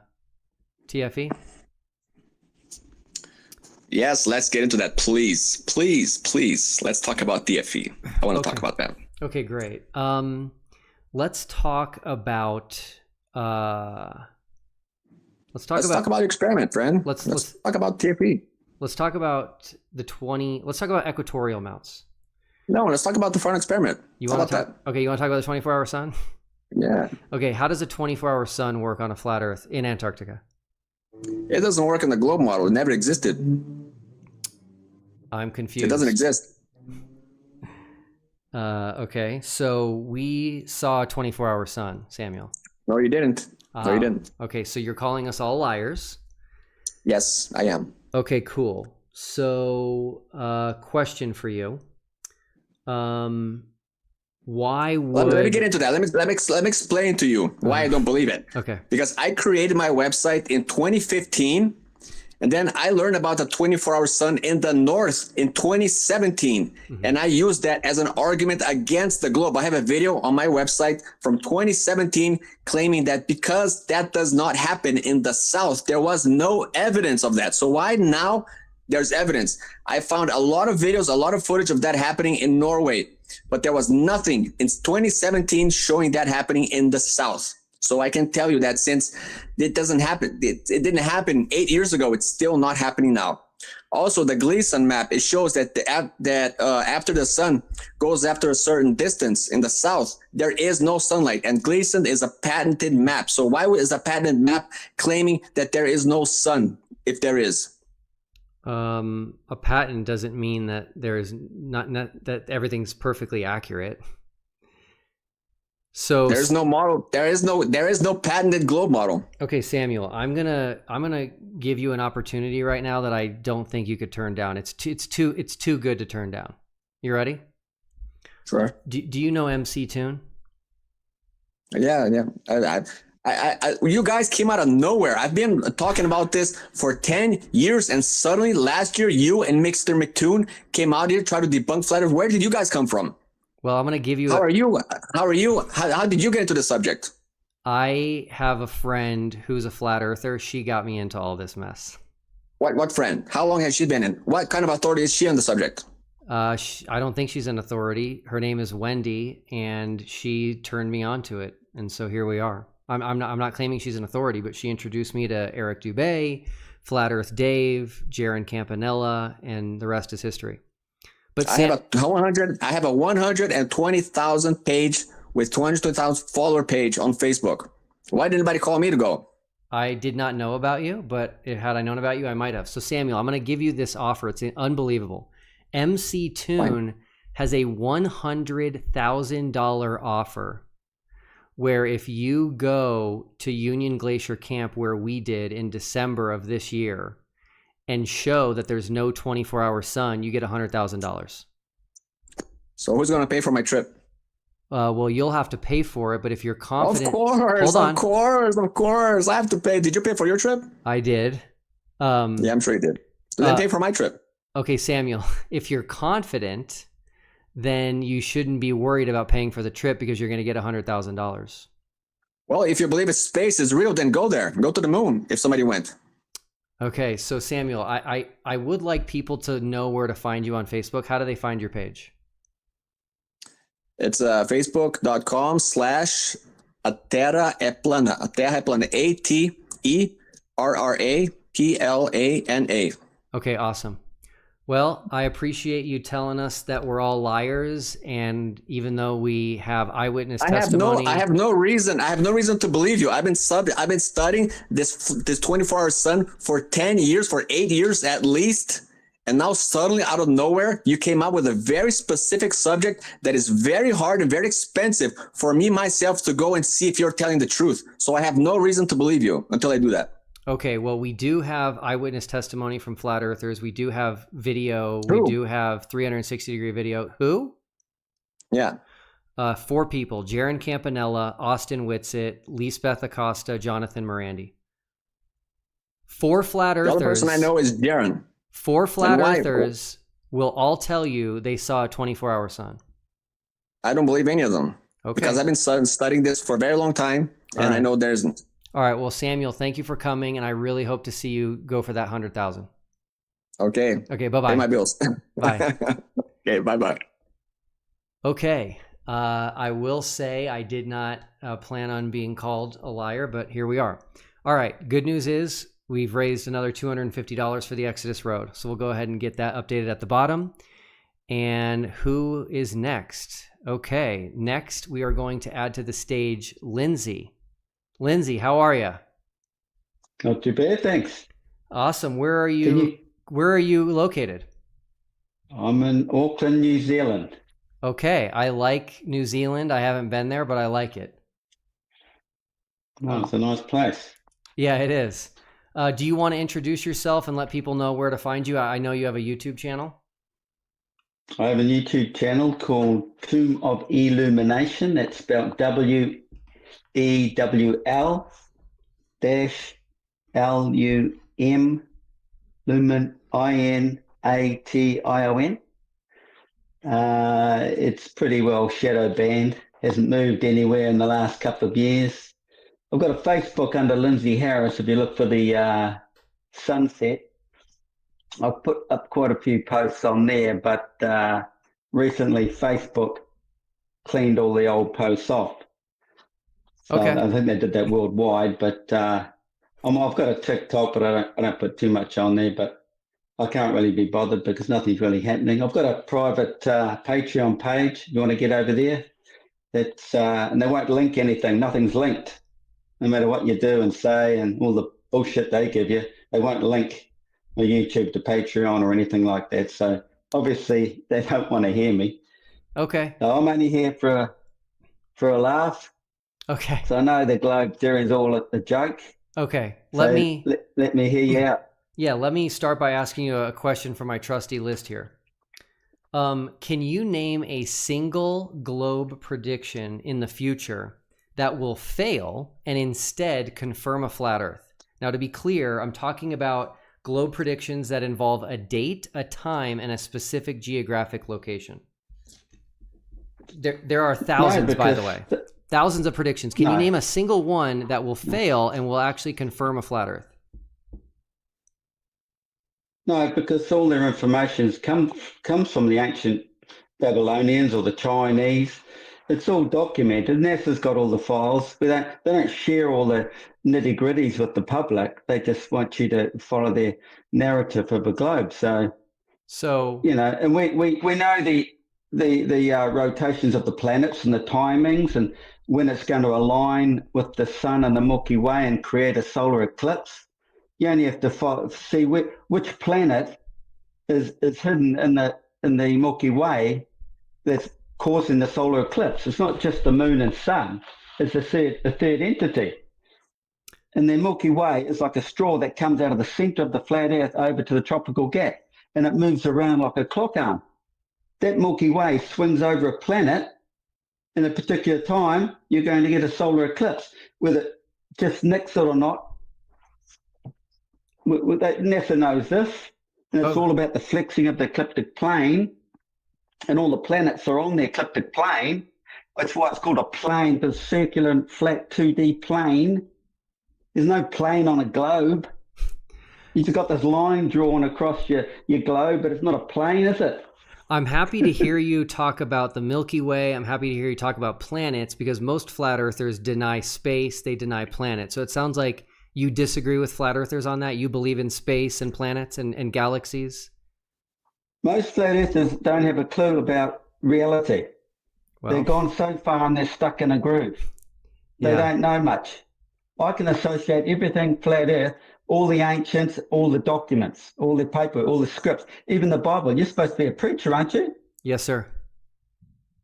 TFE? Yes, let's get into that, please. Please. Let's talk about DFE. I want to talk about that. Okay, great. Let's talk about let's talk about your experiment, friend. Let's talk about TFE. Let's talk about let's talk about equatorial mounts. No, let's talk about the fun experiment. You want to talk? Okay, you want to talk about the 24-hour sun? Yeah. Okay, how does a 24-hour sun work on a flat Earth in Antarctica? It doesn't work in the globe model. It never existed. I'm confused. It doesn't exist. Okay, so we saw a 24-hour sun, Samuel. No, you didn't. No, you didn't. Okay, so you're calling us all liars. Yes, I am. Okay, cool. So, question for you. Why would... Let me get into that. Let me explain to you why I don't believe it. Okay. Because I created my website in 2015, and then I learned about the 24-hour sun in the north in 2017, and I used that as an argument against the globe. I have a video on my website from 2017 claiming that because that does not happen in the south, there was no evidence of that. So why now there's evidence? I found a lot of videos, a lot of footage of that happening in Norway, but there was nothing in 2017 showing that happening in the south. So I can tell you that since it doesn't happen, it didn't happen 8 years ago, it's still not happening now. Also, the Gleason map, it shows that after the sun goes after a certain distance in the south, there is no sunlight, and Gleason is a patented map. So why is a patented map claiming that there is no sun if there is? A patent doesn't mean that there is not that everything's perfectly accurate. So there's no model. There is no patented globe model. Okay, Samuel, I'm gonna give you an opportunity right now that I don't think you could turn down. It's too good to turn down. You ready? Sure. Do you know MC Tune? Yeah. You guys came out of nowhere. I've been talking about this for 10 years, and suddenly last year, you and Mr. McToon came out here, try to debunk flat Earth. Where did you guys come from? Well, I'm going to give you... How are you? How did you get into the subject? I have a friend who's a flat earther. She got me into all this mess. What friend? How long has she been in? What kind of authority is she on the subject? I don't think she's an authority. Her name is Wendy, and she turned me on to it. And so here we are. I'm not claiming she's an authority, but she introduced me to Eric Dubé, Flat Earth Dave, Jaron Campanella, and the rest is history. But I have a 120,000 page with 200,000 follower page on Facebook. Why didn't anybody call me to go? I did not know about you, but had I known about you, I might have. So Samuel, I'm going to give you this offer. It's unbelievable. MC Tune has a $100,000 offer where if you go to Union Glacier Camp where we did in December of this year and show that there's no 24-hour sun, you get $100,000. So who's going to pay for my trip? Well, you'll have to pay for it, but if you're confident... Of course. I have to pay. Did you pay for your trip? I did. Yeah, I'm sure you did. So then pay for my trip. Okay, Samuel, if you're confident, then you shouldn't be worried about paying for the trip because you're going to get $100,000. Well, if you believe space is real, then go there. Go to the moon if somebody went. Okay, so Samuel, I would like people to know where to find you on Facebook. How do they find your page? It's facebook.com/Aterra é plana. Aterra é plana. ATERRAPLANA. Okay, awesome. Well, I appreciate you telling us that we're all liars, and even though we have eyewitness testimony, I have no reason to believe you. I've been studying this 24-hour sun for 10 years, for 8 years at least, and now suddenly out of nowhere, you came up with a very specific subject that is very hard and very expensive for me myself to go and see if you're telling the truth. So I have no reason to believe you until I do that. Okay, well, we do have eyewitness testimony from flat earthers. We do have video. Who? We do have 360-degree video. Who? Yeah. 4 people: Jaron Campanella, Austin Whitsitt, Lisbeth Acosta, Jonathan Morandi. 4 flat earthers. The other person I know is Jaron. 4 flat earthers will all tell you they saw a 24-hour sun. I don't believe any of them. Okay. Because I've been studying this for a very long time, and I know there isn't. All right. Well, Samuel, thank you for coming, and I really hope to see you go for that 100,000. Okay. Okay. Bye-bye. Pay my bills. Bye. Okay. Bye-bye. Okay. I will say I did not plan on being called a liar, but here we are. All right. Good news is we've raised another $250 for the Exodus Road. So we'll go ahead and get that updated at the bottom. And who is next? Okay. Next, we are going to add to the stage Lindsay. Lindsay, how are you? Not too bad, thanks. Awesome. Where are you located? I'm in Auckland, New Zealand. Okay. I like New Zealand. I haven't been there, but I like it. Oh, it's a nice place. Yeah, it is. Do you want to introduce yourself and let people know where to find you? I know you have a YouTube channel. I have a YouTube channel called Tomb of Illumination. That's spelled WEWL-LUM INATION. It's pretty well shadow banned. Hasn't moved anywhere in the last couple of years. I've got a Facebook under Lindsay Harris. If you look for the sunset, I've put up quite a few posts on there, but recently Facebook cleaned all the old posts off. So Okay. I think they did that worldwide, but I've got a TikTok, but I don't put too much on there, but I can't really be bothered because nothing's really happening. I've got a private Patreon page. You want to get over there? That's and they won't link anything. Nothing's linked. No matter what you do and say and all the bullshit they give you, they won't link my YouTube to Patreon or anything like that. So obviously they don't want to hear me. Okay. So I'm only here for a laugh. Okay. So I know the globe theory is all a joke. Okay. So Let me hear you out. Yeah, let me start by asking you a question from my trusty list here. Can you name a single globe prediction in the future that will fail and instead confirm a flat Earth? Now, to be clear, I'm talking about globe predictions that involve a date, a time, and a specific geographic location. There are thousands, by the way. Thousands of predictions. Can you name a single one that will fail and will actually confirm a flat Earth? No, because all their information comes from the ancient Babylonians or the Chinese. It's all documented. NASA's got all the files, but they don't share all the nitty-gritties with the public. They just want you to follow their narrative of a globe. So and we know the rotations of the planets and the timings and when it's going to align with the sun and the Milky Way and create a solar eclipse. You only have to see which planet is hidden in the Milky Way that's causing the solar eclipse. It's not just the moon and sun. It's a third entity. And the Milky Way is like a straw that comes out of the center of the flat Earth over to the tropical gap, and it moves around like a clock arm. That Milky Way swings over a planet in a particular time, you're going to get a solar eclipse. Whether it just nicks it or not, NASA knows this, and it's all about the flexing of the ecliptic plane, and all the planets are on the ecliptic plane. That's why it's called a plane, the circular and flat 2D plane. There's no plane on a globe. You've got this line drawn across your globe, but it's not a plane, is it? I'm happy to hear you talk about the Milky Way. I'm happy to hear you talk about planets because most flat earthers deny space, they deny planets. So it sounds like you disagree with flat earthers on that? You believe in space and planets and galaxies? Most flat earthers don't have a clue about reality. Well, they've gone so far and they're stuck in a groove. They don't know much. I can associate everything flat earth, all the ancients, all the documents, all the paper, all the scripts, even the Bible. You're supposed to be a preacher, aren't you? Yes, sir.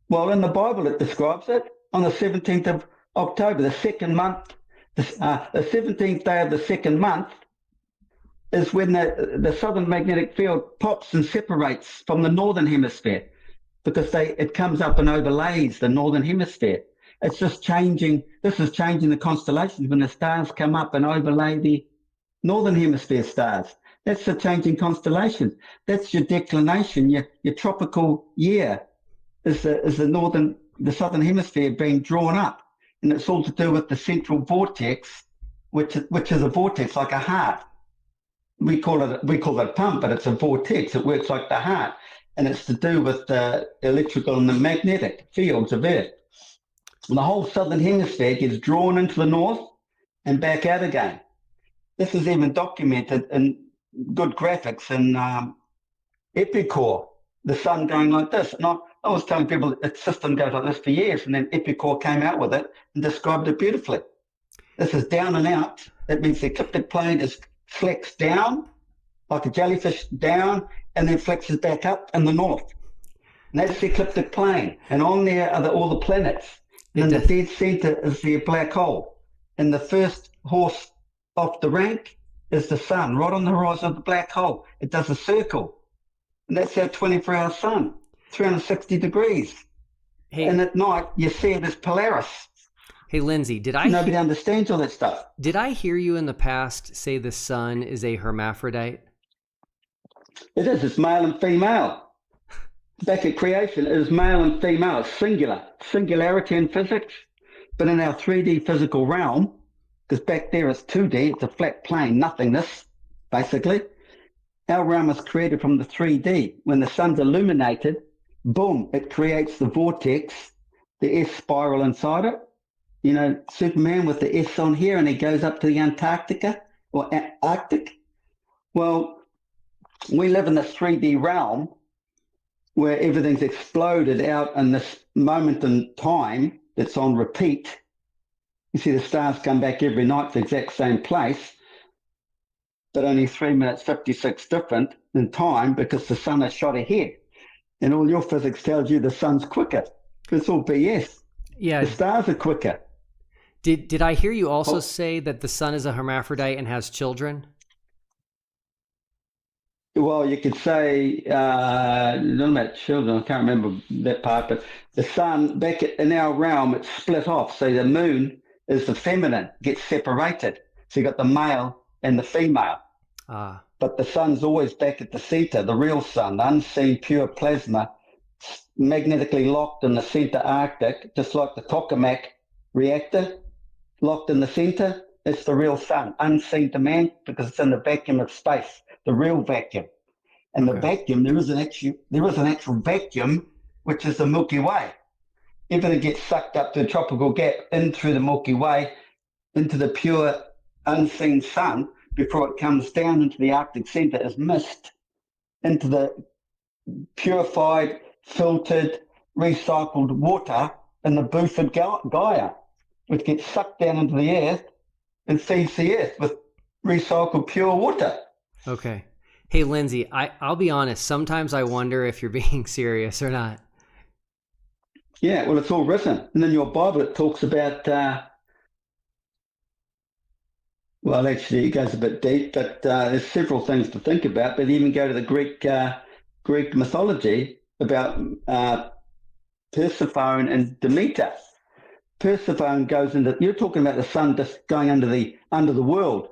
Well, in the Bible, it describes it on the 17th of October, the second month. The 17th day of the second month is when the southern magnetic field pops and separates from the northern hemisphere because it comes up and overlays the northern hemisphere. It's just changing. This is changing the constellations when the stars come up and overlay the northern hemisphere stars. That's the changing constellations. That's your declination. Your tropical year is the northern the southern hemisphere being drawn up, and it's all to do with the central vortex, which is a vortex like a heart. We call it a pump, but it's a vortex. It works like the heart, and it's to do with the electrical and the magnetic fields of Earth. And the whole southern hemisphere gets drawn into the north and back out again. This is even documented in good graphics in Epicor, the sun going like this. And I was telling people that the system goes like this for years, and then Epicor came out with it and described it beautifully. This is down and out. That means the ecliptic plane is flexed down, like a jellyfish down, and then flexes back up in the north. And that's the ecliptic plane. And on there are all the planets. And in the dead center is the black hole. And the first horse off the rank is the sun, right on the horizon of the black hole. It does a circle. And that's our 24-hour sun, 360 degrees. Hey, and at night, you see it as Polaris. Hey, Lindsay, nobody understands all that stuff. Did I hear you in the past say the sun is a hermaphrodite? It is. It's male and female. Back at creation, it is male and female. It's singular. Singularity in physics. But in our 3D physical realm, because back there it's 2D, it's a flat plane, nothingness, basically. Our realm is created from the 3D. When the sun's illuminated, boom, it creates the vortex, the S spiral inside it. You know, Superman with the S on here, and he goes up to the Antarctica or Arctic. Well, we live in this 3D realm where everything's exploded out in this moment in time that's on repeat. You see the stars come back every night to the exact same place, but only 3 minutes 56 different in time because the sun is shot ahead. And all your physics tells you the sun's quicker. It's all BS. Yeah. The stars are quicker. Did I hear you also say that the sun is a hermaphrodite and has children? Well, you could say, not about children, I can't remember that part, but the sun, back in our realm, it's split off. So the moon is the feminine, gets separated. So you got the male and the female. Ah. But the sun's always back at the center, the real sun, the unseen pure plasma, magnetically locked in the center Arctic, just like the tokamak reactor, locked in the center. It's the real sun, unseen to man because it's in the vacuum of space, the real vacuum. And the vacuum, there is an actual vacuum, which is the Milky Way. Everything gets sucked up to the tropical gap in through the Milky Way, into the pure unseen sun before it comes down into the Arctic center as mist, into the purified, filtered, recycled water in the Buford Gaia, which gets sucked down into the earth and feeds the earth with recycled pure water. Okay. Hey, Lindsay, I'll be honest. Sometimes I wonder if you're being serious or not. Yeah, well, it's all written. And in your Bible, it talks about, well, actually, it goes a bit deep, but there's several things to think about. But even go to the Greek mythology about Persephone and Demeter. Persephone goes into, you're talking about the sun just going under the world.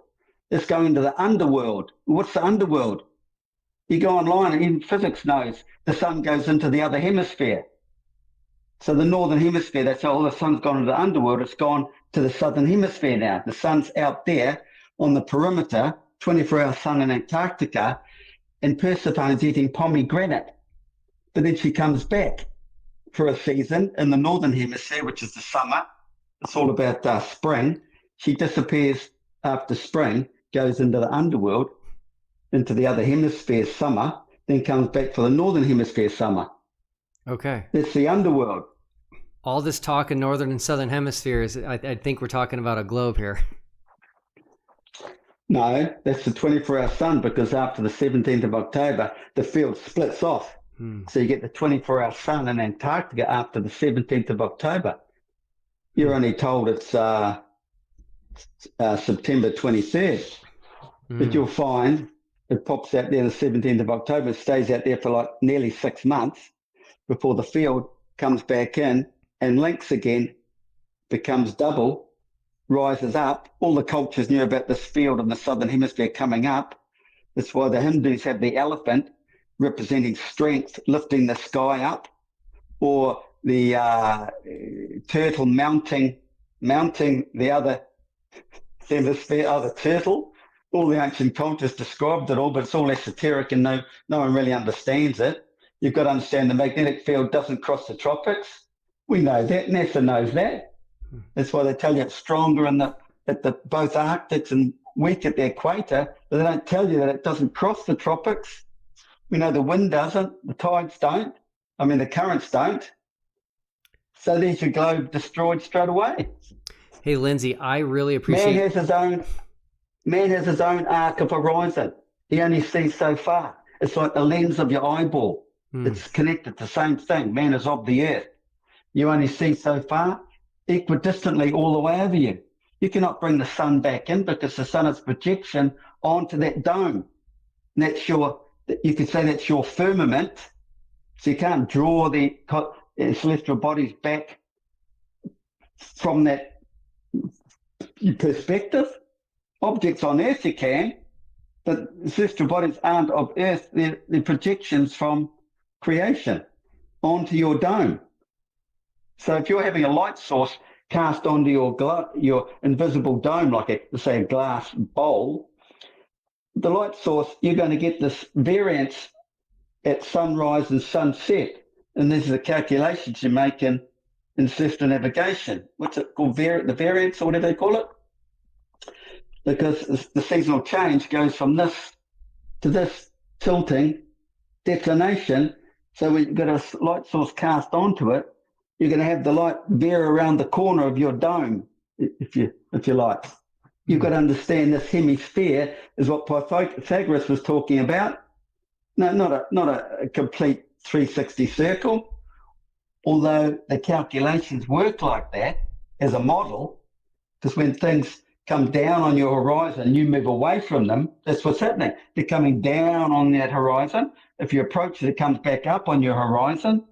It's going into the underworld. What's the underworld? You go online and even physics knows the sun goes into the other hemisphere. So the northern hemisphere, that's all the sun's gone into the underworld. It's gone to the southern hemisphere now. The sun's out there on the perimeter, 24-hour sun in Antarctica, and Persephone's eating pomegranate. But then she comes back for a season in the northern hemisphere, which is the summer. It's all about spring. She disappears after spring, goes into the underworld, into the other hemisphere summer, then comes back for the northern hemisphere summer. Okay. It's the underworld. All this talk in northern and southern hemispheres, I think we're talking about a globe here. No, that's the 24-hour sun, because after the 17th of October, the field splits off. So you get the 24-hour sun in Antarctica after the 17th of October. You're only told it's September 23rd. But you'll find it pops out there the 17th of October, stays out there for like nearly 6 months before the field comes back in and links again, becomes double, rises up. All the cultures knew about this field in the southern hemisphere coming up. That's why the Hindus have the elephant representing strength, lifting the sky up, or turtle mounting the other hemisphere, other turtle. All the ancient cultures described it all, but it's all esoteric and no one really understands it. You've got to understand the magnetic field doesn't cross the tropics. We know that. NASA knows that. That's why they tell you it's stronger at both Arctics and weak at the equator, but they don't tell you that it doesn't cross the tropics. We know the wind doesn't, the tides don't. I mean, the currents don't. So there's your globe destroyed straight away. Hey, Lindsay, I really appreciate. Man has his own arc of horizon. He only sees so far. It's like the lens of your eyeball. It's connected to the same thing. Man is of the earth. You only see so far, equidistantly all the way over you. You cannot bring the sun back in because the sun is projection onto that dome. And that's you could say that's your firmament. So you can't draw the celestial bodies back from that perspective. Objects on Earth you can, but celestial bodies aren't of Earth. They're projections from creation onto your dome. So if you're having a light source cast onto your invisible dome, like say a glass bowl, the light source, you're going to get this variance at sunrise and sunset. And these are the calculations you make in celestial navigation. What's it called? The variance or whatever they call it? Because the seasonal change goes from this to this tilting declination. So when you've got a light source cast onto it, you're going to have the light veer around the corner of your dome, if you like. You've got to understand this hemisphere is what Pythagoras was talking about. No, not a complete 360 circle, although the calculations work like that as a model, because when things come down on your horizon, you move away from them, that's what's happening. They're coming down on that horizon. If you approach it, it comes back up on your horizon.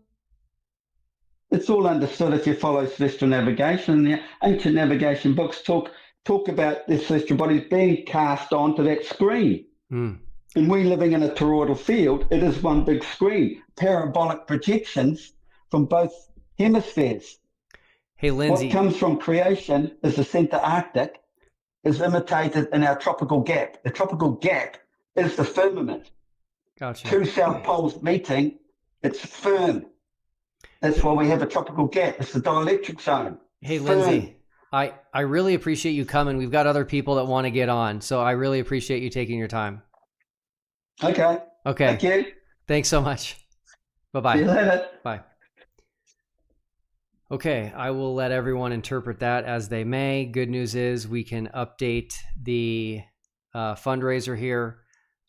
It's all understood if you follow celestial navigation. The ancient navigation books talk about the celestial bodies being cast onto that screen. And we living in a toroidal field, it is one big screen, parabolic projections from both hemispheres. Hey, Lindsay. What comes from creation is the center Arctic, is imitated in our tropical gap. The tropical gap is the firmament. Gotcha. Two south poles meeting, it's firm. That's why we have a tropical gap. It's the dielectric zone. Hey, Lindsay, I really appreciate you coming. We've got other people that want to get on, so I really appreciate you taking your time. Okay. Thank you. Thanks so much. Bye-bye. See you later. Bye. Okay, I will let everyone interpret that as they may. Good news is we can update the fundraiser here.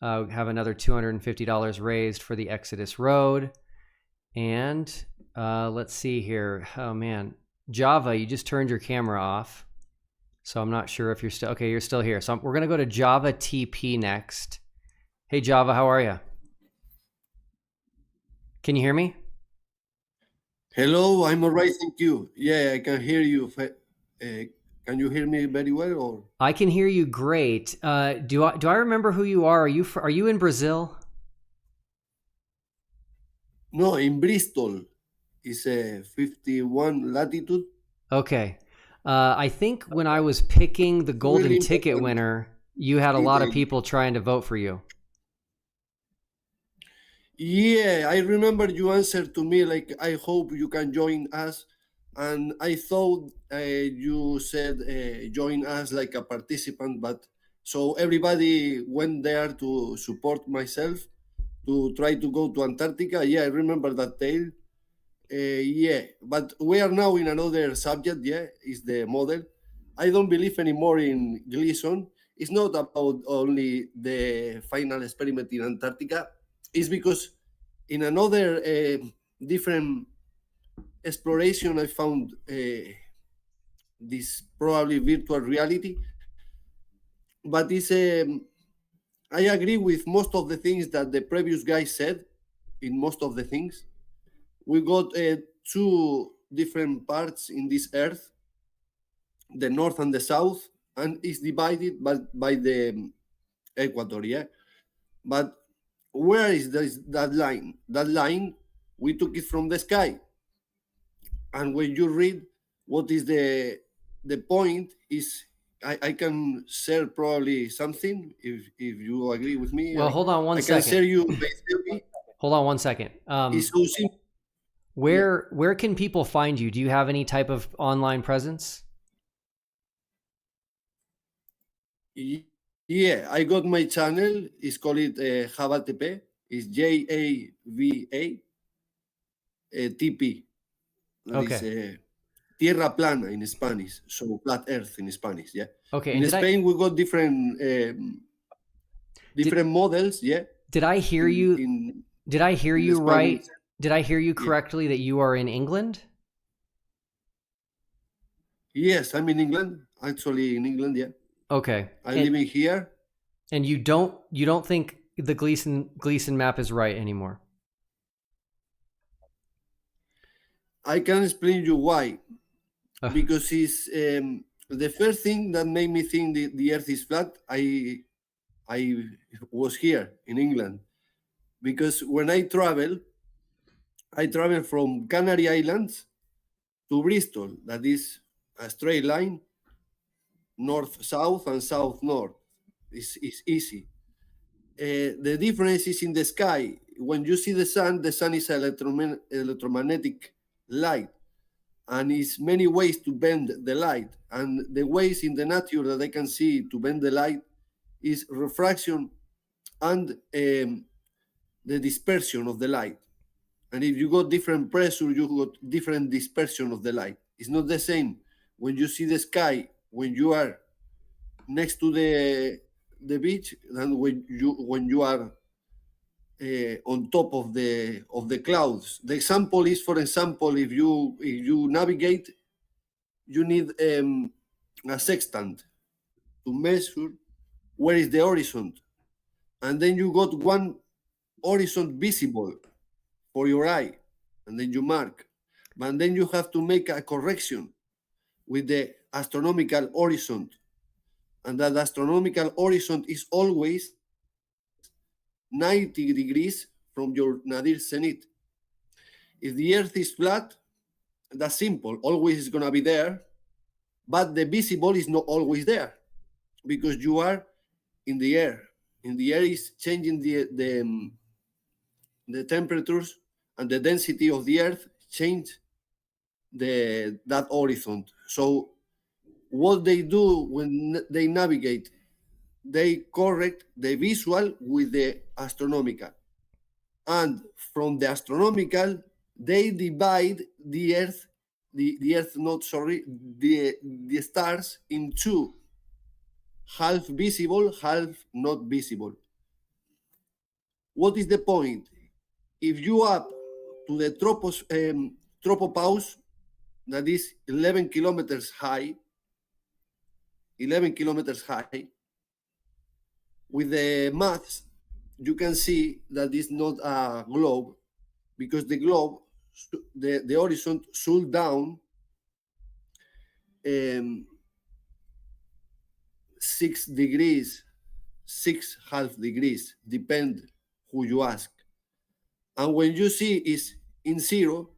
Have another $250 raised for the Exodus Road. And let's see here. Oh, man. Java, you just turned your camera off. So I'm not sure if you're still... Okay, you're still here. So we're going to go to Java TP next. Hey, Java, how are you? Can you hear me? Hello, I'm all right, thank you. Yeah, I can hear you. Can you hear me very well? Or I can hear you great. Do I remember who you are? Are you in Brazil? no, in Bristol. It's a 51 latitude. Okay. I think when I was picking the golden Really ticket important. winner, you had a lot of people trying to vote for you. Yeah, I remember you answered to me like, I hope you can join us. And I thought you said join us like a participant, but so everybody went there to support myself to try to go to Antarctica. Yeah, I remember that tale. Yeah, but we are now in another subject. Yeah, is the model. I don't believe anymore in Gleason. It's not about only the final experiment in Antarctica. It's because in another different exploration, I found this probably virtual reality. But it's I agree with most of the things that the previous guy said. In most of the things, we got two different parts in this Earth, the north and the south, and it's divided by the equator. Yeah, but where is that line? That line, we took it from the sky. and when you read what is the point is, I can share probably something if you agree with me. Well, hold on one I can second. share you my theory. Hold on one second. It's so simple. Where can people find you? Do you have any type of online presence? Yeah, I got my channel. It's called Java TP. It's JAVA TP. That Okay. is Tierra plana in Spanish. So flat Earth in Spanish. Yeah. Okay. In And Spain, we got different models. Yeah. Did I hear you? Did I hear you right? Did I hear you correctly that you are in England? Yes, I'm in England. Actually, in England. Yeah. Okay. I'm living here. And you don't think the Gleason map is right anymore? I can explain you why. Because it's the first thing that made me think the Earth is flat. I was here in England, because when I travel from Canary Islands to Bristol. That is a straight line, north-south and south-north. It's easy. The difference is in the sky. When you see the sun is electromagnetic light, and it's many ways to bend the light. And the ways in the nature that I can see to bend the light is refraction and the dispersion of the light. And if you got different pressure, you got different dispersion of the light. It's not the same when you see the sky when you are next to the beach than when you are on top of the clouds. The example is, for example, if you navigate, you need a sextant to measure where is the horizon, and then you got one horizon visible for your eye, and then you mark. But then you have to make a correction with the astronomical horizon, and that astronomical horizon is always 90 degrees from your nadir zenith. If the Earth is flat, that's simple. Always is going to be there, but the visible is not always there because you are in the air. In the air is changing the temperatures, and the density of the Earth change that horizon. So what they do when they navigate, they correct the visual with the astronomical, and from the astronomical they divide the Earth, the stars in two, half visible, half not visible. What is the point? If you up to the tropopause, that is 11 kilometers high, with the maths, you can see that it's not a globe, because the globe, the horizon should down 6 degrees, 6.5 degrees, depend who you ask. And when you see is in zero,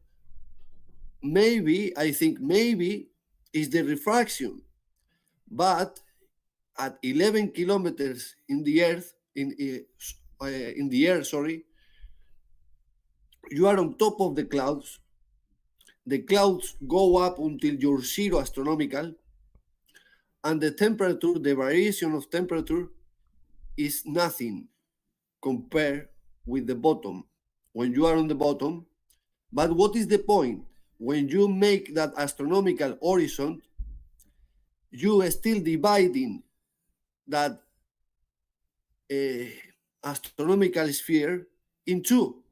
I think maybe is the refraction, but at 11 kilometers in the earth, in the air, sorry, you are on top of the clouds. The clouds go up until you're zero astronomical, and the temperature, the variation of temperature, is nothing compared with the bottom. When you are on the bottom, but what is the point? When you make that astronomical horizon, you are still dividing that astronomical sphere in two.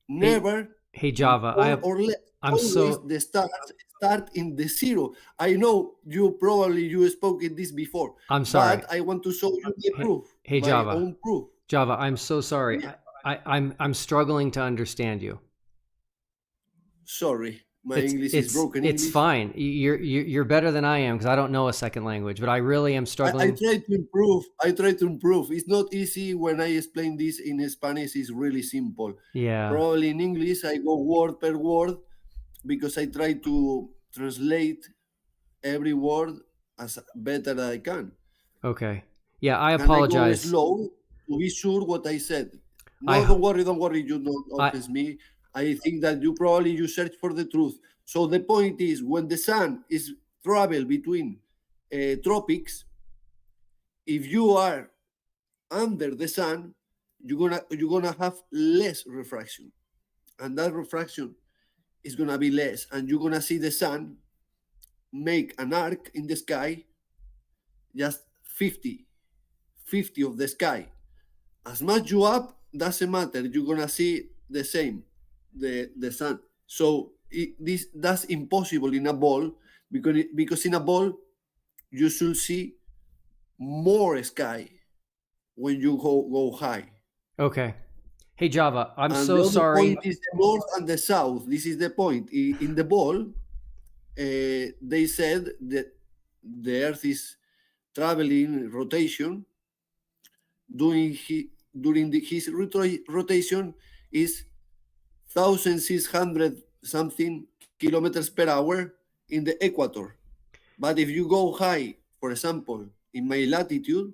Never. Hey Java, the stars start in the zero. I know you spoke in this before. I'm sorry. But I want to show you the proof. Hey my Java. own proof. Java, I'm so sorry. Yeah. I'm struggling to understand you. Sorry, my English is broken. It's fine. You're better than I am because I don't know a second language, but I really am struggling. I try to improve. It's not easy when I explain this in Spanish. It's really simple. Yeah. Probably in English I go word per word, because I try to translate every word as better as I can. Okay. Yeah, I And I go apologize. slow to be sure what I said. No, I- don't worry. You don't offend me. I think that you search for the truth. So the point is, when the sun is travel between tropics, if you are under the sun, you're gonna have less refraction, and that refraction is gonna be less, and you're gonna see the sun make an arc in the sky, just 50 of the sky. As much you up, doesn't matter. You're gonna see the same, the sun. So that's impossible in a ball, because in a ball you should see more sky when you go high. Okay. Hey, Java, I'm And so the other sorry. point is the north and the south. This is the point. In the ball, they said that the Earth is traveling rotation. During his rotation is 1,600 something kilometers per hour in the equator. But if you go high, for example, in my latitude,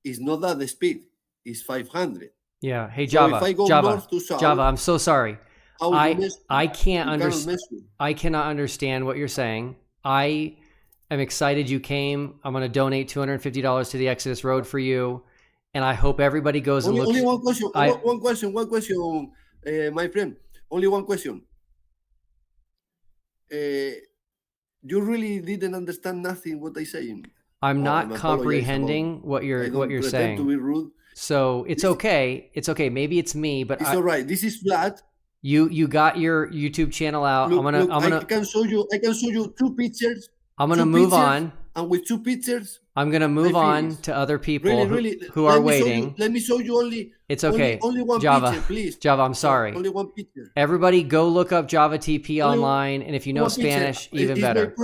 it's not that the speed, it's 500. Yeah. Hey, So Java. if I go Java. north to south, Java, I'm so sorry. I can't understand. measure. I cannot understand what you're saying. I am excited you came. I'm going to donate $250 to the Exodus Road for you, and I hope everybody goes and looks. Only one question. One question, my friend. Only one question. You really didn't understand nothing what I saying. I'm not I'm comprehending what you're pretend saying. to be rude. So it's okay. It's okay. Maybe it's me, but It's all right. This is flat. You got your YouTube channel out. Look, I'm gonna I can show you two pictures. I'm gonna move on. And with two pictures, I'm gonna move on to other people who are waiting. Let me show you only. It's okay. Only one Java, picture, please. Java, I'm sorry. Only one picture. Everybody go look up Java TP online, and if you know Spanish, even better.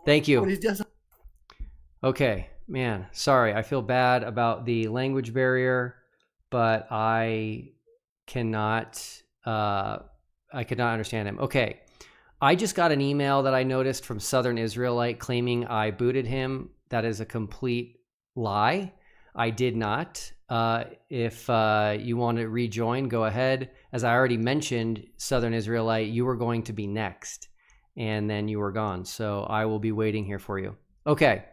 Thank you. Okay, man, sorry. I feel bad about the language barrier, but I cannot understand him. Okay. I just got an email that I noticed from Southern Israelite claiming I booted him. That is a complete lie. I did not. If you want to rejoin, go ahead. As I already mentioned, Southern Israelite, you were going to be next, and then you were gone. So I will be waiting here for you. Okay.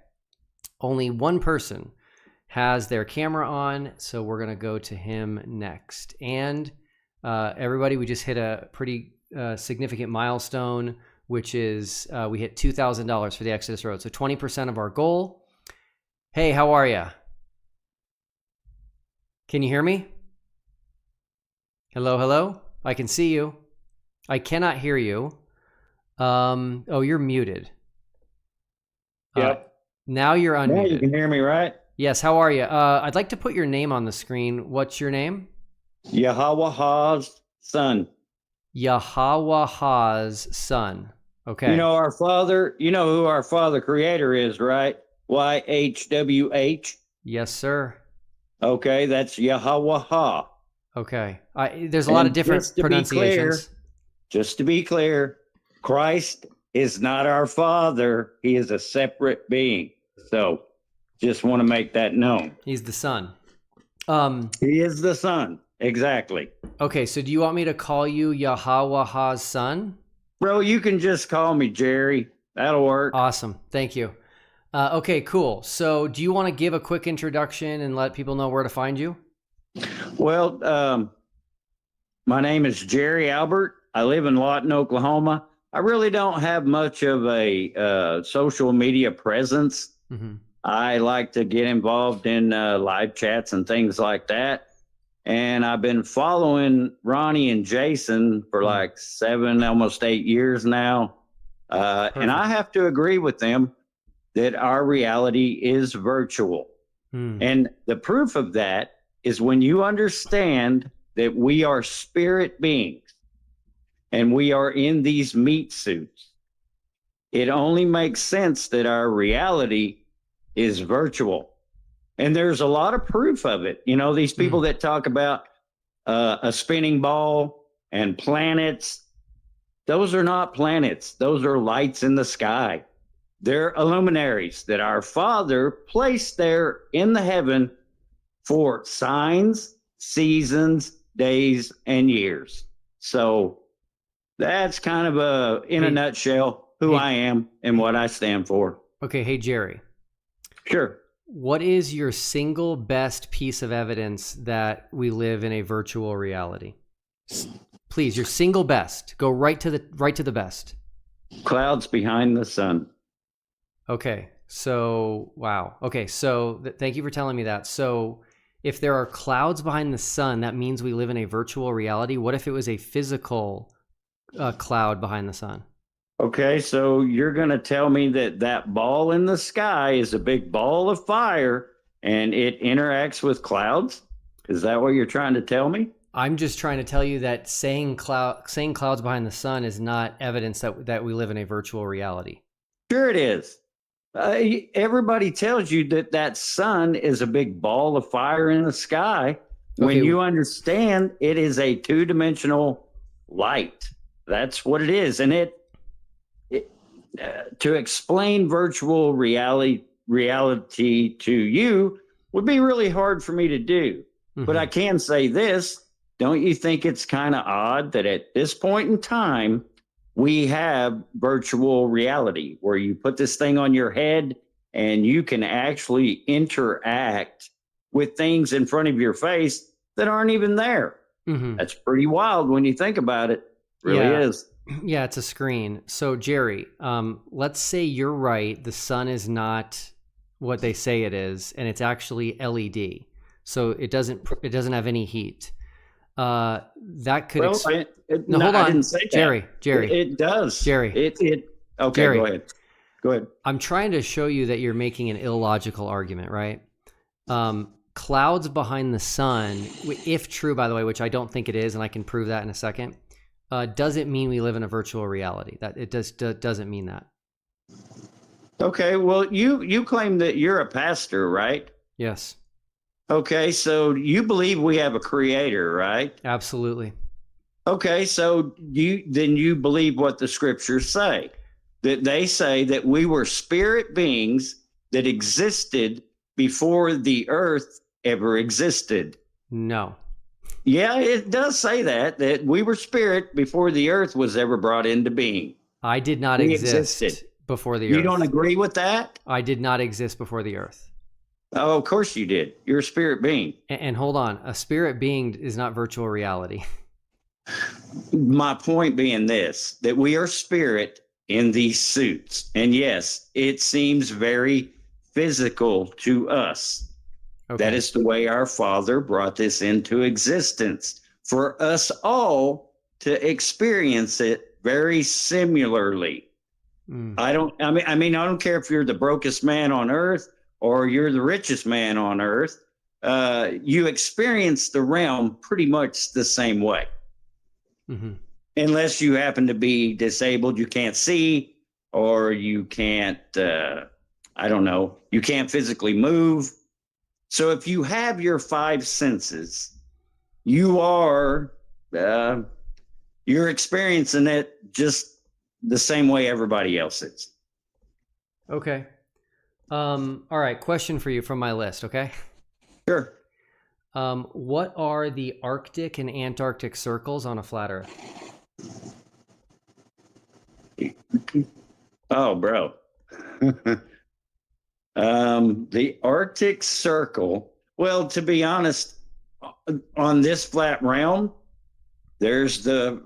Only one person has their camera on, so we're going to go to him next. And everybody, we just hit a pretty significant milestone, which is we hit $2,000 for the Exodus Road. So 20% of our goal. Hey, how are you? Can you hear me? Hello, hello? I can see you. I cannot hear you. Oh, you're muted. Yep. Now you're unmuted. Now you can hear me, right? Yes, how are you? I'd like to put your name on the screen. What's your name? Yahweh's son. Yahweh's son. Okay. You know our father, you know who our father creator is, right? YHWH. Yes, sir. Okay, that's Yahweh. Okay. There's a lot of different pronunciations. Just to be clear, Christ is not our father. He is a separate being. So just want to make that known. He's the son. He is the son. Exactly. Okay, so do you want me to call you Yahweh's son? Bro, you can just call me Jerry. That'll work. Awesome. Thank you. Okay, cool. So do you want to give a quick introduction and let people know where to find you? Well, my name is Jerry Albert. I live in Lawton, Oklahoma. I really don't have much of a social media presence. Mm-hmm. I like to get involved in live chats and things like that. And I've been following Ronnie and Jason for like 7, almost 8 years now. And I have to agree with them that our reality is virtual. And the proof of that is when you understand that we are spirit beings and we are in these meat suits, it only makes sense that our reality is virtual. And there's a lot of proof of it. You know, these people that talk about a spinning ball and planets, Those are not planets. Those are lights in the sky. They're luminaries that our Father placed there in the heaven for signs, seasons, days, and years. So that's kind of in a nutshell, who I am and what I stand for. Okay, hey, Jerry. Sure. What is your single best piece of evidence that we live in a virtual reality? Please, your single best. Go right to the best. Clouds behind the sun. Okay, so wow. Okay, so thank you for telling me that. So if there are clouds behind the sun, that means we live in a virtual reality. What if it was a physical cloud behind the sun? Okay, so you're going to tell me that that ball in the sky is a big ball of fire and it interacts with clouds? Is that what you're trying to tell me? I'm just trying to tell you that saying clouds behind the sun is not evidence that we live in a virtual reality. Sure it is. Everybody tells you that that sun is a big ball of fire in the sky. When you understand it is a two-dimensional light. That's what it is. And to explain virtual reality to you would be really hard for me to do. Mm-hmm. But I can say this. Don't you think it's kind of odd that at this point in time, we have virtual reality where you put this thing on your head and you can actually interact with things in front of your face that aren't even there? Mm-hmm. That's pretty wild when you think about it. Really is. Yeah, it's a screen. So Jerry, let's say you're right. The sun is not what they say it is, and it's actually LED. So it doesn't have any heat. That could hold on. I didn't say that. Jerry. It does. Jerry. Okay, Jerry, Go ahead. I'm trying to show you that you're making an illogical argument, right? Clouds behind the sun, if true, by the way, which I don't think it is, and I can prove that in a second, doesn't mean we live in a virtual reality. That it doesn't mean that. Okay, well, you claim that you're a pastor, right? Yes. Okay, so you believe we have a creator, right? Absolutely. Okay, so you believe what the scriptures say, that they say that we were spirit beings that existed before the earth ever existed. No. Yeah, it does say that we were spirit before the earth was ever brought into being. I did not exist before the earth. You don't agree with that? I did not exist before the earth. Oh, of course you did. You're a spirit being. And hold on, a spirit being is not virtual reality. My point being this, that we are spirit in these suits. And yes, it seems very physical to us. Okay. That is the way our Father brought this into existence for us all to experience it very similarly. I don't care if you're the brokest man on earth or you're the richest man on earth. You experience the realm pretty much the same way. Mm-hmm. Unless you happen to be disabled, you can't see, or you can't, you can't physically move. So if you have your five senses, you're experiencing it just the same way everybody else is. Okay. All right. Question for you from my list. Okay. Sure. What are the Arctic and Antarctic circles on a flat Earth? Oh, bro. The Arctic Circle. Well, to be honest, on this flat realm, there's the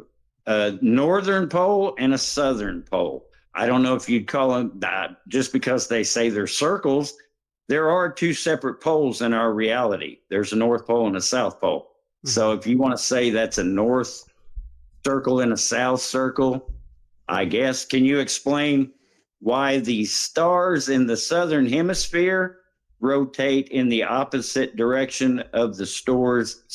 northern pole and a southern pole. I don't know if you'd call them that just because they say they're circles. There are two separate poles in our reality. There's a North Pole and a South Pole. Mm-hmm. So if you want to say that's a North circle and a South circle, I guess, can you explain why the stars in the Southern Hemisphere rotate in the opposite direction of the stars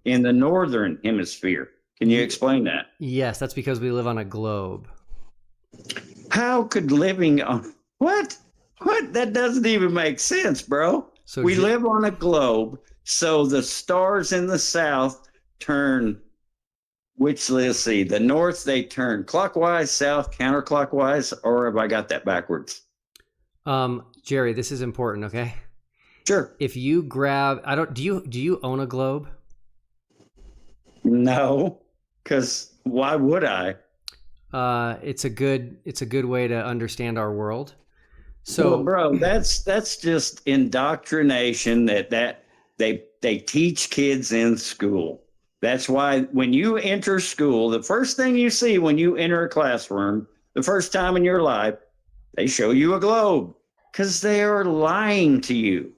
in the Northern Hemisphere? Can you explain that? Yes, that's because we live on a globe. How could living on what? That doesn't even make sense, bro. So we live on a globe, so the stars in the south turn which, let's see, the north, they turn clockwise, south, counterclockwise, or have I got that backwards? Jerry, this is important, okay? Sure. If you grab, do you own a globe? No, because why would I? It's a good way to understand our world. So, well, bro, that's just indoctrination that they teach kids in school. That's why when you enter school, the first thing you see when you enter a classroom, the first time in your life, they show you a globe because they are lying to you.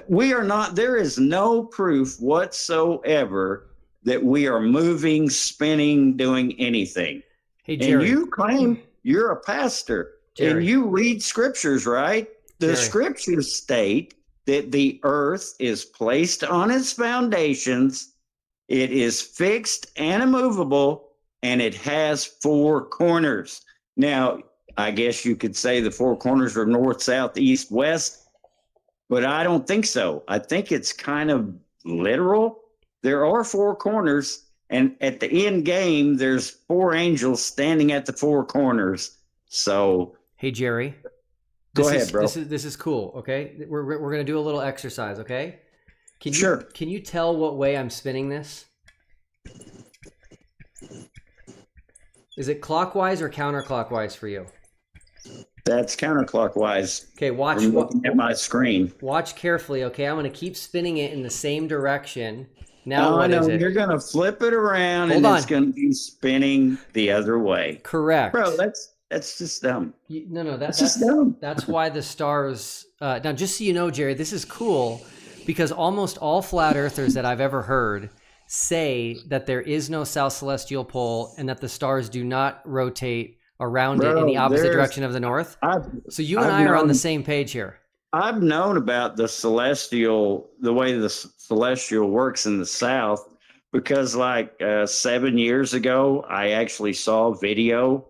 We are not, there is no proof whatsoever that we are moving, spinning, doing anything. Hey, Jerry. And you claim you're a pastor, Jerry. and you read scriptures, right? The Jerry. scriptures state that the earth is placed on its foundations, it is fixed and immovable, and it has four corners. Now, I guess you could say the four corners are north, south, east, west, but I don't think so. I think it's kind of literal. There are four corners, and at the end game, there's four angels standing at the four corners. So, hey, Jerry, go ahead, bro. This is cool. Okay, we're gonna do a little exercise. Okay, Sure. Can you tell what way I'm spinning this? Is it clockwise or counterclockwise for you? That's counterclockwise. Okay, watch. I'm looking at my screen. Watch carefully. Okay, I'm gonna keep spinning it in the same direction. Now, I what know is it? you're gonna flip it around, Hold and on. it's gonna be spinning the other way. Correct, bro. That's just dumb. That's just dumb. That's why the stars. Now, just so you know, Jerry, this is cool because almost all flat earthers that I've ever heard say that there is no south celestial pole and that the stars do not rotate around it in the opposite direction of the north. So you and I are on the same page here. I've known about the way the celestial works in the south because like 7 years ago, I actually saw a video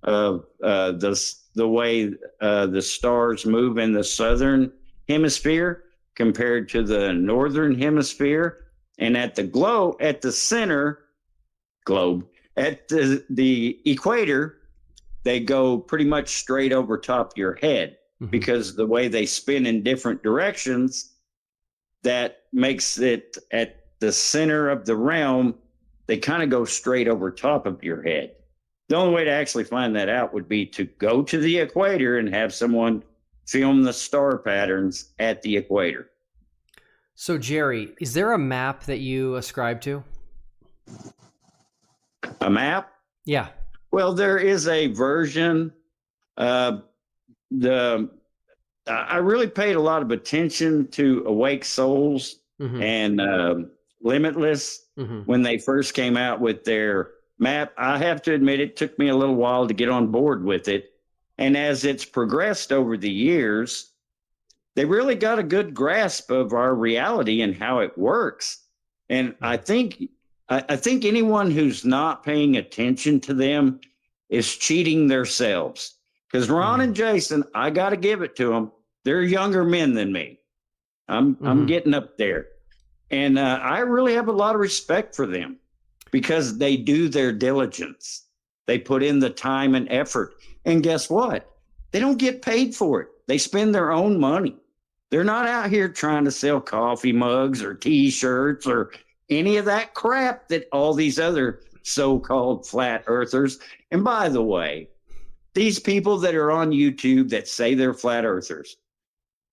of the way the stars move in the southern hemisphere compared to the northern hemisphere. And at the center globe, at the equator, they go pretty much straight over top of your head because the way they spin in different directions, that makes it at the center of the realm, they kind of go straight over top of your head. The only way to actually find that out would be to go to the equator and have someone film the star patterns at the equator. So, Jerry, is there a map that you ascribe to? A map? Yeah. Well, there is a version. I really paid a lot of attention to Awake Souls and Limitless when they first came out with their map. I have to admit, it took me a little while to get on board with it. And as it's progressed over the years, they really got a good grasp of our reality and how it works. And I think anyone who's not paying attention to them is cheating themselves. Because Ron and Jason, I got to give it to them. They're younger men than me. I'm getting up there. And I really have a lot of respect for them because they do their diligence. They put in the time and effort. And guess what? They don't get paid for it. They spend their own money. They're not out here trying to sell coffee mugs or T-shirts or any of that crap that all these other so-called flat earthers. And by the way, these people that are on YouTube that say they're flat earthers,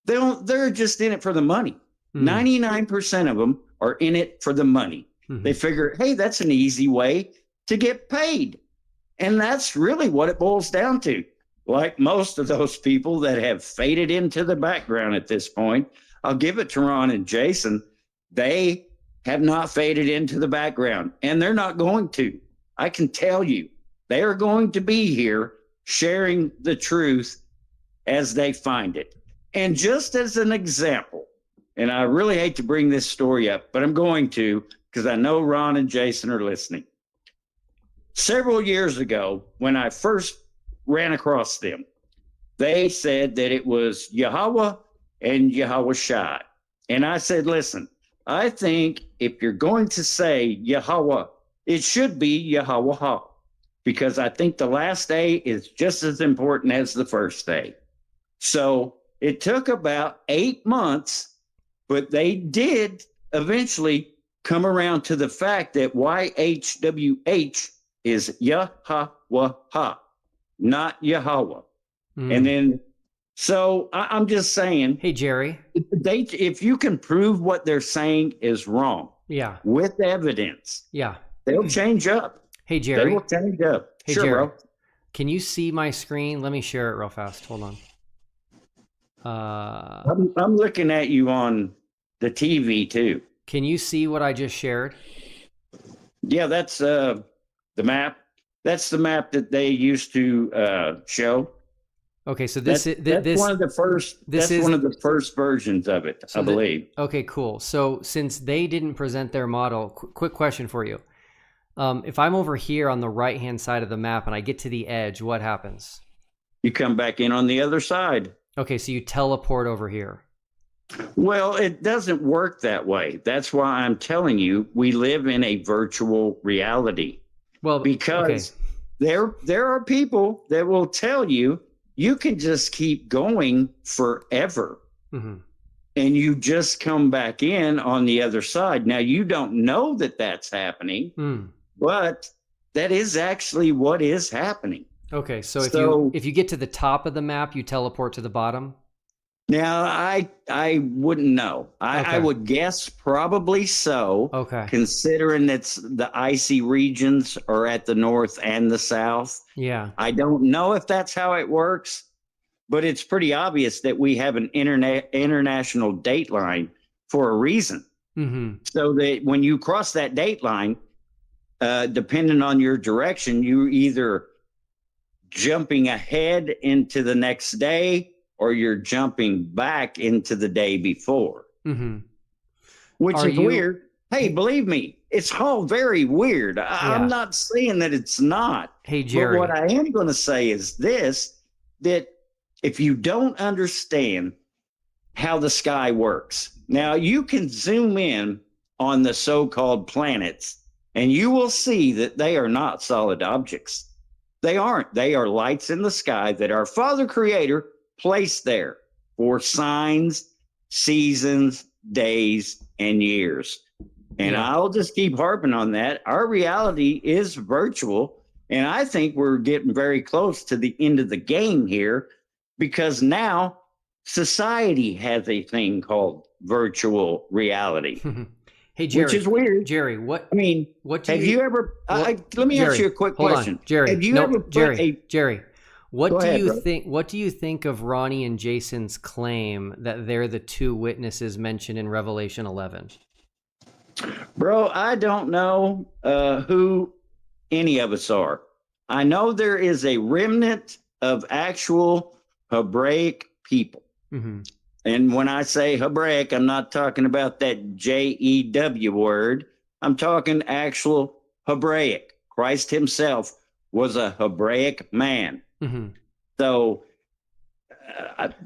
they're just in it for the money. 99% of them are in it for the money. They figure, hey, that's an easy way to get paid. And that's really what it boils down to. Like most of those people that have faded into the background at this point, I'll give it to Ron and Jason. They have not faded into the background, and they're not going to. I can tell you, they are going to be here sharing the truth as they find it. And just as an example, and I really hate to bring this story up, but I'm going to because I know Ron and Jason are listening. Several years ago, when I first ran across them, they said that it was Yahweh and Yahweh Shai. And I said, listen, I think if you're going to say Yahweh it should be Yahweh, because I think the last day is just as important as the first day. So it took about 8 months, but they did eventually come around to the fact that YHWH is Yahweh, not Yahweh. And then, so I'm just saying. Hey, Jerry. If you can prove what they're saying is wrong, yeah, with evidence, yeah, they'll change up. Hey, Jerry. They will change up. Hey, sure, Jerry. bro. Can you see my screen? Let me share it real fast. Hold on. I'm looking at you on the TV too. Can you see what I just shared? Yeah, that's the map. That's the map that they used to show. Okay, so that's one of the first. That's one of the first versions of it, I believe. Okay, cool. So since they didn't present their model, quick question for you: if I'm over here on the right-hand side of the map and I get to the edge, what happens? You come back in on the other side. Okay, so you teleport over here. Well, it doesn't work that way. That's why I'm telling you, we live in a virtual reality. Well, because there are people that will tell you you can just keep going forever. Mm-hmm. And you just come back in on the other side. Now, you don't know that that's happening, but that is actually what is happening. Okay, so if you get to the top of the map, you teleport to the bottom? Now, I wouldn't know. I would guess probably so. Okay. Considering it's the icy regions are at the north and the south. Yeah. I don't know if that's how it works, but it's pretty obvious that we have an international date line for a reason. Mm-hmm. So that when you cross that date line, depending on your direction, you're either jumping ahead into the next day or you're jumping back into the day before, which is weird. Hey, believe me, it's all very weird. I'm not saying that it's not. Hey, Jerry. But what I am going to say is this, that if you don't understand how the sky works, now you can zoom in on the so-called planets and you will see that they are not solid objects. They aren't. They are lights in the sky that our Father Creator placed there for signs, seasons, days, and years. And I'll just keep harping on that. Our reality is virtual. And I think we're getting very close to the end of the game here because now society has a thing called virtual reality. Hey, Jerry. Which is weird. Jerry, what I mean, what do have you ever let me ask you a quick question. Jerry, have you ever put Jerry, what Go do ahead, you bro. think? What do you think of Ronnie and Jason's claim that they're the two witnesses mentioned in Revelation 11? Bro, I don't know who any of us are. I know there is a remnant of actual Hebraic people. Mm-hmm. And when I say Hebraic, I'm not talking about that Jew word. I'm talking actual Hebraic. Christ himself was a Hebraic man. Mm-hmm. So,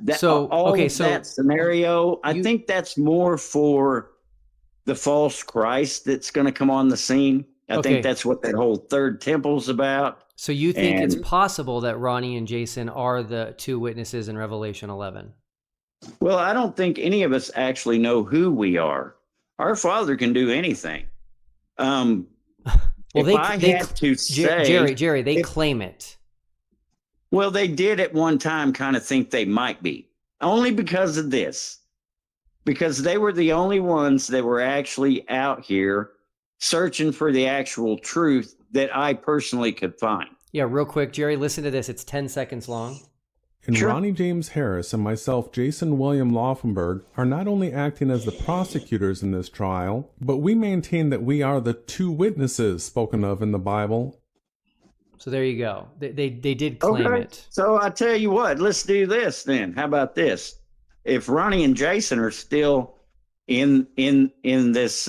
that scenario, I think that's more for the false Christ that's going to come on the scene. I think that's what that whole third temple's about. So you think it's possible that Ronnie and Jason are the two witnesses in Revelation 11? Well, I don't think any of us actually know who we are. Our Father can do anything. Well, Jerry, they claim it. Well, they did at one time kind of think they might be, only because of this, because they were the only ones that were actually out here searching for the actual truth that I personally could find. Yeah, real quick, Jerry, listen to this. It's 10 seconds long. And Ronnie James Harris and myself, Jason William Laufenberg, are not only acting as the prosecutors in this trial, but we maintain that we are the two witnesses spoken of in the Bible. So there you go. They did claim it. So I tell you what, let's do this then. How about this? If Ronnie and Jason are still in this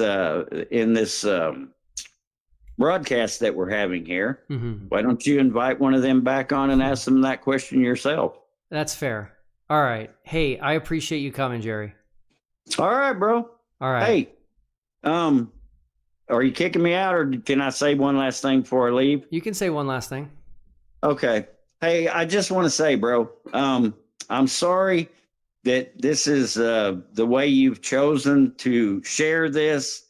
broadcast that we're having here, why don't you invite one of them back on and ask them that question yourself? That's fair. All right. Hey, I appreciate you coming, Jerry. All right, bro. All right. Hey, are you kicking me out, or can I say one last thing before I leave? You can say one last thing. Okay. Hey, I just want to say, bro, I'm sorry that this is the way you've chosen to share this.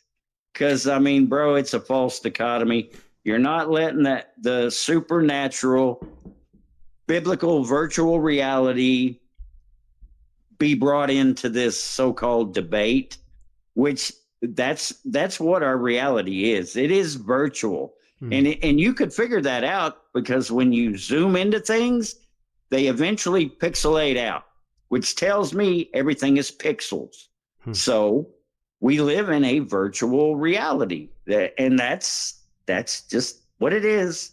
Because, I mean, bro, it's a false dichotomy. You're not letting the supernatural, biblical, virtual reality be brought into this so-called debate, which that's what our reality is. It is virtual. And you could figure that out because when you zoom into things, they eventually pixelate out, which tells me everything is pixels. So we live in a virtual reality, and that's just what it is.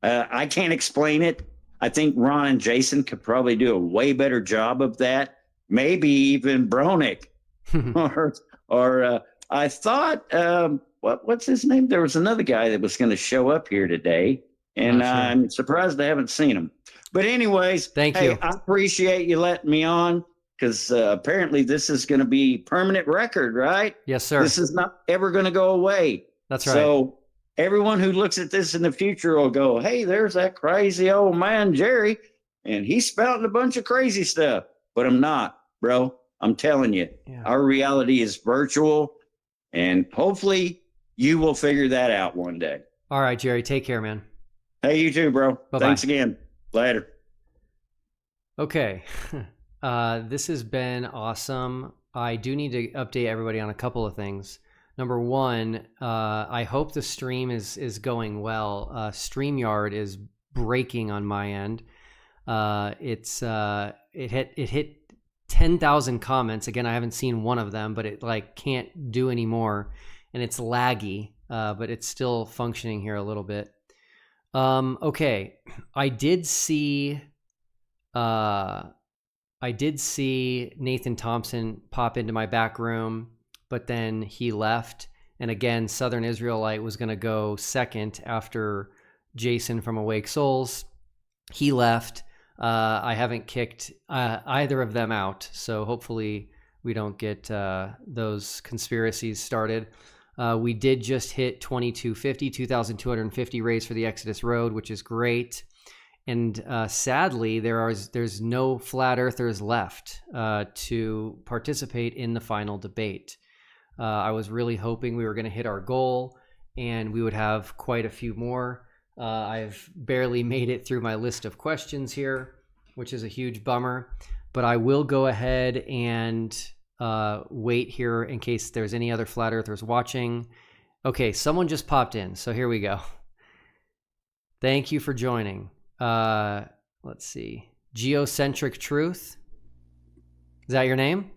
I can't explain it. I think Ron and Jason could probably do a way better job of that. Maybe even Bronick, or I thought what's his name? There was another guy that was going to show up here today, and Sure. I'm surprised I haven't seen him. But anyways, Thank hey, you. I appreciate you letting me on, because apparently this is going to be permanent record, right? Yes, sir. This is not ever going to go away. That's right. So everyone who looks at this in the future will go, hey, there's that crazy old man, Jerry, and he's spouting a bunch of crazy stuff. But I'm not, bro. I'm telling you, our reality is virtual, and hopefully you will figure that out one day. All right, Jerry, take care, man. Hey, you too, bro. Bye-bye. Thanks again. Later. Okay. This has been awesome. I do need to update everybody on a couple of things. Number one, I hope the stream is going well. StreamYard is breaking on my end. It hit 10,000 comments. Again, I haven't seen one of them, but it like can't do any more, and it's laggy, but it's still functioning here a little bit. Okay, I did see Nathan Thompson pop into my back room, but then he left. And again, Southern Israelite was going to go second after Jason from Awake Souls. He left. I haven't kicked either of them out, so hopefully we don't get those conspiracies started. We did just hit 2,250 raised for the Exodus Road, which is great. And sadly, there's no flat earthers left to participate in the final debate. I was really hoping we were going to hit our goal and we would have quite a few more. I've barely made it through my list of questions here, which is a huge bummer. But I will go ahead and wait here in case there's any other flat earthers watching. Okay, someone just popped in, so here we go. Thank you for joining. Let's see. Geocentric Truth. Is that your name?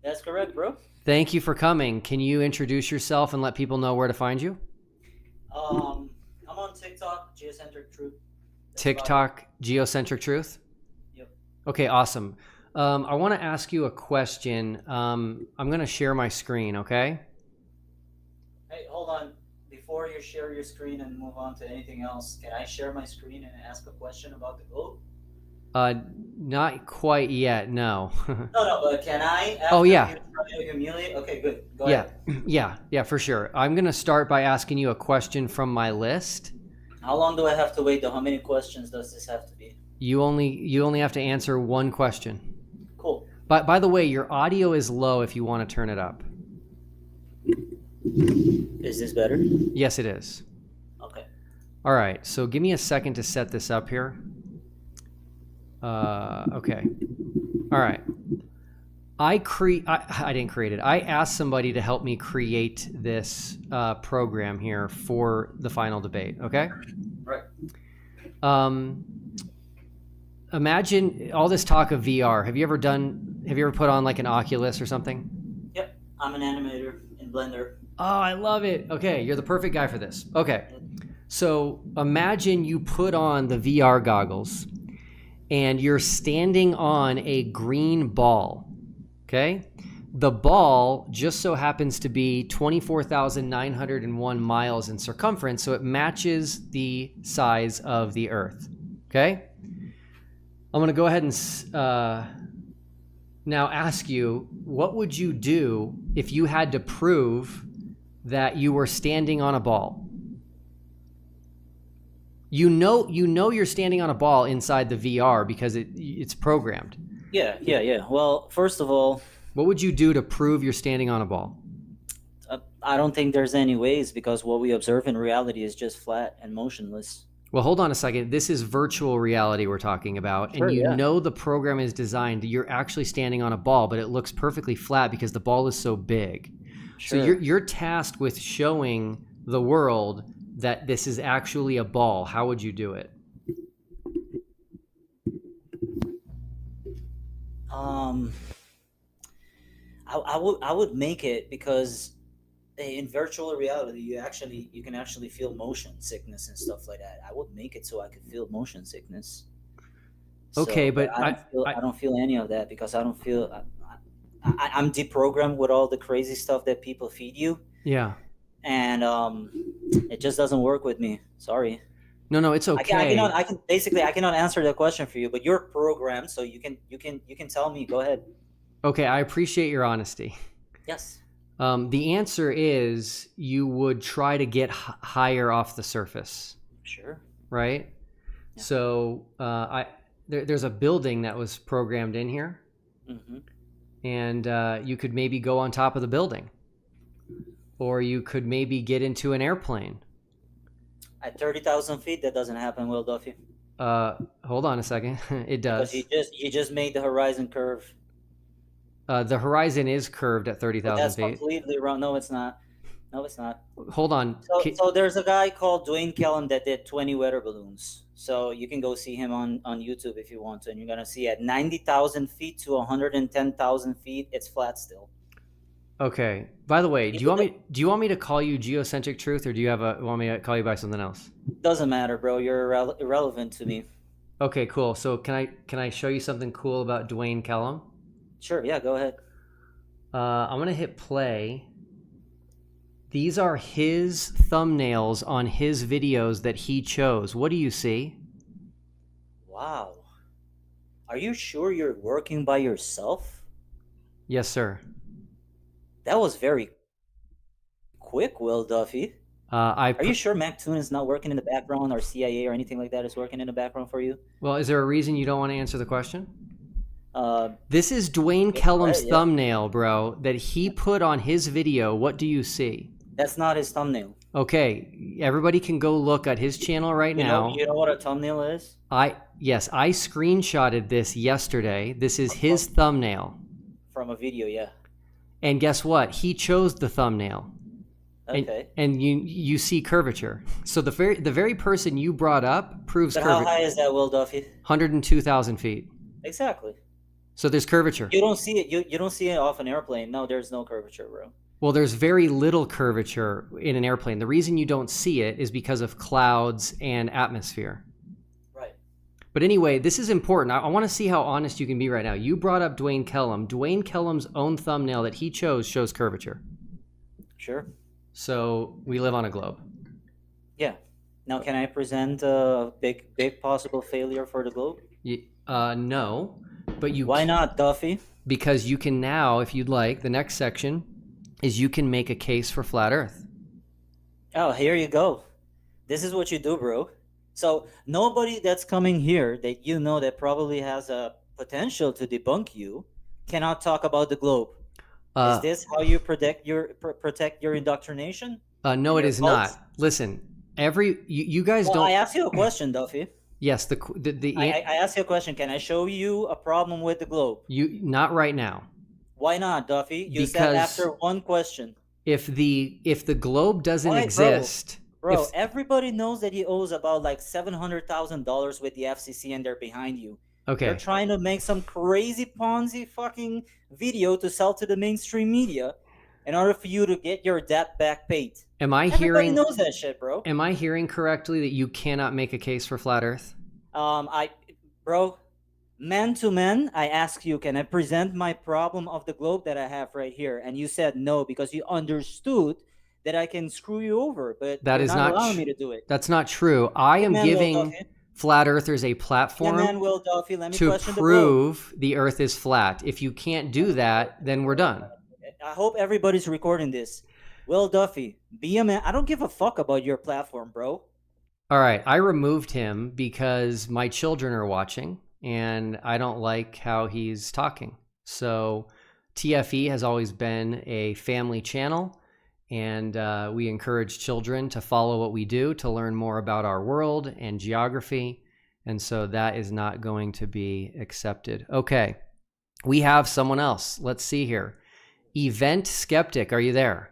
That's correct, bro. Thank you for coming. Can you introduce yourself and let people know where to find you? I'm on TikTok, Geocentric Truth. TikTok, Geocentric Truth? Yep. Okay, awesome. I want to ask you a question. I'm going to share my screen, okay? Hey, hold on. Before you share your screen and move on to anything else, can I share my screen and ask a question about the goat? Not quite yet, no. No, but can I? Oh, yeah. You try to humiliate? Okay, good. Go Yeah, ahead. yeah, for sure. I'm going to start by asking you a question from my list. How long do I have to wait, though? How many questions does this have to be? You only have to answer one question. Cool. But by the way, your audio is low if you want to turn it up. Is this better? Yes, it is. Okay. All right, so give me a second to set this up here. Okay. All right. I didn't create it. I asked somebody to help me create this program here for the final debate, okay? Right. Imagine all this talk of VR. Have you ever put on like an Oculus or something? Yep. I'm an animator in Blender. Oh, I love it. Okay, you're the perfect guy for this. Okay. So imagine you put on the VR goggles and you're standing on a green ball, okay? The ball just so happens to be 24,901 miles in circumference, so it matches the size of the Earth, okay? I'm going to go ahead and now ask you, what would you do if you had to prove that you were standing on a ball? You know you're standing on a ball inside the VR because it's programmed. Yeah. Well, first of all, what would you do to prove you're standing on a ball? I don't think there's any ways, because what we observe in reality is just flat and motionless. Well, hold on a second. This is virtual reality we're talking about. Sure, and you yeah. know the program is designed, you're actually standing on a ball, but it looks perfectly flat because the ball is so big. Sure. So you're tasked with showing the world that this is actually a ball. How would you do it? I would make it, because in virtual reality you can actually feel motion sickness and stuff like that. I would make it so I could feel motion sickness. Okay, but I don't feel any of that, because I don't feel I'm deprogrammed with all the crazy stuff that people feed you. Yeah. And it just doesn't work with me. Sorry. No, it's okay. I cannot answer that question for you, but you're programmed, so you can tell me. Go ahead. Okay, I appreciate your honesty. Yes. The answer is you would try to get higher off the surface. Sure. Right? Yeah. So there's a building that was programmed in here. Mm-hmm. And you could maybe go on top of the building. Or you could maybe get into an airplane. At 30,000 feet, that doesn't happen, Will Duffy. Hold on a second. It does. Because you just made the horizon curve. The horizon is curved at 30,000 feet. That's completely wrong. No, it's not. Hold on. So there's a guy called Dwayne Kellum that did 20 weather balloons. So you can go see him on YouTube if you want to. And you're going to see at 90,000 feet to 110,000 feet, it's flat still. Okay. By the way, do you want me to call you Geocentric Truth, or do you want me to call you by something else? Doesn't matter, bro. You're irrelevant to me. Okay, cool. So can I show you something cool about Dwayne Kellum? Sure. Yeah, go ahead. I'm going to hit play. These are his thumbnails on his videos that he chose. What do you see? Wow. Are you sure you're working by yourself? Yes, sir. That was very quick, Will Duffy. Are you sure MacToon is not working in the background, or CIA or anything like that is working in the background for you? Well, is there a reason you don't want to answer the question? This is Dwayne Kellum's thumbnail, bro, that he put on his video. What do you see? That's not his thumbnail. Okay, everybody can go look at his channel right now. You know what a thumbnail is? Yes, I screenshotted this yesterday. This is his thumbnail. From a video, yeah. And guess what? He chose the thumbnail. Okay. And you see curvature. So the very person you brought up proves curvature. How high is that, Will Duffy? 102,000 feet. Exactly. So there's curvature. You don't see it. You don't see it off an airplane. No, there's no curvature, bro. Well, there's very little curvature in an airplane. The reason you don't see it is because of clouds and atmosphere. Right. But anyway, this is important. I want to see how honest you can be right now. You brought up Dwayne Kellum. Dwayne Kellum's own thumbnail that he chose shows curvature. Sure. So we live on a globe. Yeah. Now, can I present a big possible failure for the globe? No. But Why not, Duffy? Because you can now, if you'd like, the next section is you can make a case for flat Earth. Oh, here you go. This is what you do, bro. So nobody that's coming here that you know that probably has a potential to debunk you cannot talk about the globe. Is this how you protect your indoctrination? No, it is not. Listen, you guys don't. I asked you a question, Duffy. Yes, I asked you a question. Can I show you a problem with the globe? Not right now. Why not, Duffy? You said after one question. If the globe doesn't exist, bro, everybody knows that he owes about like $700,000 with the FCC, and they're behind you. Okay. They're trying to make some crazy Ponzi fucking video to sell to the mainstream media in order for you to get your debt back paid. Everybody knows that shit, bro. Am I hearing correctly that you cannot make a case for flat Earth? Bro, man to man, I ask you, can I present my problem of the globe that I have right here? And you said no, because you understood that I can screw you over, but that is not allowing me to do it. That's not true. I am giving flat earthers a platform to prove the Earth is flat. If you can't do that, then we're done. I hope everybody's recording this. Will Duffy, be a man. I don't give a fuck about your platform, bro. All right, I removed him because my children are watching and I don't like how he's talking. So TFE has always been a family channel, and we encourage children to follow what we do to learn more about our world and geography. And so that is not going to be accepted. Okay, we have someone else. Let's see here. Event Skeptic, are you there?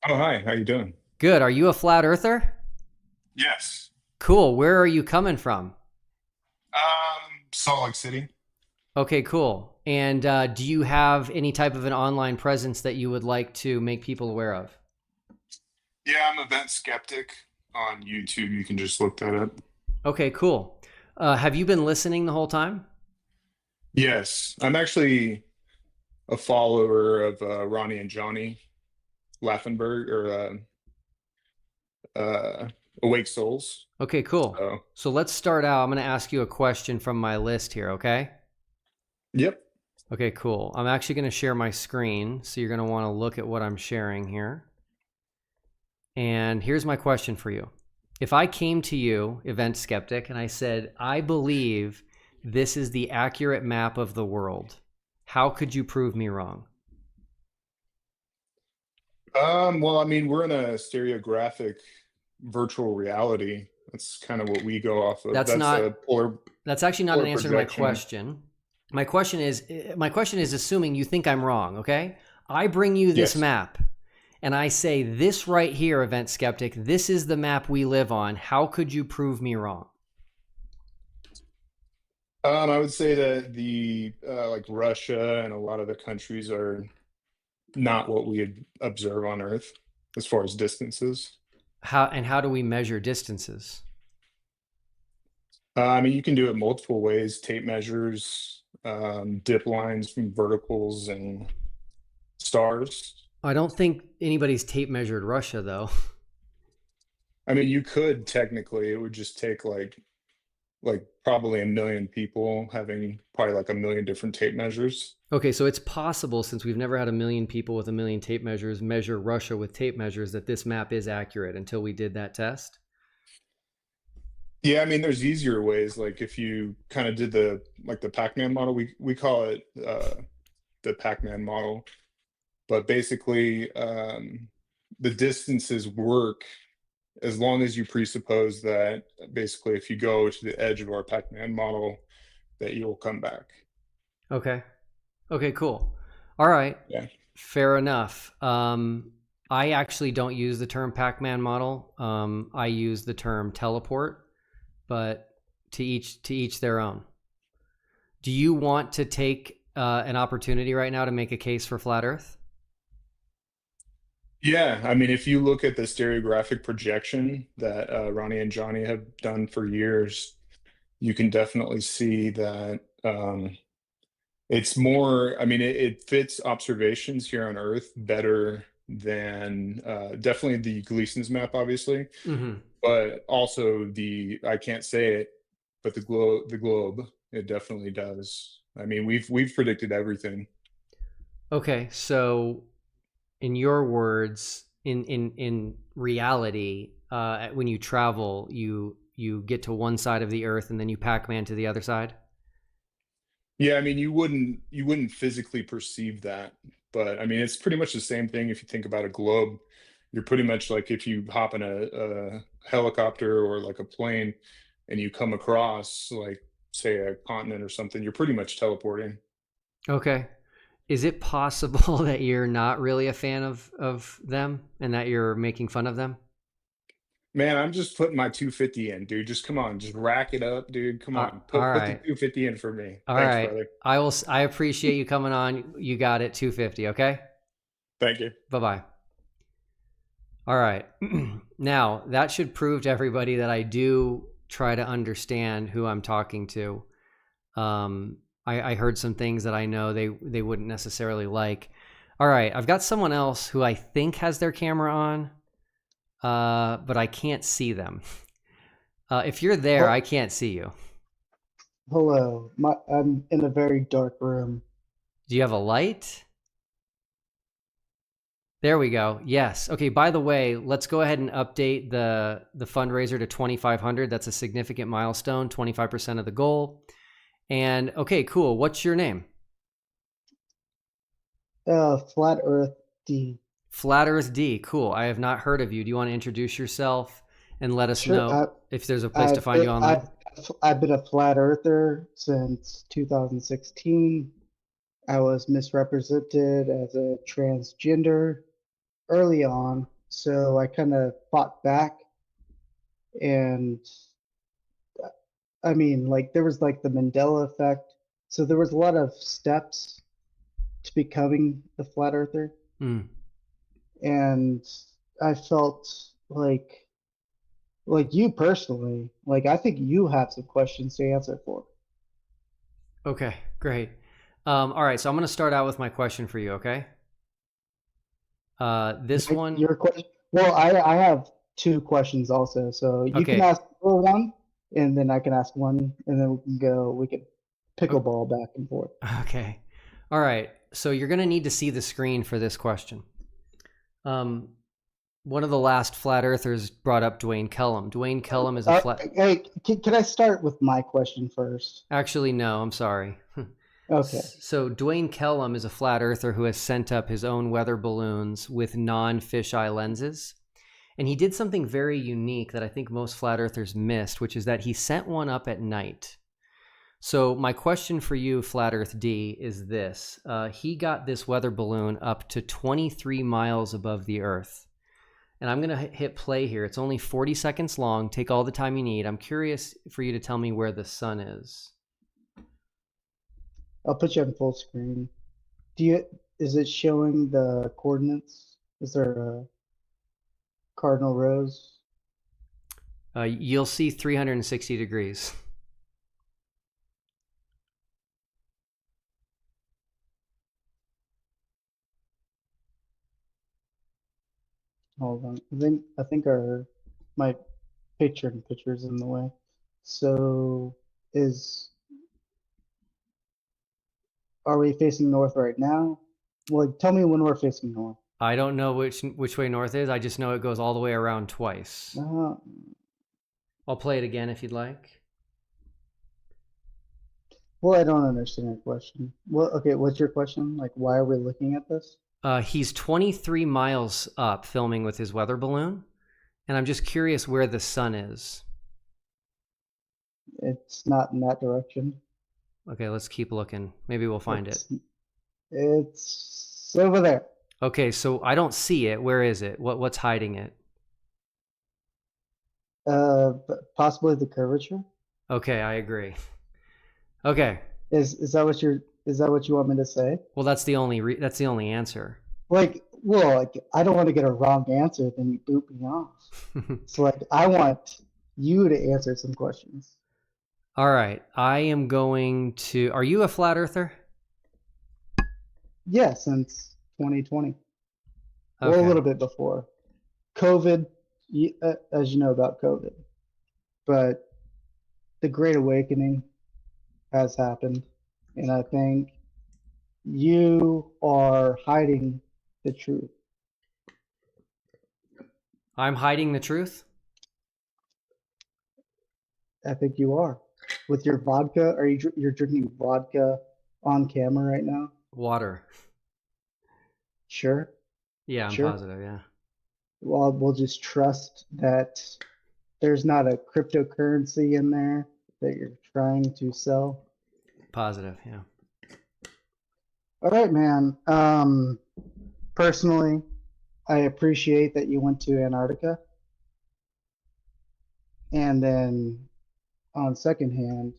Oh, hi. How you doing? Good. Are you a flat earther? Yes. Cool. Where are you coming from? Salt Lake City. Okay, cool. And do you have any type of an online presence that you would like to make people aware of? Yeah, I'm Event Skeptic on YouTube. You can just look that up. Okay, cool. Have you been listening the whole time? Yes, I'm actually a follower of Ronnie and Johnny Laffenberg or Awake Souls. Okay, cool. So let's start out. I'm going to ask you a question from my list here, okay? Yep. Okay, cool. I'm actually going to share my screen, so you're going to want to look at what I'm sharing here. And here's my question for you. If I came to you, Event Skeptic, and I said, I believe this is the accurate map of the world, how could you prove me wrong? Well, I mean, we're in a stereographic virtual reality. That's kind of what we go off of. That's actually not an answer to my question. My question is assuming you think I'm wrong, okay? I bring you this map and I say this right here, Event Skeptic, this is the map we live on. How could you prove me wrong? I would say that the like Russia and a lot of the countries are not what we observe on Earth as far as distances. How do we measure distances? I mean, you can do it multiple ways: tape measures, dip lines from verticals and stars. I don't think anybody's tape measured Russia, though. I mean, you could technically. It would just take like probably 1 million people having probably like 1 million different tape measures. Okay, so it's possible, since we've never had 1 million people with 1 million tape measures measure Russia with tape measures, that this map is accurate until we did that test? Yeah, I mean, there's easier ways. Like if you kind of did the Pac-Man model, we call it the Pac-Man model. But basically, the distances work as long as you presuppose that basically if you go to the edge of our Pac-Man model, that you'll come back. Okay. Okay, cool. All right. Yeah. Fair enough. I actually don't use the term Pac-Man model. I use the term teleport, but to each their own. Do you want to take an opportunity right now to make a case for flat Earth? Yeah, I mean, if you look at the stereographic projection that Ronnie and Johnny have done for years, you can definitely see that it's more, I mean, it fits observations here on Earth better than definitely the Gleason's map, obviously, but also I can't say it, but the globe, it definitely does. I mean, we've predicted everything. Okay, so in your words, in reality, when you travel, you get to one side of the Earth and then you Pac-Man to the other side? Yeah, I mean, you wouldn't physically perceive that, but I mean, it's pretty much the same thing if you think about a globe. You're pretty much like if you hop in a helicopter or like a plane and you come across like, say, a continent or something, you're pretty much teleporting. Okay. Is it possible that you're not really a fan of them and that you're making fun of them? Man, I'm just putting my 250 in, dude. Just come on, just rack it up, dude. Come on, put all the right. 250 in for me. All Thanks, right. brother. I appreciate you coming on. You got it. 250. Okay. Thank you. Bye-bye. All right. Now that should prove to everybody that I do try to understand who I'm talking to. I heard some things that I know they wouldn't necessarily like. All right. I've got someone else who I think has their camera on, but I can't see them. If you're there, I can't see you. Hello. I'm in a very dark room. Do you have a light? There we go. Yes. Okay. By the way, let's go ahead and update the fundraiser to 2,500. That's a significant milestone. 25% of the goal. And okay, cool. What's your name? Flat Earth D. Flat Earth D. Cool. I have not heard of you. Do you want to introduce yourself and let us Sure. know if there's a place to find you online? I've been a flat earther since 2016. I was misrepresented as a transgender early on, so I kind of fought back. And I mean, like, there was like the Mandela effect. So there was a lot of steps to becoming a flat earther. Mm. And I felt like you personally, like, I think you have some questions to answer for. Okay, great. All right, so I'm going to start out with my question for you, okay? This one. Your question. Well, I have two questions also, so you can ask for one, and then I can ask one, and then we can pickleball back and forth. Okay. All right. So you're going to need to see the screen for this question. One of the last flat earthers brought up Dwayne Kellum. Dwayne Kellum is a flat. Hey, can I start with my question first? Actually, no, I'm sorry. Okay. So Dwayne Kellum is a flat earther who has sent up his own weather balloons with non-fisheye lenses. And he did something very unique that I think most flat earthers missed, which is that he sent one up at night. So my question for you, Flat Earth D, is this. He got this weather balloon up to 23 miles above the Earth. And I'm going to hit play here. It's only 40 seconds long. Take all the time you need. I'm curious for you to tell me where the sun is. I'll put you on full screen. Is it showing the coordinates? Is there a cardinal rose? You'll see 360 degrees. Hold on. I think my picture's in the way. So are we facing north right now? Well, tell me when we're facing north. I don't know which way north is. I just know it goes all the way around twice. I'll play it again if you'd like. Well, I don't understand your question. Well, okay, what's your question? Like, why are we looking at this? He's 23 miles up filming with his weather balloon, and I'm just curious where the sun is. It's not in that direction. Okay, let's keep looking. Maybe we'll find it. It's over there. Okay, so I don't see it. Where is it? What's hiding it? Possibly the curvature. Okay, I agree. Okay. Is that what you want me to say? Well, that's the only answer. Like, I don't want to get a wrong answer, then you boot me off. So, like, I want you to answer some questions. All right, I am going to. Are you a flat earther? Yeah, since 2020. Okay. Well, a little bit before. COVID, as you know about COVID. But the Great Awakening has happened. And I think you are hiding the truth. I'm hiding the truth? I think you are. With your vodka, you're drinking vodka on camera right now? Water. Sure. Yeah, I'm positive, yeah. Well, we'll just trust that there's not a cryptocurrency in there that you're trying to sell. Positive, yeah. All right, man. Personally, I appreciate that you went to Antarctica. And then on second hand,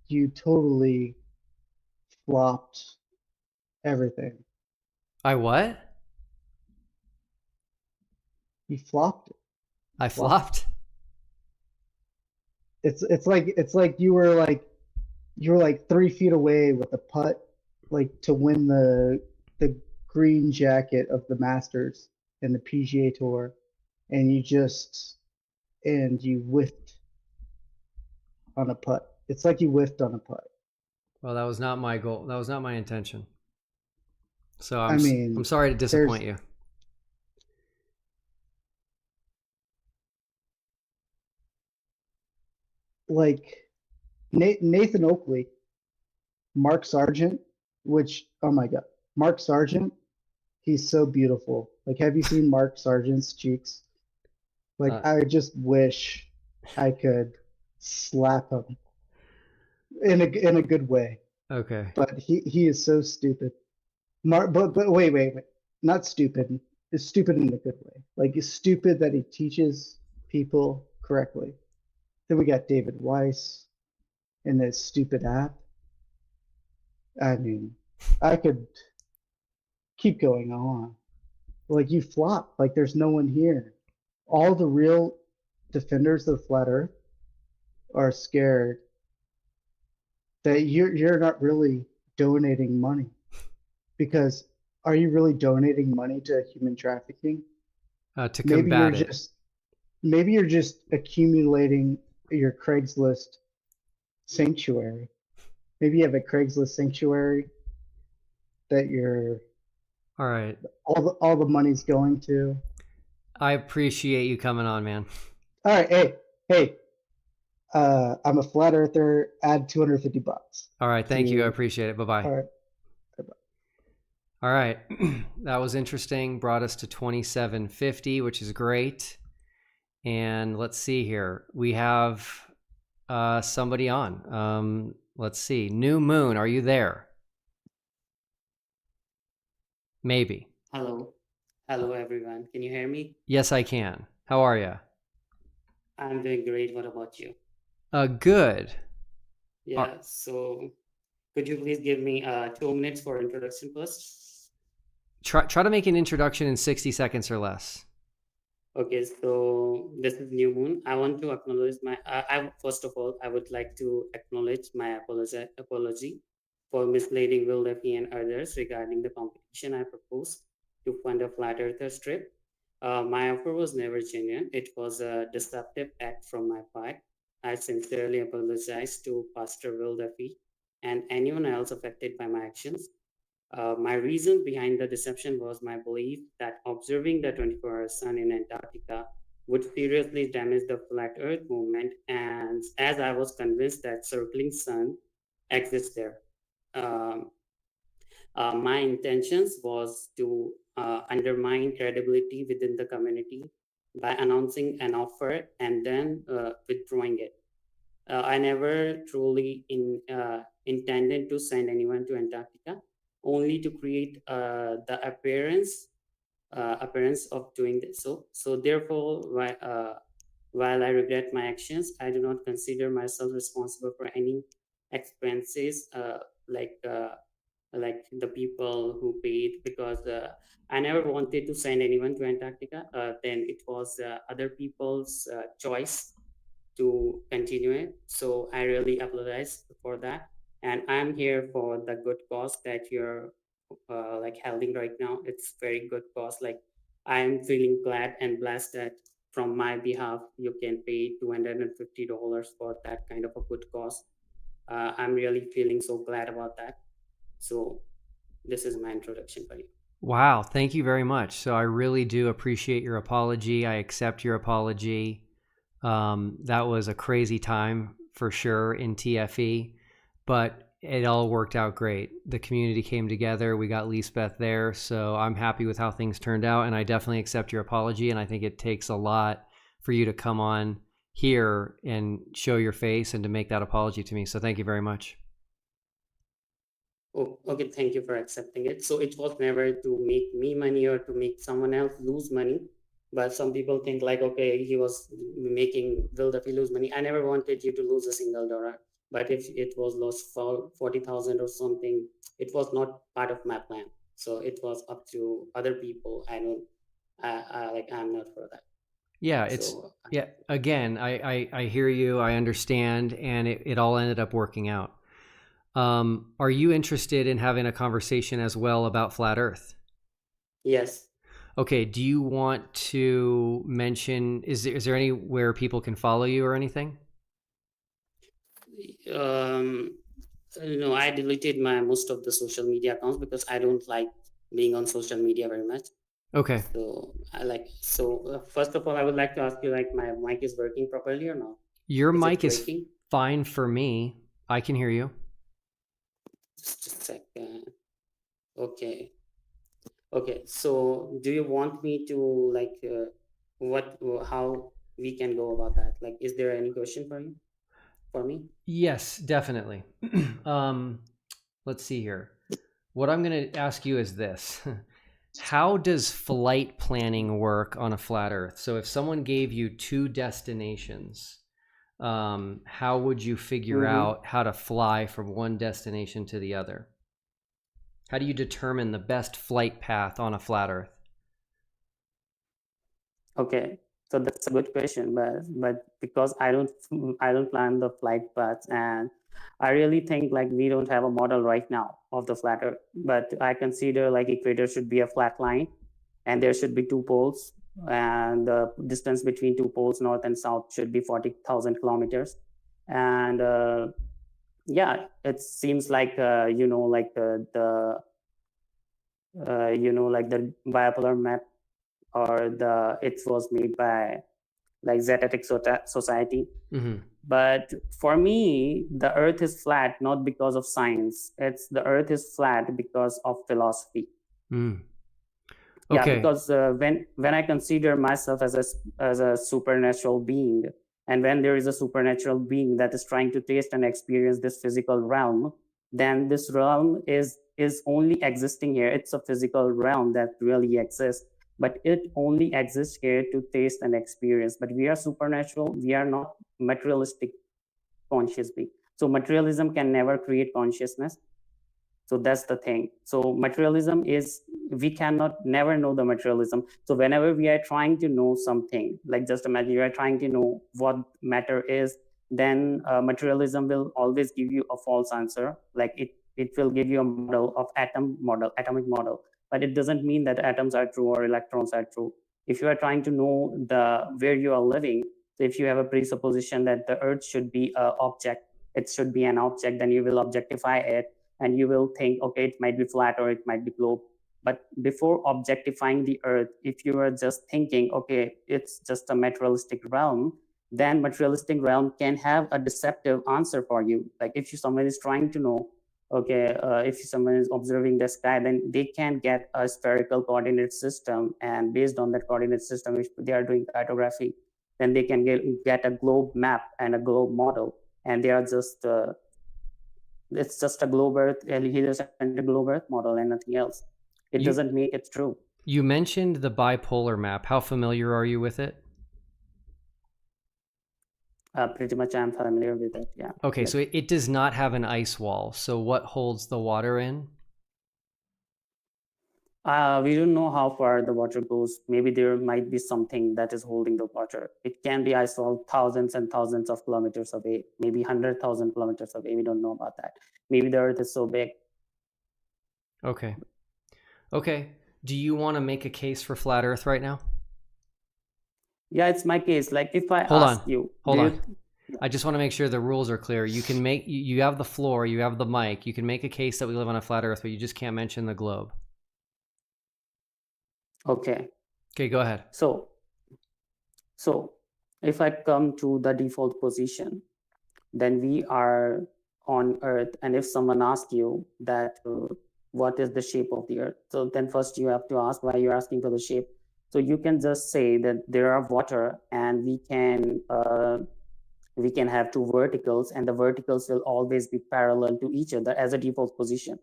you totally flopped everything. I what? You flopped it. I flopped? It's like you were like 3 feet away with a putt, like to win the green jacket of the Masters and the PGA Tour, and you whiffed on a putt. It's like you whiffed on a putt. Well, that was not my goal. That was not my intention. So I mean, I'm sorry to disappoint you. Like Nathan Oakley, Mark Sargent, which, oh my God, Mark Sargent, he's so beautiful. Like, have you seen Mark Sargent's cheeks? Like, I just wish I could slap him in a good way. Okay. But he is so stupid. But wait, not stupid. It's stupid in a good way. Like, it's stupid that he teaches people correctly. Then we got David Weiss and this stupid app. I mean, I could keep going on. Like, you flop. Like, there's no one here. All the real defenders of the flat Earth are scared that you're not really donating money. Because are you really donating money to human trafficking? To combat it. Maybe you're just accumulating your Craigslist sanctuary. Maybe you have a Craigslist sanctuary that you're all right. All the money's going to. I appreciate you coming on, man. All right, hey. I'm a flat earther. Add $250. All right, thank you. I appreciate it. Bye-bye. All right. All right. That was interesting. Brought us to 2750, which is great. And let's see here. We have somebody on. Let's see. New Moon, are you there? Maybe. Hello. Hello, everyone. Can you hear me? Yes, I can. How are you? I'm doing great. What about you? Good. Yeah, so could you please give me 2 minutes for introduction first? Try to make an introduction in 60 seconds or less. Okay, so this is New Moon. I want to acknowledge first of all, I would like to acknowledge my apology for misleading Will Duffy and others regarding the competition I proposed to fund a flat earther trip. My offer was never genuine. It was a deceptive act from my part. I sincerely apologize to Pastor Will Duffy and anyone else affected by my actions. My reason behind the deception was my belief that observing the 24-hour sun in Antarctica would seriously damage the flat earth movement, and as I was convinced that circling sun exists there. My intentions was to undermine credibility within the community by announcing an offer and then withdrawing it. I never truly intended to send anyone to Antarctica, only to create the appearance of doing this. So therefore, while I regret my actions, I do not consider myself responsible for any expenses like the people who paid, because I never wanted to send anyone to Antarctica. Then it was other people's choice to continue it. So I really apologize for that. And I'm here for the good cause that you're holding right now. It's very good cause. Like, I'm feeling glad and blessed that from my behalf, you can pay $250 for that kind of a good cause. I'm really feeling so glad about that. So this is my introduction for you. Wow. Thank you very much. So I really do appreciate your apology. I accept your apology. That was a crazy time for sure in TFE, but it all worked out great. The community came together. We got Lisbeth there. So I'm happy with how things turned out, and I definitely accept your apology. And I think it takes a lot for you to come on here and show your face and to make that apology to me. So thank you very much. Oh, okay. Thank you for accepting it. So it was never to make me money or to make someone else lose money. But some people think like, okay, he was making Will Duffy lose money. I never wanted you to lose a single dollar. But if it was lost for 40,000 or something, it was not part of my plan. So it was up to other people. I'm not for that. Yeah, again, I hear you, I understand, and it all ended up working out. Are you interested in having a conversation as well about flat Earth? Yes. Okay, do you want to mention, is there anywhere people can follow you or anything? No, I deleted most of the social media accounts because I don't like being on social media very much. Okay. So first of all, I would like to ask you, like, my mic is working properly or not? Your Is it mic is breaking? fine for me. I can hear you. Just a second. Okay. Okay. So do you want me to, like, how we can go about that? Like, is there any question for me? Yes, definitely. Let's see here. What I'm going to ask you is this. How does flight planning work on a flat Earth? So if someone gave you two destinations, how would you figure out how to fly from one destination to the other? How do you determine the best flight path on a flat Earth? Okay, so that's a good question, but because I don't plan the flight paths, and I really think, like, we don't have a model right now of the flat Earth. But I consider, like, equator should be a flat line, and there should be two poles, and the distance between two poles, north and south, should be 40,000 kilometers. And yeah, it seems like like the bipolar map, or it was made by, like, Zetetic Society. But for me, the Earth is flat not because of science. The Earth is flat because of philosophy. Yeah, Okay. because when I consider myself as a supernatural being, and when there is a supernatural being that is trying to taste and experience this physical realm, then this realm is only existing here. It's a physical realm that really exists, but it only exists here to taste and experience. But we are supernatural. We are not materialistic conscious being. So materialism can never create consciousness. So that's the thing. So materialism is, we cannot never know the materialism. So whenever we are trying to know something, like, just imagine you are trying to know what matter is, then materialism will always give you a false answer. Like, it will give you a model of atomic model, but it doesn't mean that atoms are true or electrons are true. If you are trying to know where you are living, so if you have a presupposition that the Earth should be an object, it should be an object, then you will objectify it, and you will think, okay, it might be flat or it might be globe. But before objectifying the Earth, if you are just thinking, okay, it's just a materialistic realm, then materialistic realm can have a deceptive answer for you. Like, if someone is trying to know, okay, if someone is observing the sky, then they can get a spherical coordinate system, and based on that coordinate system, if they are doing cartography, then they can get a globe map and a globe model, and they are just it's just a globe Earth, heliocentric globe Earth model, and nothing else. It doesn't make it true. You mentioned the bipolar map. How familiar are you with it? Pretty much I'm familiar with it, yeah. Okay, so it does not have an ice wall. So what holds the water in? We don't know how far the water goes. Maybe there might be something that is holding the water. It can be ice wall thousands and thousands of kilometers away, maybe 100,000 kilometers away. We don't know about that. Maybe the Earth is so big. Okay. Okay. Do you want to make a case for flat Earth right now? Yeah, it's my case. Like, if I Hold ask on. you, Hold on. I just want to make sure the rules are clear. You can make, you have the floor, you have the mic, you can make a case that we live on a flat Earth, but you just can't mention the globe. Okay. Okay, go ahead. So if I come to the default position, then we are on Earth. And if someone asks you that what is the shape of the Earth, so then first you have to ask why you're asking for the shape. So you can just say that there are water, and we can have two verticals, and the verticals will always be parallel to each other as a default position,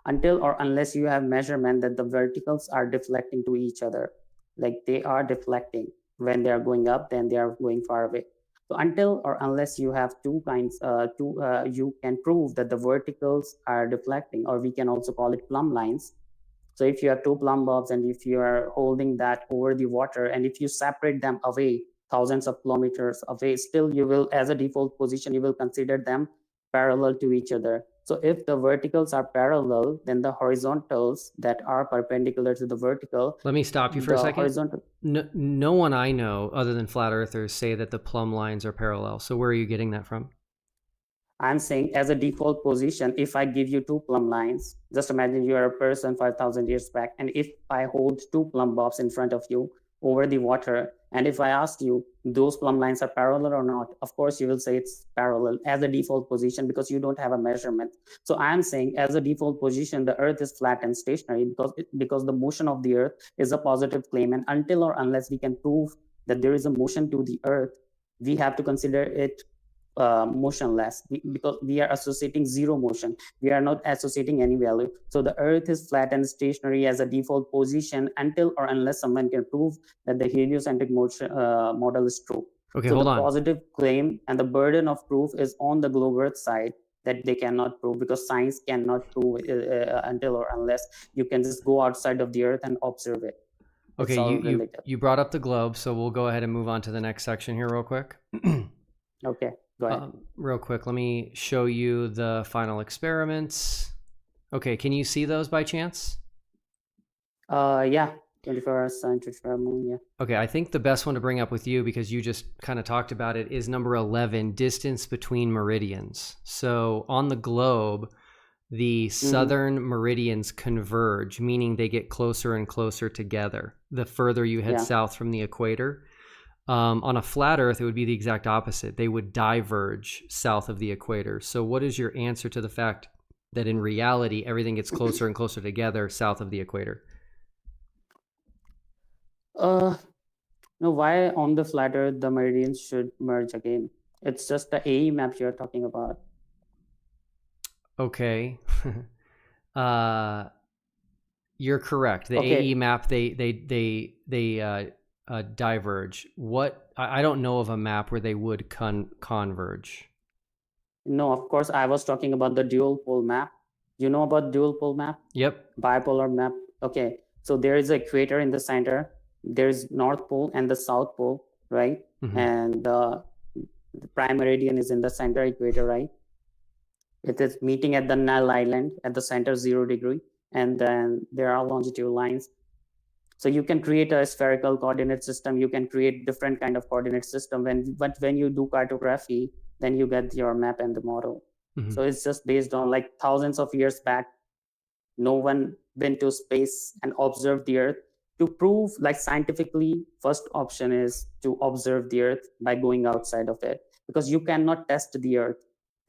until or unless you have measurement that the verticals are deflecting to each other. Like, they are deflecting. When they are going up, then they are going far away. So until or unless you have you can prove that the verticals are deflecting, or we can also call it plumb lines. So if you have two plumb bobs, and if you are holding that over the water, and if you separate them away thousands of kilometers away, still you will, as a default position, you will consider them parallel to each other. So if the verticals are parallel, then the horizontals that are perpendicular to the vertical. Let me stop you for a second. No one I know other than flat earthers say that the plumb lines are parallel. So where are you getting that from? I'm saying as a default position, if I give you two plumb lines, just imagine you are a person 5,000 years back, and if I hold two plumb bobs in front of you over the water, and if I ask you, those plumb lines are parallel or not, of course you will say it's parallel as a default position because you don't have a measurement. So I'm saying as a default position, the earth is flat and stationary because the motion of the earth is a positive claim, and until or unless we can prove that there is a motion to the earth, we have to consider it motionless because we are associating zero motion. We are not associating any value. So the earth is flat and stationary as a default position until or unless someone can prove that the heliocentric motion, model is true. Okay, so hold the on. positive claim and the burden of proof is on the globe earth side that they cannot prove because science cannot prove until or unless you can just go outside of the earth and observe it. It's Okay, all you related. you brought up the globe, so we'll go ahead and move on to the next section here real quick. Okay, go ahead. Real quick, let me show you the final experiments. Okay, can you see those by chance? Yeah, 24 hours sun, 24 moon, yeah. Okay, I think the best one to bring up with you, because you just kind of talked about it, is number 11, distance between meridians. So on the globe, the southern meridians converge, meaning they get closer and closer together the further you head south from the equator. On a flat Earth, it would be the exact opposite. They would diverge south of the equator. So what is your answer to the fact that in reality, everything gets closer and closer together south of the equator? No, why on the flat Earth the meridians should merge again? It's just the AE map you're talking about. Okay. You're correct. The Okay. AE map, they diverge. What I don't know of a map where they would converge. No, of course, I was talking about the dual pole map. You know about dual pole map? Yep. Bipolar map. Okay. So there is an equator in the center. There's North Pole and the South Pole, right? And the prime meridian is in the center equator, right? It is meeting at the Null Island at the center 0 degree. And then there are longitude lines. So you can create a spherical coordinate system. You can create different kind of coordinate system. But when you do cartography, then you get your map and the model. So it's just based on like thousands of years back. No one went to space and observed the Earth. To prove like scientifically, first option is to observe the Earth by going outside of it, because you cannot test the Earth.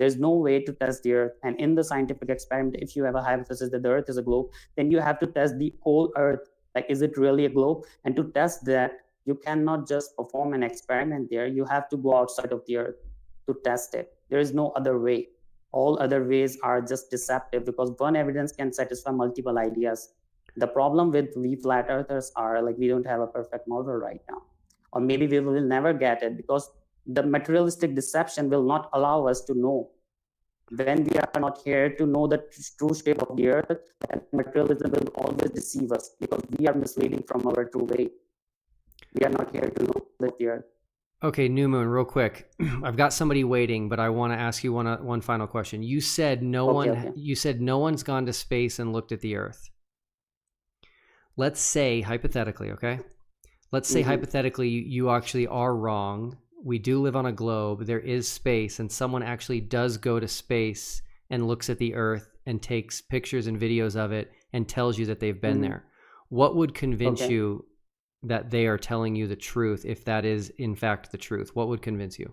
There's no way to test the Earth. And in the scientific experiment, if you have a hypothesis that the Earth is a globe, then you have to test the whole Earth. Like, is it really a globe? And to test that, you cannot just perform an experiment there. You have to go outside of the Earth to test it. There is no other way. All other ways are just deceptive because one evidence can satisfy multiple ideas. The problem with we flat earthers are like we don't have a perfect model right now. Or maybe we will never get it because the materialistic deception will not allow us to know. When we are not here to know the true shape of the Earth, and materialism will always deceive us because we are misleading from our true way. We are not here to know the Earth. Okay, New Moon, real quick. I've got somebody waiting, but I want to ask you one final question. You said you said no one's gone to space and looked at the Earth. Let's say hypothetically, okay? Let's say hypothetically you actually are wrong. We do live on a globe. There is space, and someone actually does go to space and looks at the Earth and takes pictures and videos of it and tells you that they've been there. What would convince you that they are telling you the truth, if that is in fact the truth? What would convince you?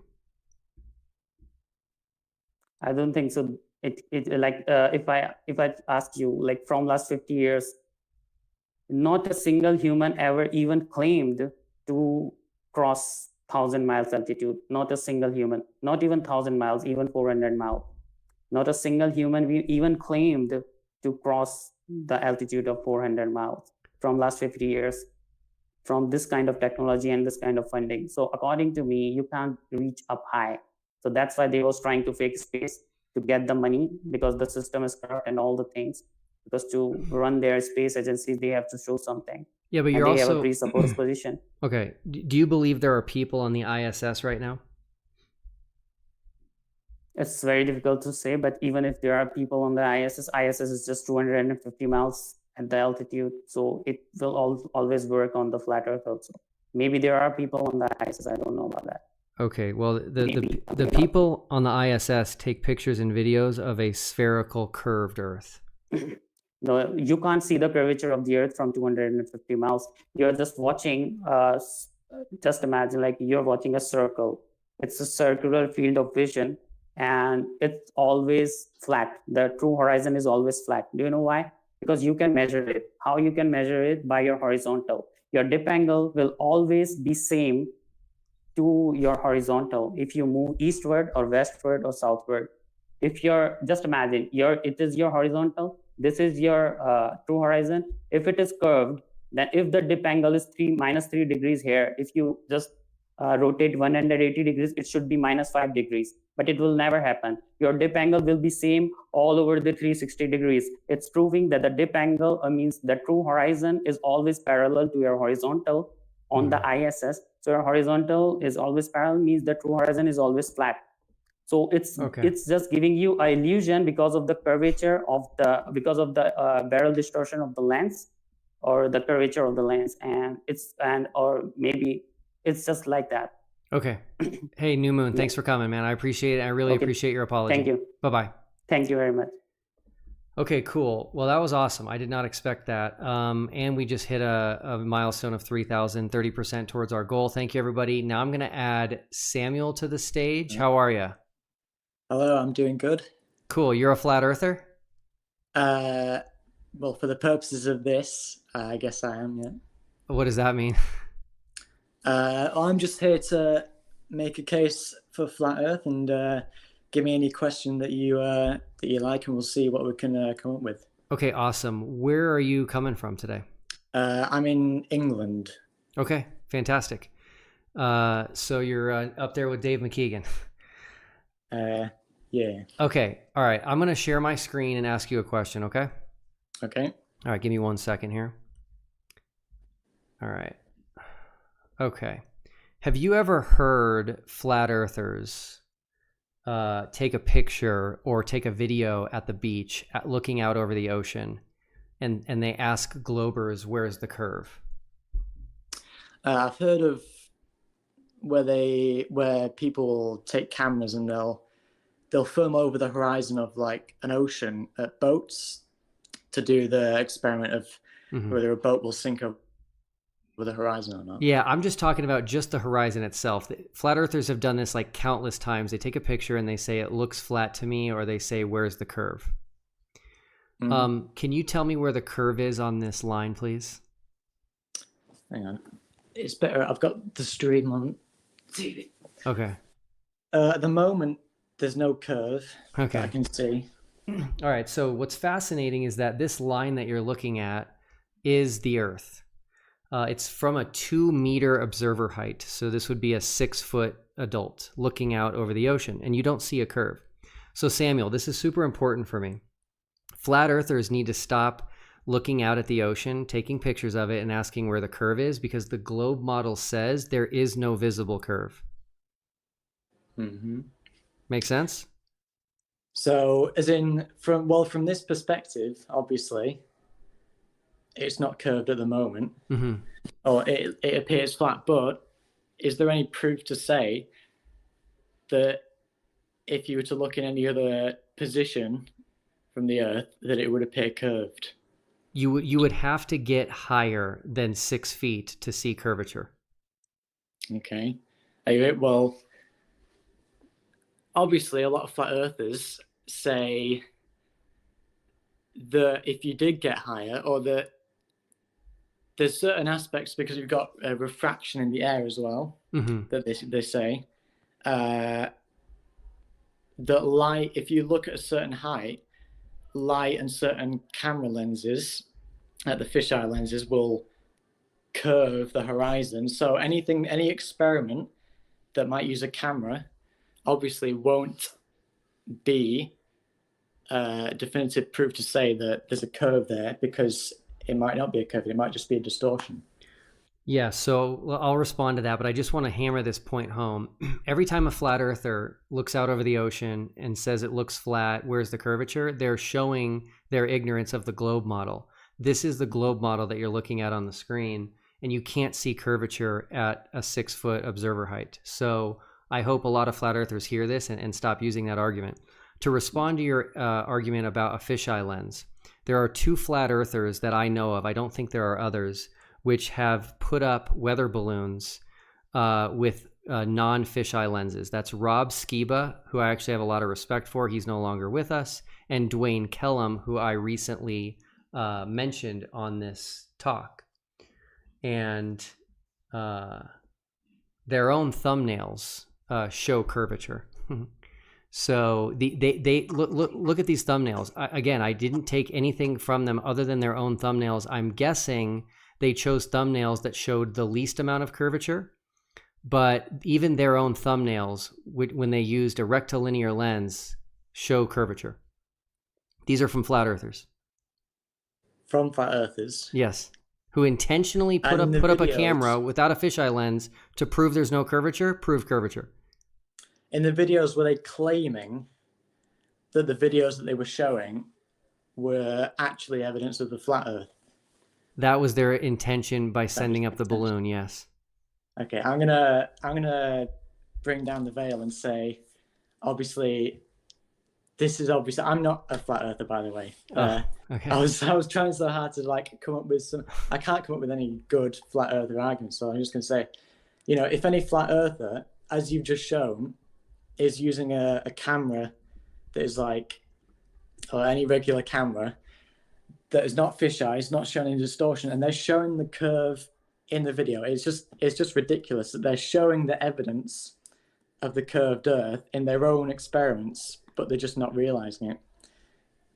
I don't think so. If I ask you, like, from last 50 years, not a single human ever even claimed to cross 1,000 miles altitude. Not a single human, not even 1,000 miles, even 400 miles. Not a single human we even claimed to cross the altitude of 400 miles from last 50 years. From this kind of technology and this kind of funding. So according to me, you can't reach up high. So that's why they was trying to fake space to get the money, because the system is corrupt and all the things. Because to run their space agencies, they have to show something. Yeah, but they have a presupposed position. Okay. Do you believe there are people on the ISS right now? It's very difficult to say, but even if there are people on the ISS is just 250 miles at the altitude, so it will always work on the flat Earth also. Maybe there are people on the ISS, I don't know about that. Okay, well, Maybe the people on the ISS take pictures and videos of a spherical curved Earth. No, you can't see the curvature of the Earth from 250 miles. You're just watching, just imagine like you're watching a circle. It's a circular field of vision, and it's always flat. The true horizon is always flat. Do you know why? Because you can measure it. How you can measure it? By your horizontal. Your dip angle will always be same to your horizontal if you move eastward or westward or southward. If you're, just imagine, it is your horizontal, this is your true horizon. If it is curved, then if the dip angle is -3 degrees here, if you just rotate 180 degrees, it should be -5 degrees, but it will never happen. Your dip angle will be same all over the 360 degrees. It's proving that the dip angle means the true horizon is always parallel to your horizontal on the ISS. So your horizontal is always parallel, means the true horizon is always flat. So it's just giving you an illusion because of the curvature of the barrel distortion of the lens, or the curvature of the lens, or maybe it's just like that. Okay. Hey, New Moon, thanks for coming, man. I appreciate it. I really appreciate your apology. Thank you. Bye-bye. Thank you very much. Okay, cool. Well, that was awesome. I did not expect that. And we just hit a milestone of 3,000, 30% towards our goal. Thank you, everybody. Now I'm going to add Samuel to the stage. How are you? Hello, I'm doing good. Cool. You're a flat earther? Well, for the purposes of this, I guess I am, yeah. What does that mean? I'm just here to make a case for flat Earth, and give me any question that you like, and we'll see what we can come up with. Okay, awesome. Where are you coming from today? I'm in England. Okay, fantastic. So you're up there with Dave McKeegan. Yeah. Okay, all right. I'm going to share my screen and ask you a question, okay? Okay. All right, give me 1 second here. All right. Okay. Have you ever heard flat earthers take a picture or take a video at the beach looking out over the ocean, and they ask globers, where's the curve? I've heard of where people take cameras and they'll film over the horizon of like an ocean at boats to do the experiment of whether a boat will sink over the horizon or not. Yeah, I'm just talking about just the horizon itself. Flat earthers have done this like countless times. They take a picture and they say it looks flat to me, or they say where's the curve? Can you tell me where the curve is on this line, please? Hang on. It's better. I've got the stream on TV. Okay. At the moment, there's no curve that I can see. All right. So what's fascinating is that this line that you're looking at is the Earth. It's from a 2-meter observer height. So this would be a 6-foot adult looking out over the ocean, and you don't see a curve. So Samuel, this is super important for me. Flat earthers need to stop looking out at the ocean, taking pictures of it, and asking where the curve is, because the globe model says there is no visible curve. Make sense? So, as in, from this perspective, obviously, it's not curved at the moment, or it appears flat. But is there any proof to say that if you were to look in any other position from the Earth, that it would appear curved? You would have to get higher than 6 feet to see curvature. Okay. Well, obviously, a lot of flat earthers say that if you did get higher, or that there's certain aspects, because you've got refraction in the air as well, that they say that light, if you look at a certain height, light and certain camera lenses, like the fisheye lenses, will curve the horizon. So any experiment that might use a camera obviously won't be definitive proof to say that there's a curve there, because it might not be a curve, it might just be a distortion. Yeah, so I'll respond to that, but I just want to hammer this point home. Every time a flat earther looks out over the ocean and says it looks flat, where's the curvature? They're showing their ignorance of the globe model. This is the globe model that you're looking at on the screen, and you can't see curvature at a 6-foot observer height. So I hope a lot of flat earthers hear this and stop using that argument. To respond to your argument about a fisheye lens, there are 2 flat earthers that I know of, I don't think there are others, which have put up weather balloons with non-fisheye lenses. That's Rob Skiba, who I actually have a lot of respect for. He's no longer with us. And Dwayne Kellum, who I recently mentioned on this talk. And their own thumbnails show curvature. So they look at these thumbnails. Again, I didn't take anything from them other than their own thumbnails. I'm guessing they chose thumbnails that showed the least amount of curvature. But even their own thumbnails, when they used a rectilinear lens, show curvature. These are from flat earthers. From flat earthers? Yes. Who intentionally put up a camera without a fisheye lens to prove there's no curvature, prove curvature. In the videos, were they claiming that the videos that they were showing were actually evidence of the flat earth? That was their intention by sending up the balloon, yes. Okay, I'm gonna bring down the veil and say, obviously, this is obviously. I'm not a flat earther, by the way. Okay. I was trying so hard to like come up with some. I can't come up with any good flat earther arguments, so I'm just gonna say, if any flat earther, as you've just shown, is using a camera that is like, or any regular camera that is not fisheye, is not showing any distortion, and they're showing the curve in the video. It's just ridiculous that they're showing the evidence of the curved earth in their own experiments, but they're just not realizing it.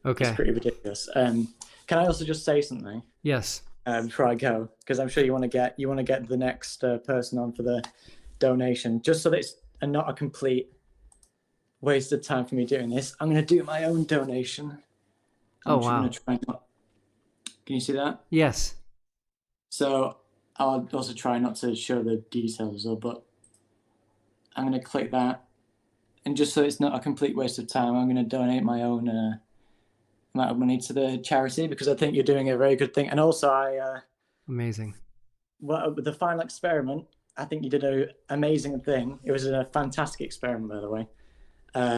Okay. It's pretty ridiculous. Can I also just say something? Yes. Before I go, because I'm sure you want to get the next person on for the donation, just so that it's not a complete waste of time for me doing this. I'm going to do my own donation. Oh, wow. Can you see that? Yes. So I'll also try not to show the details, but I'm going to click that. And just so it's not a complete waste of time, I'm going to donate my own amount of money to the charity, because I think you're doing a very good thing. And also, amazing. Well, with the final experiment, I think you did an amazing thing. It was a fantastic experiment, by the way,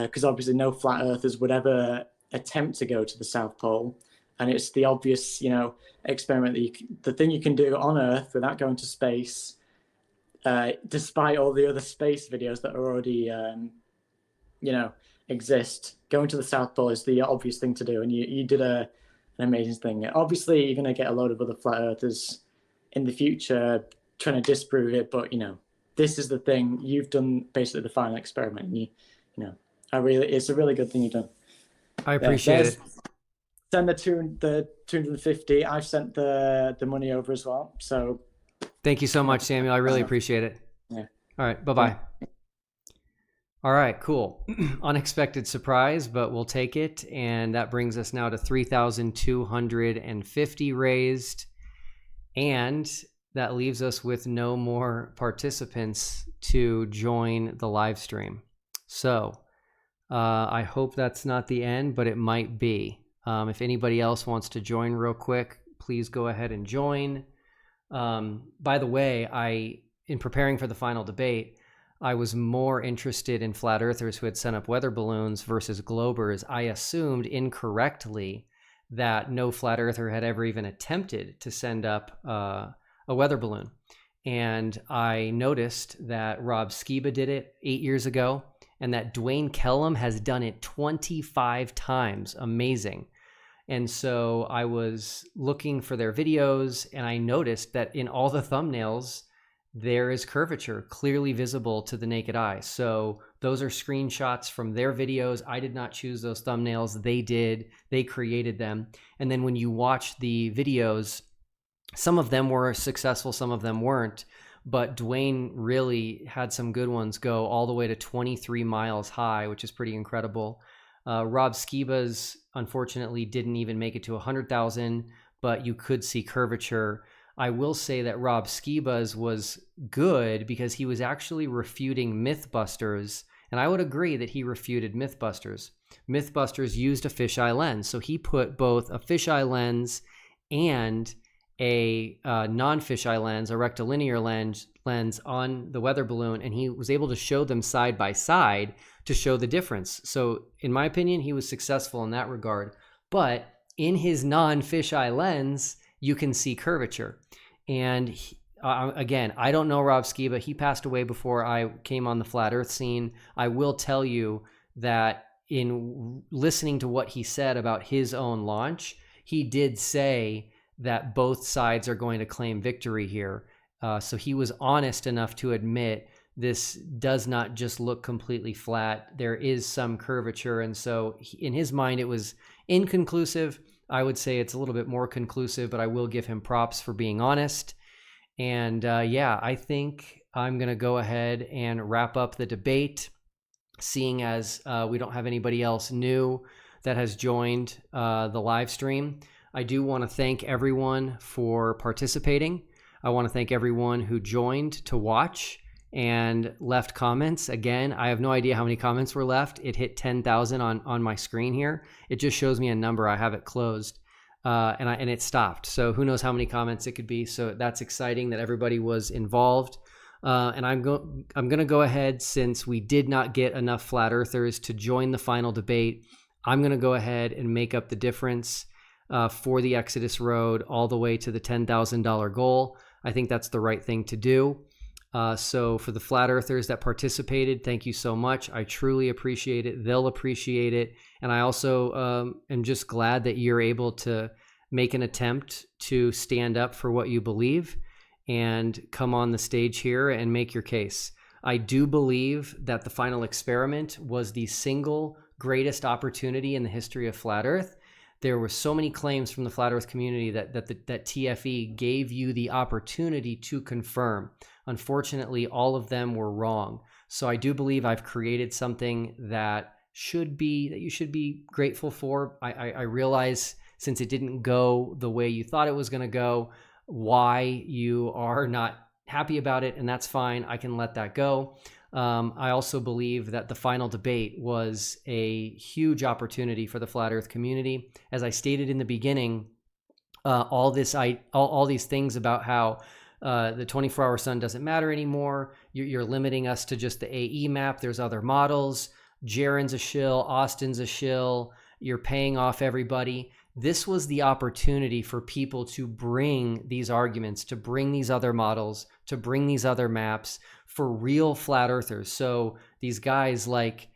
because obviously no flat earthers would ever attempt to go to the South Pole. And it's the obvious, experiment that the thing you can do on Earth without going to space, despite all the other space videos that are already, exist. Going to the South Pole is the obvious thing to do, and you did an amazing thing. Obviously, you're going to get a load of other flat earthers in the future trying to disprove it, but this is the thing. You've done basically the final experiment. And it's a really good thing you've done. I appreciate it. Send the 250. I've sent the money over as well. So thank you so much, Samuel. I really appreciate it. Yeah. All right. Bye-bye. All right, cool. Unexpected surprise, but we'll take it. And that brings us now to 3,250 raised. And that leaves us with no more participants to join the live stream. So I hope that's not the end, but it might be. If anybody else wants to join real quick, please go ahead and join. By the way, in preparing for the final debate, I was more interested in flat earthers who had sent up weather balloons versus globers. I assumed incorrectly that no flat earther had ever even attempted to send up a weather balloon. And I noticed that Rob Skiba did it 8 years ago, and that Dwayne Kellum has done it 25 times. Amazing. And so I was looking for their videos, and I noticed that in all the thumbnails, there is curvature clearly visible to the naked eye. So those are screenshots from their videos. I did not choose those thumbnails. They did. They created them. And then when you watch the videos, some of them were successful, some of them weren't. But Dwayne really had some good ones go all the way to 23 miles high, which is pretty incredible. Rob Skiba's, unfortunately, didn't even make it to 100,000, but you could see curvature. I will say that Rob Skiba's was good because he was actually refuting Mythbusters, and I would agree that he refuted Mythbusters. Mythbusters used a fisheye lens, so he put both a fisheye lens and a non-fisheye lens, a rectilinear lens on the weather balloon, and he was able to show them side by side to show the difference. So in my opinion, he was successful in that regard. But in his non-fisheye lens, you can see curvature. And again, I don't know Rob Skiba. He passed away before I came on the flat earth scene. I will tell you that in listening to what he said about his own launch, he did say that both sides are going to claim victory here. So he was honest enough to admit this does not just look completely flat. There is some curvature. And so in his mind, it was inconclusive. I would say it's a little bit more conclusive, but I will give him props for being honest. And yeah, I think I'm going to go ahead and wrap up the debate, seeing as we don't have anybody else new that has joined the live stream. I do want to thank everyone for participating. I want to thank everyone who joined to watch and left comments. Again, I have no idea how many comments were left. It hit 10,000 on my screen here. It just shows me a number. I have it closed and it stopped. So who knows how many comments it could be. So that's exciting that everybody was involved. And I'm going to go ahead, since we did not get enough flat earthers to join the final debate, I'm going to go ahead and make up the difference for the Exodus Road all the way to the $10,000 goal. I think that's the right thing to do. So for the flat earthers that participated, thank you so much. I truly appreciate it. They'll appreciate it. And I also am just glad that you're able to make an attempt to stand up for what you believe and come on the stage here and make your case. I do believe that the final experiment was the single greatest opportunity in the history of flat earth. There were so many claims from the flat earth community that TFE gave you the opportunity to confirm. Unfortunately, all of them were wrong. So I do believe I've created something that you should be grateful for. I realize, since it didn't go the way you thought it was going to go, why you are not happy about it, and that's fine. I can let that go. I also believe that the final debate was a huge opportunity for the flat earth community. As I stated in the beginning, all these things about how the 24-hour sun doesn't matter anymore. You're limiting us to just the AE map. There's other models. Jaren's a shill. Austin's a shill. You're paying off everybody. This was the opportunity for people to bring these arguments, to bring these other models, to bring these other maps for real flat earthers. So these guys like,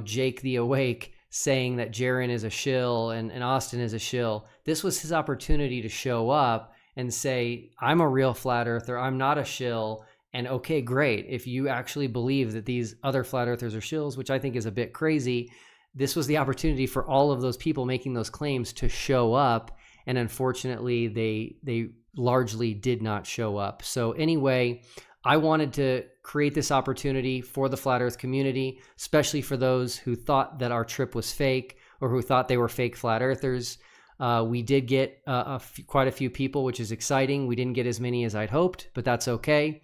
Jake the Awake saying that Jaren is a shill and Austin is a shill. This was his opportunity to show up and say, I'm a real flat earther. I'm not a shill. And okay, great. If you actually believe that these other flat earthers are shills, which I think is a bit crazy, this was the opportunity for all of those people making those claims to show up. And unfortunately, they largely did not show up. So anyway, I wanted to create this opportunity for the flat earth community, especially for those who thought that our trip was fake or who thought they were fake flat earthers. We did get quite a few people, which is exciting. We didn't get as many as I'd hoped, but that's okay.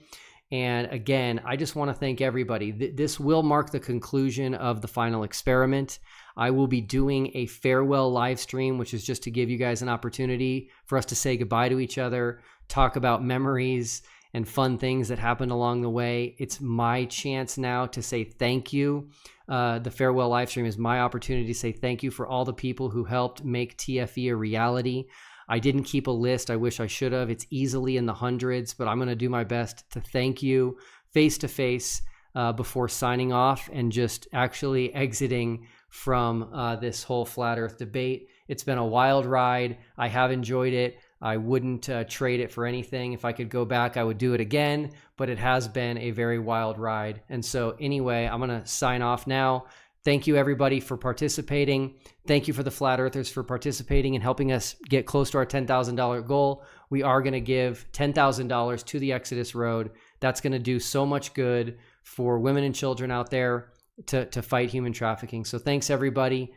And again, I just want to thank everybody. This will mark the conclusion of the final experiment. I will be doing a farewell live stream, which is just to give you guys an opportunity for us to say goodbye to each other, talk about memories and fun things that happened along the way. It's my chance now to say thank you. The farewell live stream is my opportunity to say thank you for all the people who helped make TFE a reality. I didn't keep a list. I wish I should have. It's easily in the hundreds, but I'm going to do my best to thank you face to face before signing off and just actually exiting from this whole flat earth debate. It's been a wild ride. I have enjoyed it. I wouldn't trade it for anything. If I could go back, I would do it again, but it has been a very wild ride. And so anyway, I'm going to sign off now. Thank you, everybody, for participating. Thank you for the flat earthers for participating and helping us get close to our $10,000 goal. We are going to give $10,000 to the Exodus Road. That's going to do so much good for women and children out there to fight human trafficking. So thanks, everybody.